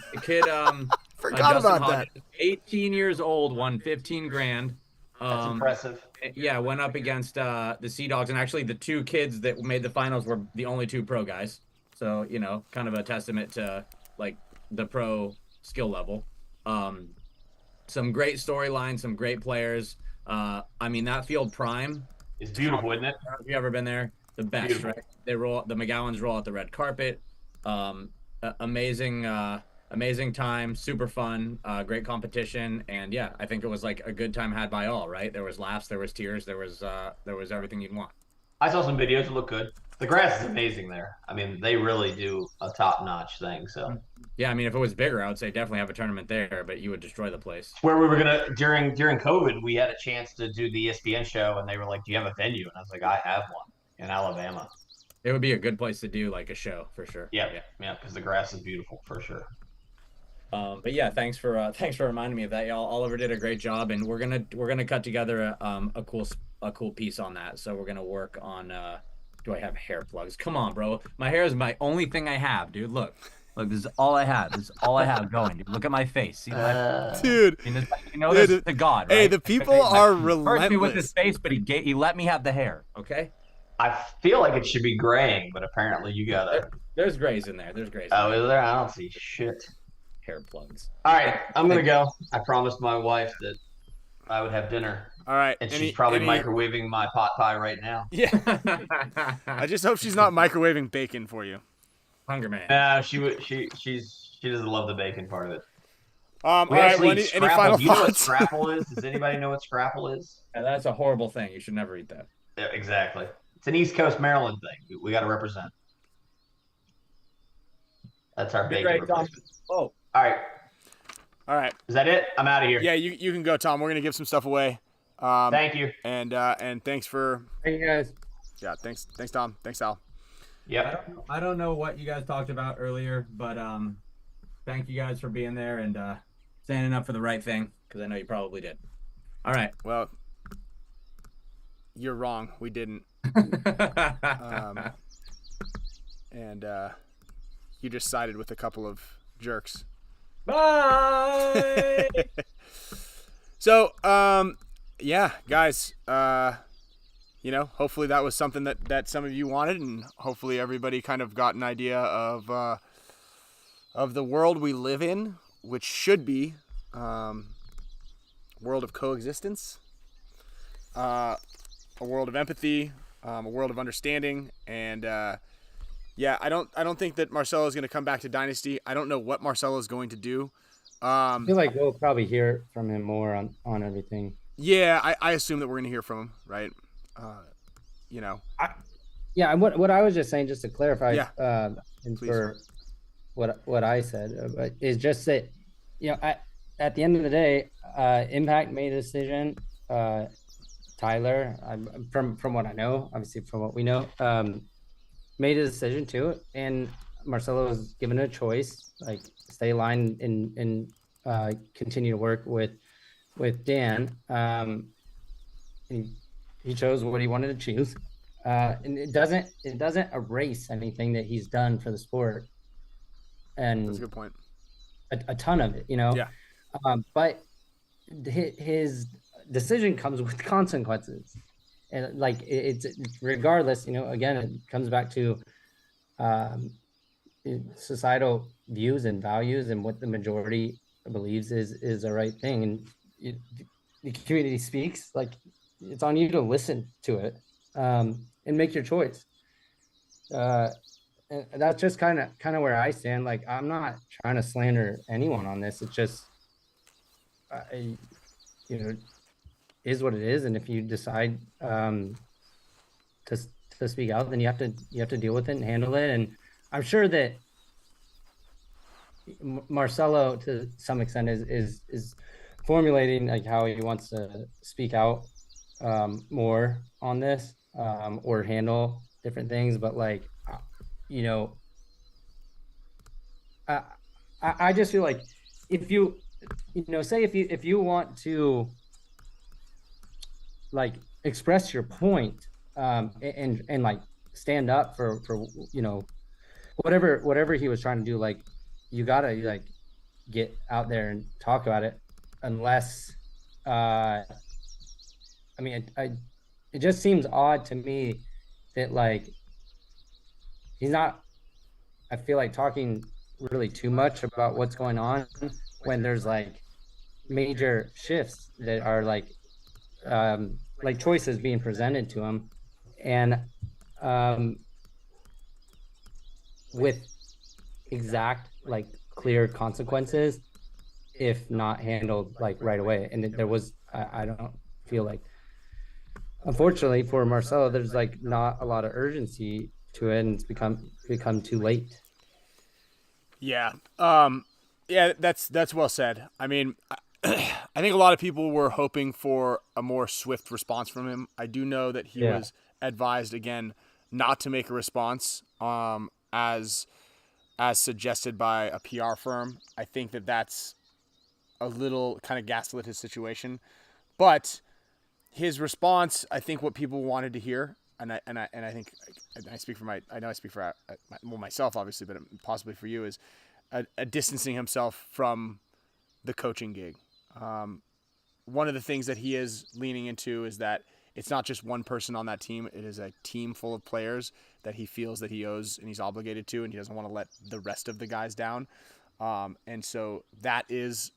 Forgot Justin about that. Hodges, 18 years old, won 15 grand. That's impressive. Yeah, went up against the Sea Dogs, and actually the two kids that made the finals were the only two pro guys. So kind of a testament to like the pro skill level. Some great storylines, some great players. I mean, that field prime It's beautiful, isn't it? Have you ever been there? The best, Beautiful. right? The McGowans roll out the red carpet. Amazing time, super fun, great competition, and yeah, I think it was like a good time had by all, right? There was laughs, there was tears, there was everything you'd want. I saw some videos that look good. The grass is amazing there. I mean, they really do a top-notch thing. So Yeah, I mean, if it was bigger, I would say definitely have a tournament there, but you would destroy the place. where we were gonna during COVID, we had a chance to do the ESPN show, and they were like, "Do you have a venue?" And I was like, "I have one in Alabama." It would be a good place to do like a show for sure. Yeah, because the grass is beautiful for sure. But yeah, thanks for reminding me of that, y'all. Oliver did a great job, and we're gonna cut together a cool piece on that. So we're gonna work on. Do I have hair plugs? Come on, bro. My hair is my only thing I have, dude. Look, this is all I have. This is all I have going, dude. Look at my face. See my Dude. this is the God, right? Hey, the people are Hurt me with his relentless. face, but he let me have the hair. Okay. I feel like it should be graying, but apparently you gotta. There's grays in there. There's grays. Oh, is there? I don't see shit. Hair plugs. All right, I'm gonna go. I promised my wife that I would have dinner, All right. and she's probably microwaving my pot pie right now. Yeah. I just hope she's not microwaving bacon for you. Hunger man. No, she doesn't love the bacon part of it. All We right. actually Well, eat any scrapple. final Do you know what thoughts? scrapple is? Does anybody know what scrapple is? Yeah, that's a horrible thing. You should never eat that. Yeah, exactly. It's an East Coast Maryland thing. We got to represent. That's our bacon Great, Tom. replacement. Oh, All right, All right. is that it? I'm out of here. Yeah, you can go, Tom. We're gonna give some stuff away. Thank you. And thanks for Hey guys. thanks Tom. Thanks Al. Yep. I don't know what you guys talked about earlier, but thank you guys for being there and standing up for the right thing, because I know you probably did. All right. Well, you're wrong. We didn't. And you just sided with a couple of jerks. Bye. So, yeah, guys, hopefully that was something that some of you wanted, and hopefully everybody kind of got an idea of the world we live in, which should be a world of coexistence, a world of empathy, a world of understanding, and yeah, I don't think that Marcello is going to come back to Dynasty. I don't know what Marcello is going to do. I feel like we'll probably hear from him more on everything. Yeah, I assume that we're going to hear from him, right? Yeah, what I was just saying, just to clarify, Yeah. and Please. for what I said, is just that, at the end of the day, Impact made a decision. Tyler, from what I know, obviously from what we know, made a decision too, and Marcelo was given a choice, like stay aligned and continue to work with Dan. He chose what he wanted to choose, and it doesn't erase anything that he's done for the sport, and That's a good point. a ton of it, Yeah. but his decision comes with consequences, and like it's regardless, again, it comes back to societal views and values and what the majority believes is the right thing, and the community speaks. Like, it's on you to listen to it and make your choice. And that's just kind of where I stand. Like, I'm not trying to slander anyone on this. It's just is what it is, and if you decide to speak out, then you have to deal with it and handle it. And I'm sure that Marcello, to some extent, is formulating like how he wants to speak out more on this, or handle different things. But like, I just feel like if you say if you want to like express your point, and like stand up for whatever he was trying to do. Like, you gotta like get out there and talk about it, unless I mean, it just seems odd to me that like he's not, I feel like, talking really too much about what's going on when there's like major shifts that are like choices being presented to him, and with exact like clear consequences if not handled like right away. And there was, I don't feel like, unfortunately for Marcello, there's like not a lot of urgency to it, and it's become too late. Yeah. Yeah, that's well said. I mean, I think a lot of people were hoping for a more swift response from him. I do know that he was advised again not to make a response, as suggested by a PR firm. I think that a little kind of gaslit his situation, but his response, I think what people wanted to hear, and I think I speak for myself obviously, but possibly for you, is a distancing himself from the coaching gig. One of the things that he is leaning into is that it's not just one person on that team. It is a team full of players that he feels that he owes and he's obligated to, and he doesn't want to let the rest of the guys down. And so that is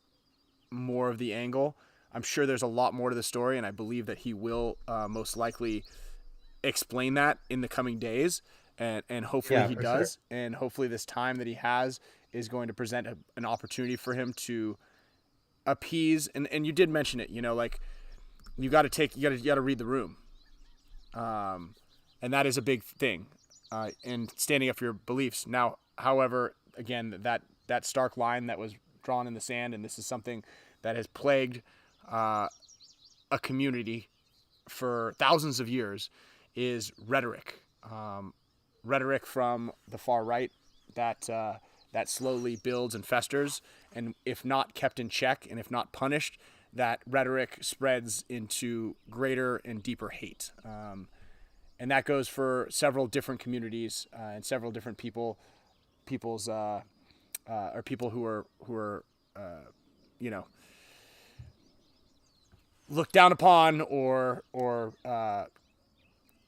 more of the angle. I'm sure there's a lot more to the story, and I believe that he will most likely explain that in the coming days, and hopefully he does. Sure. And hopefully this time that he has is going to present an opportunity for him to appease. And you did mention it, like you got to read the room. And that is a big thing, in standing up for your beliefs. Now, however, again, that stark line that was drawn in the sand, and this is something that has plagued a community for thousands of years, is rhetoric. Rhetoric from the far right that slowly builds and festers, and if not kept in check and if not punished, that rhetoric spreads into greater and deeper hate. And that goes for several different communities and several different people who are looked down upon or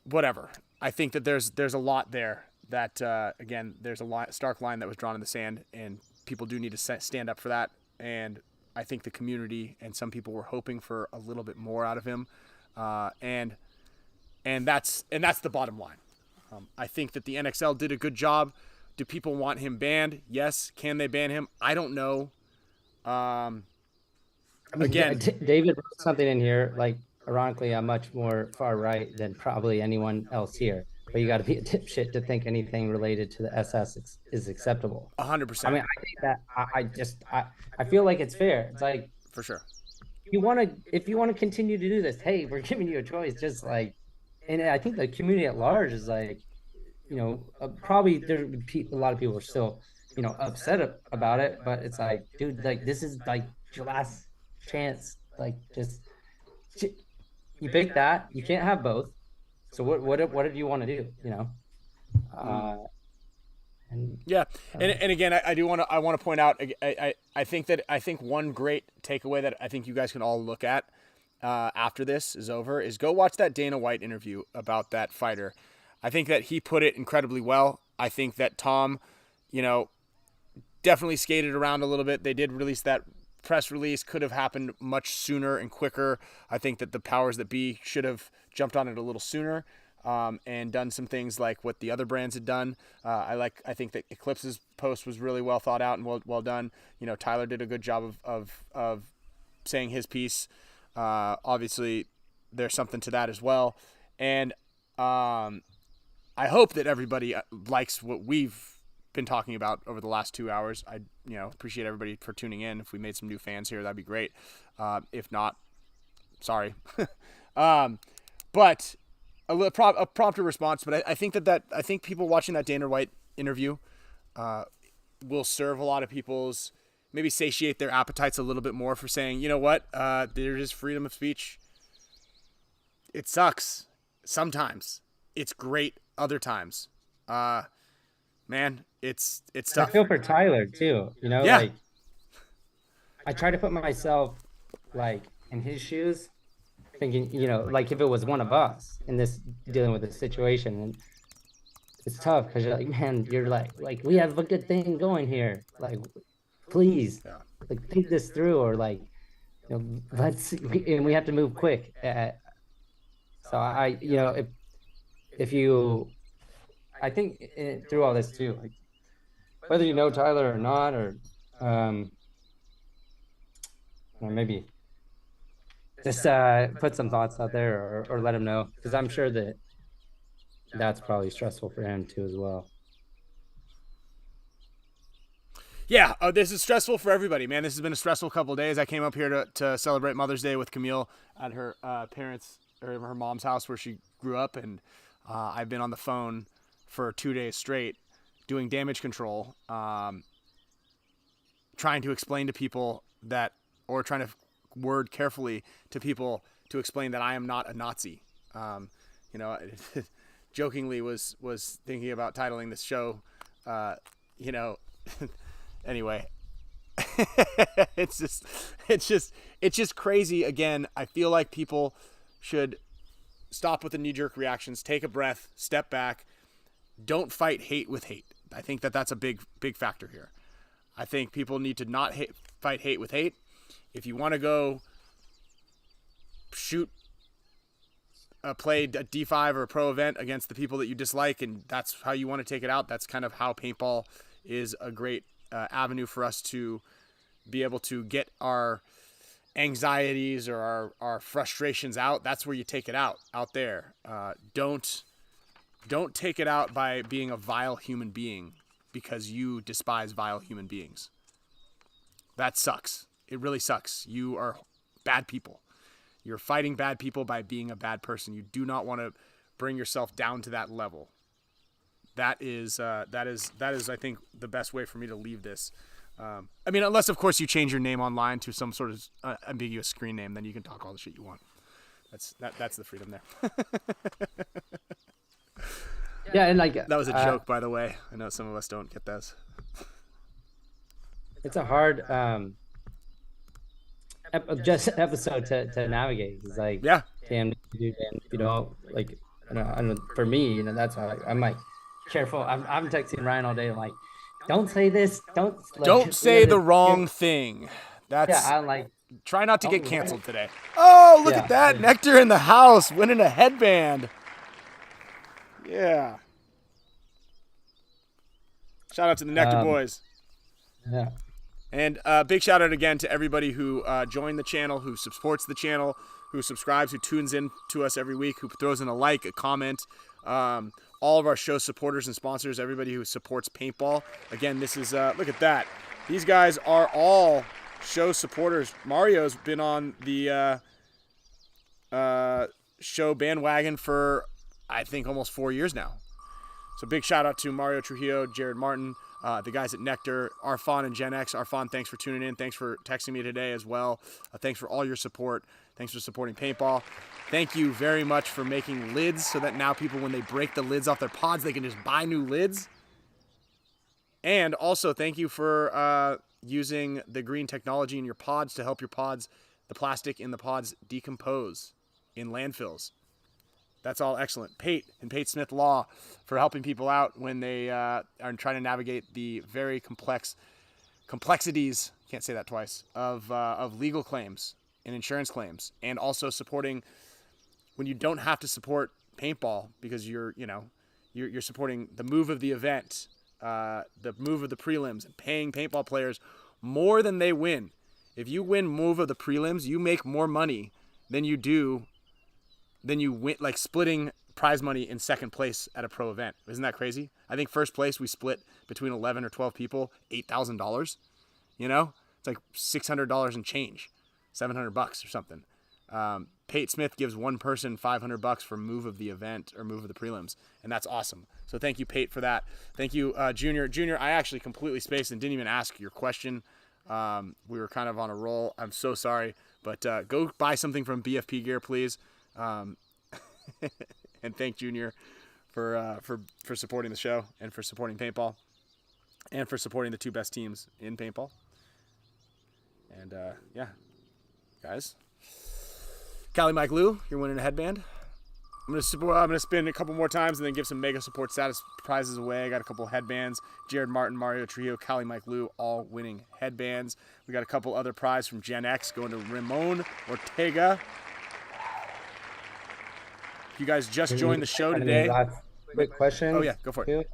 whatever. I think that there's a lot there that again, there's a stark line that was drawn in the sand, and people do need to stand up for that. And I think the community and some people were hoping for a little bit more out of him, and that's the bottom line. I think that the NXL did a good job. Do people want him banned? Yes. Can they ban him? I don't know. Again, David wrote something in here, like, ironically, I'm much more far right than probably anyone else here. But you got to be a dipshit to think anything related to the SS is acceptable. 100%. I mean, I think that I feel like it's fair. It's like, for sure. If you want to continue to do this, hey, we're giving you a choice. Just like, and I think the community at large is like, probably there a lot of people are still, upset about it. But it's like, dude, like, this is like your last chance. Like, just you pick that. You can't have both. So what do you want to do? And again, I want to point out, I think one great takeaway that I think you guys can all look at after this is over is go watch that Dana White interview about that fighter. I think that he put it incredibly well. I think that Tom, definitely skated around a little bit. They did release that press release, could have happened much sooner and quicker. I think that the powers that be should have jumped on it a little sooner, and done some things like what the other brands had done. I think that Eclipse's post was really well thought out and well done. Tyler did a good job of saying his piece. Obviously there's something to that as well. And I hope that everybody likes what we've been talking about over the last 2 hours. I appreciate everybody for tuning in. If we made some new fans here, that'd be great. If not, sorry. But a prompter response. But I think I think people watching that Dana White interview will serve a lot of people's, maybe satiate their appetites a little bit more for saying, you know what, there is freedom of speech. it sucks sometimes. It's great other times. Man, it's tough. I feel for Tyler too. Yeah. Like I try to put myself like in his shoes, thinking, like if it was one of us in this dealing with this situation, and it's tough because you're like, man, you're like we have a good thing going here. Like, please, like think this through, or like, and we have to move quick. So I think through all this too, like whether you know Tyler or not, or maybe just put some thoughts out there, or let him know, because I'm sure that's probably stressful for him too as well. Yeah, this is stressful for everybody, man. This has been a stressful couple of days. I came up here to celebrate Mother's Day with Camille at her parents' or her mom's house where she grew up, and I've been on the phone for 2 days straight doing damage control, trying to explain to people or trying to word carefully to people to explain that I am not a Nazi. Jokingly was thinking about titling this show, anyway, it's just crazy. Again, I feel like people should stop with the knee-jerk reactions, take a breath, step back. Don't fight hate with hate. I think that's a big factor here. I think people need to not fight hate with hate. If you want to go play a D5 or a pro event against the people that you dislike, and that's how you want to take it out, that's kind of how paintball is a great avenue for us to be able to get our anxieties or our frustrations out. That's where you take it out there. Don't take it out by being a vile human being because you despise vile human beings. That sucks. It really sucks. You are bad people. You're fighting bad people by being a bad person. You do not want to bring yourself down to that level. That is, I think, the best way for me to leave this. Unless, of course, you change your name online to some sort of ambiguous screen name, then you can talk all the shit you want. That's the freedom there. Yeah, and like that was a joke, by the way. I know some of us don't get those. It's a hard episode to navigate. It's like, damn, dude, and like, for me, that's how I'm like careful. I'm texting Ryan all day. I'm like, don't say this. Don't say the wrong thing. I'm like, try not to get canceled today. Oh, look at that. Nectar in the house winning a headband. Yeah. Shout out to the Nectar boys. Yeah. And big shout out again to everybody who joined the channel, who supports the channel, who subscribes, who tunes in to us every week, who throws in a like, a comment. All of our show supporters and sponsors, everybody who supports paintball. Again, this is, look at that. These guys are all show supporters. Mario's been on the show bandwagon for, I think, almost 4 years now. So big shout out to Mario Trujillo, Jared Martin, the guys at Nectar, Arfon and Gen X. Arfon, thanks for tuning in. Thanks for texting me today as well. Thanks for all your support. Thanks for supporting paintball. Thank you very much for making lids so that now people, when they break the lids off their pods, they can just buy new lids. And also thank you for using the green technology in your pods to help your pods, the plastic in the pods, decompose in landfills. That's all excellent. Pate and Pate Smith Law for helping people out when they are trying to navigate the very complexities, can't say that twice, of legal claims and insurance claims, and also supporting when you don't have to support paintball because you're supporting the move of the event, the move of the prelims, and paying paintball players more than they win. If you win move of the prelims, you make more money than you win, like splitting prize money in second place at a pro event. Isn't that crazy? I think first place we split between 11 or 12 people, $8,000. It's like $600 and change, $700 or something. Pate Smith gives one person $500 for move of the event or move of the prelims, and that's awesome. So thank you, Pate, for that. Thank you, Junior. Junior, I actually completely spaced and didn't even ask your question. We were kind of on a roll. I'm so sorry, but go buy something from BFP Gear, please. and thank Junior for supporting the show and for supporting paintball and for supporting the two best teams in paintball. And yeah, guys, Cali Mike Lou, you're winning a headband. I'm gonna spin a couple more times and then give some mega support status prizes away. I got a couple headbands. Jared Martin, Mario Trujillo, Cali Mike Lou, all winning headbands. We got a couple other prizes from Gen X going to Ramon Ortega. If you guys just joined the show today. Quick question. Oh yeah, go for it.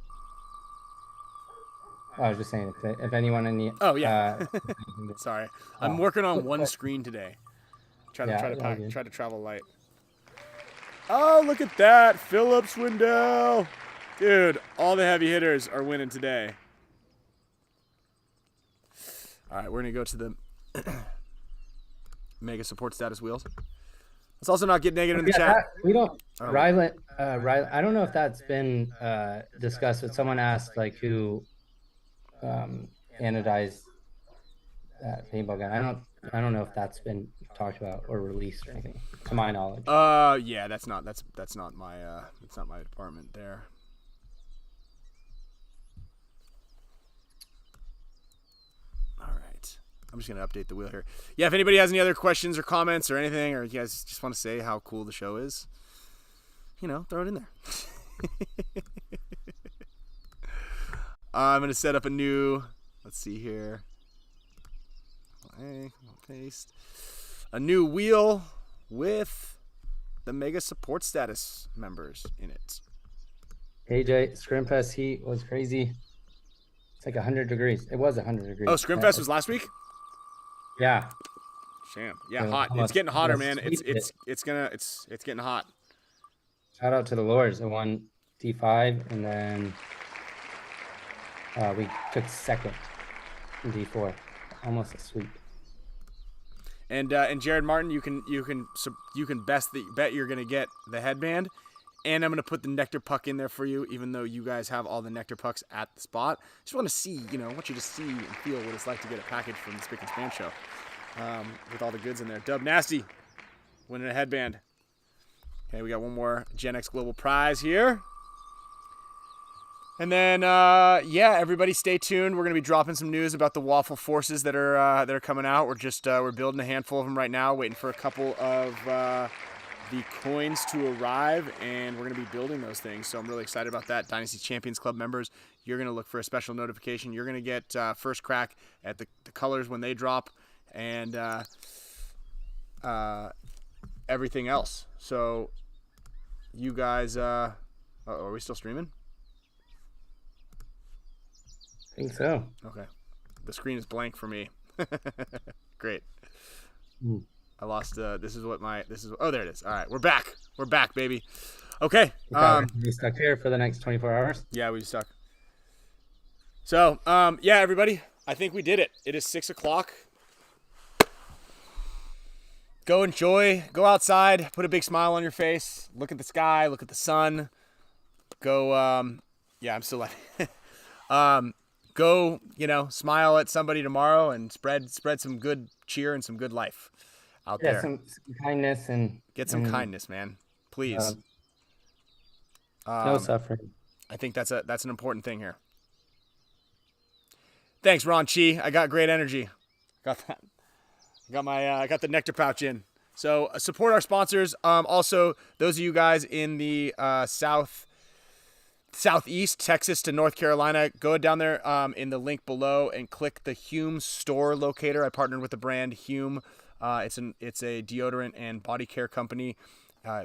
I was just saying if anyone in the. Oh yeah. Sorry, I'm working on one screen today. Try to travel light. Oh, look at that. Phillips Wendell. Dude, all the heavy hitters are winning today. All right, we're going to go to the mega support status wheels. Let's also not get negative in the chat. We don't. Riley, I don't know if that's been discussed, but someone asked like who anodized that paintball gun. I don't know if that's been talked about or released or anything, to my knowledge. Yeah, that's not my department there. All right, I'm just gonna update the wheel here. Yeah, if anybody has any other questions or comments or anything, or you guys just want to say how cool the show is, throw it in there. I'm gonna set up a new. Let's see here. Paste a new wheel with the mega support status members in it. AJ, Scrimfest heat was crazy. It's like 100 degrees. It was 100 degrees. Oh, Scrimfest was last week? Yeah. Sham. Yeah, hot. It's getting hotter, man. It's getting hot. Shout out to the Lords. They won D5 and then we took second in D4. Almost a sweep. And Jared Martin, you can bet you're gonna get the headband, and I'm gonna put the nectar puck in there for you, even though you guys have all the nectar pucks at the spot. Just want to see, I want you to see and feel what it's like to get a package from the Spicka Span Show, with all the goods in there. Dub Nasty, winning a headband. Okay, we got one more Gen X Global Prize here. And then, yeah, everybody stay tuned. We're going to be dropping some news about the Waffle Forces that are coming out. We're building a handful of them right now, waiting for a couple of the coins to arrive, and we're going to be building those things. So I'm really excited about that. Dynasty Champions Club members, you're going to look for a special notification. You're going to get first crack at the colors when they drop, and everything else. So you guys, are we still streaming? I think so. Okay. The screen is blank for me. Great. I lost oh, there it is. All right, we're back. We're back, baby. Okay. We stuck here for the next 24 hours. Yeah, we stuck. So, yeah, everybody, I think we did it. It is 6:00. Go enjoy. Go outside. Put a big smile on your face. Look at the sky. Look at the sun. Go. Yeah, I'm still laughing. Go, smile at somebody tomorrow and spread some good cheer and some good life out there. Some kindness and get some kindness, man. Please. No suffering. I think that's an important thing here. Thanks, Ron Chi. I got great energy. Got that. I got the nectar pouch in. So support our sponsors. Also, those of you guys in the Southeast, Texas to North Carolina, go down there in the link below and click the Hume store locator. I partnered with the brand Hume. It's a deodorant and body care company.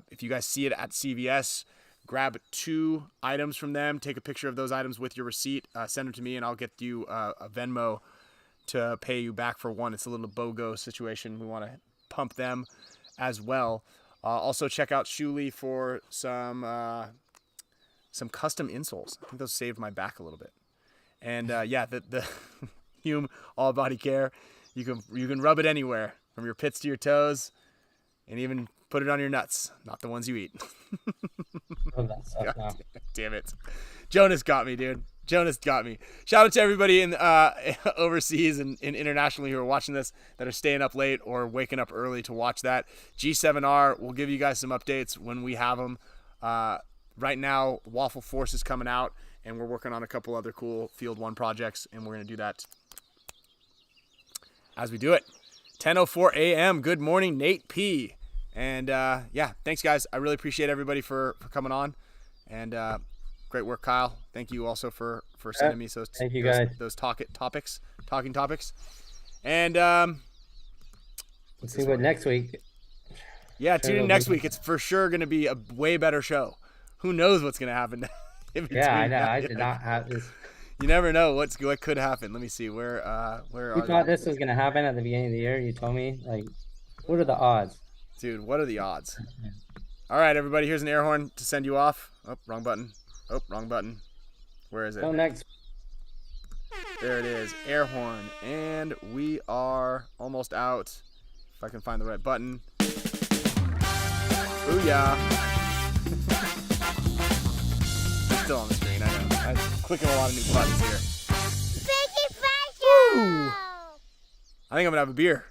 If you guys see it at CVS, grab 2 items from them. Take a picture of those items with your receipt. Send them to me, and I'll get you a Venmo to pay you back for one. It's a little BOGO situation. We want to pump them as well. Also, check out Shuli for some custom insoles. I think those saved my back a little bit. And yeah, the Hume all body care. You can rub it anywhere, from your pits to your toes, and even put it on your nuts, not the ones you eat. Oh, that stuff now. Damn it. Jonas got me, dude. Jonas got me. Shout out to everybody in overseas and internationally who are watching this that are staying up late or waking up early to watch that. G7R, we'll give you guys some updates when we have them. Right now, Waffle Force is coming out, and we're working on a couple other cool Field 1 projects, and we're going to do that as we do it. 10:04 a.m. Good morning, Nate P. And yeah, thanks, guys. I really appreciate everybody for coming on. And great work, Kyle. Thank you also for sending me those talking topics. And let's see what next week. Yeah, tune in next week. It's for sure going to be a way better show. Who knows what's going to happen? Yeah, I know. I did not have this. You never know what could happen. Let me see where You thought this was going to happen at the beginning of the year? You told me, like, what are the odds? Dude, what are the odds? All right, everybody, here's an air horn to send you off. Oh, wrong button. Oh, wrong button. Where is it? Go next. There it is, air horn. And we are almost out. If I can find the right button. Booyah. It's still on the screen, I know. I'm clicking a lot of new buttons here. Spicka Span Show! I think I'm going to have a beer.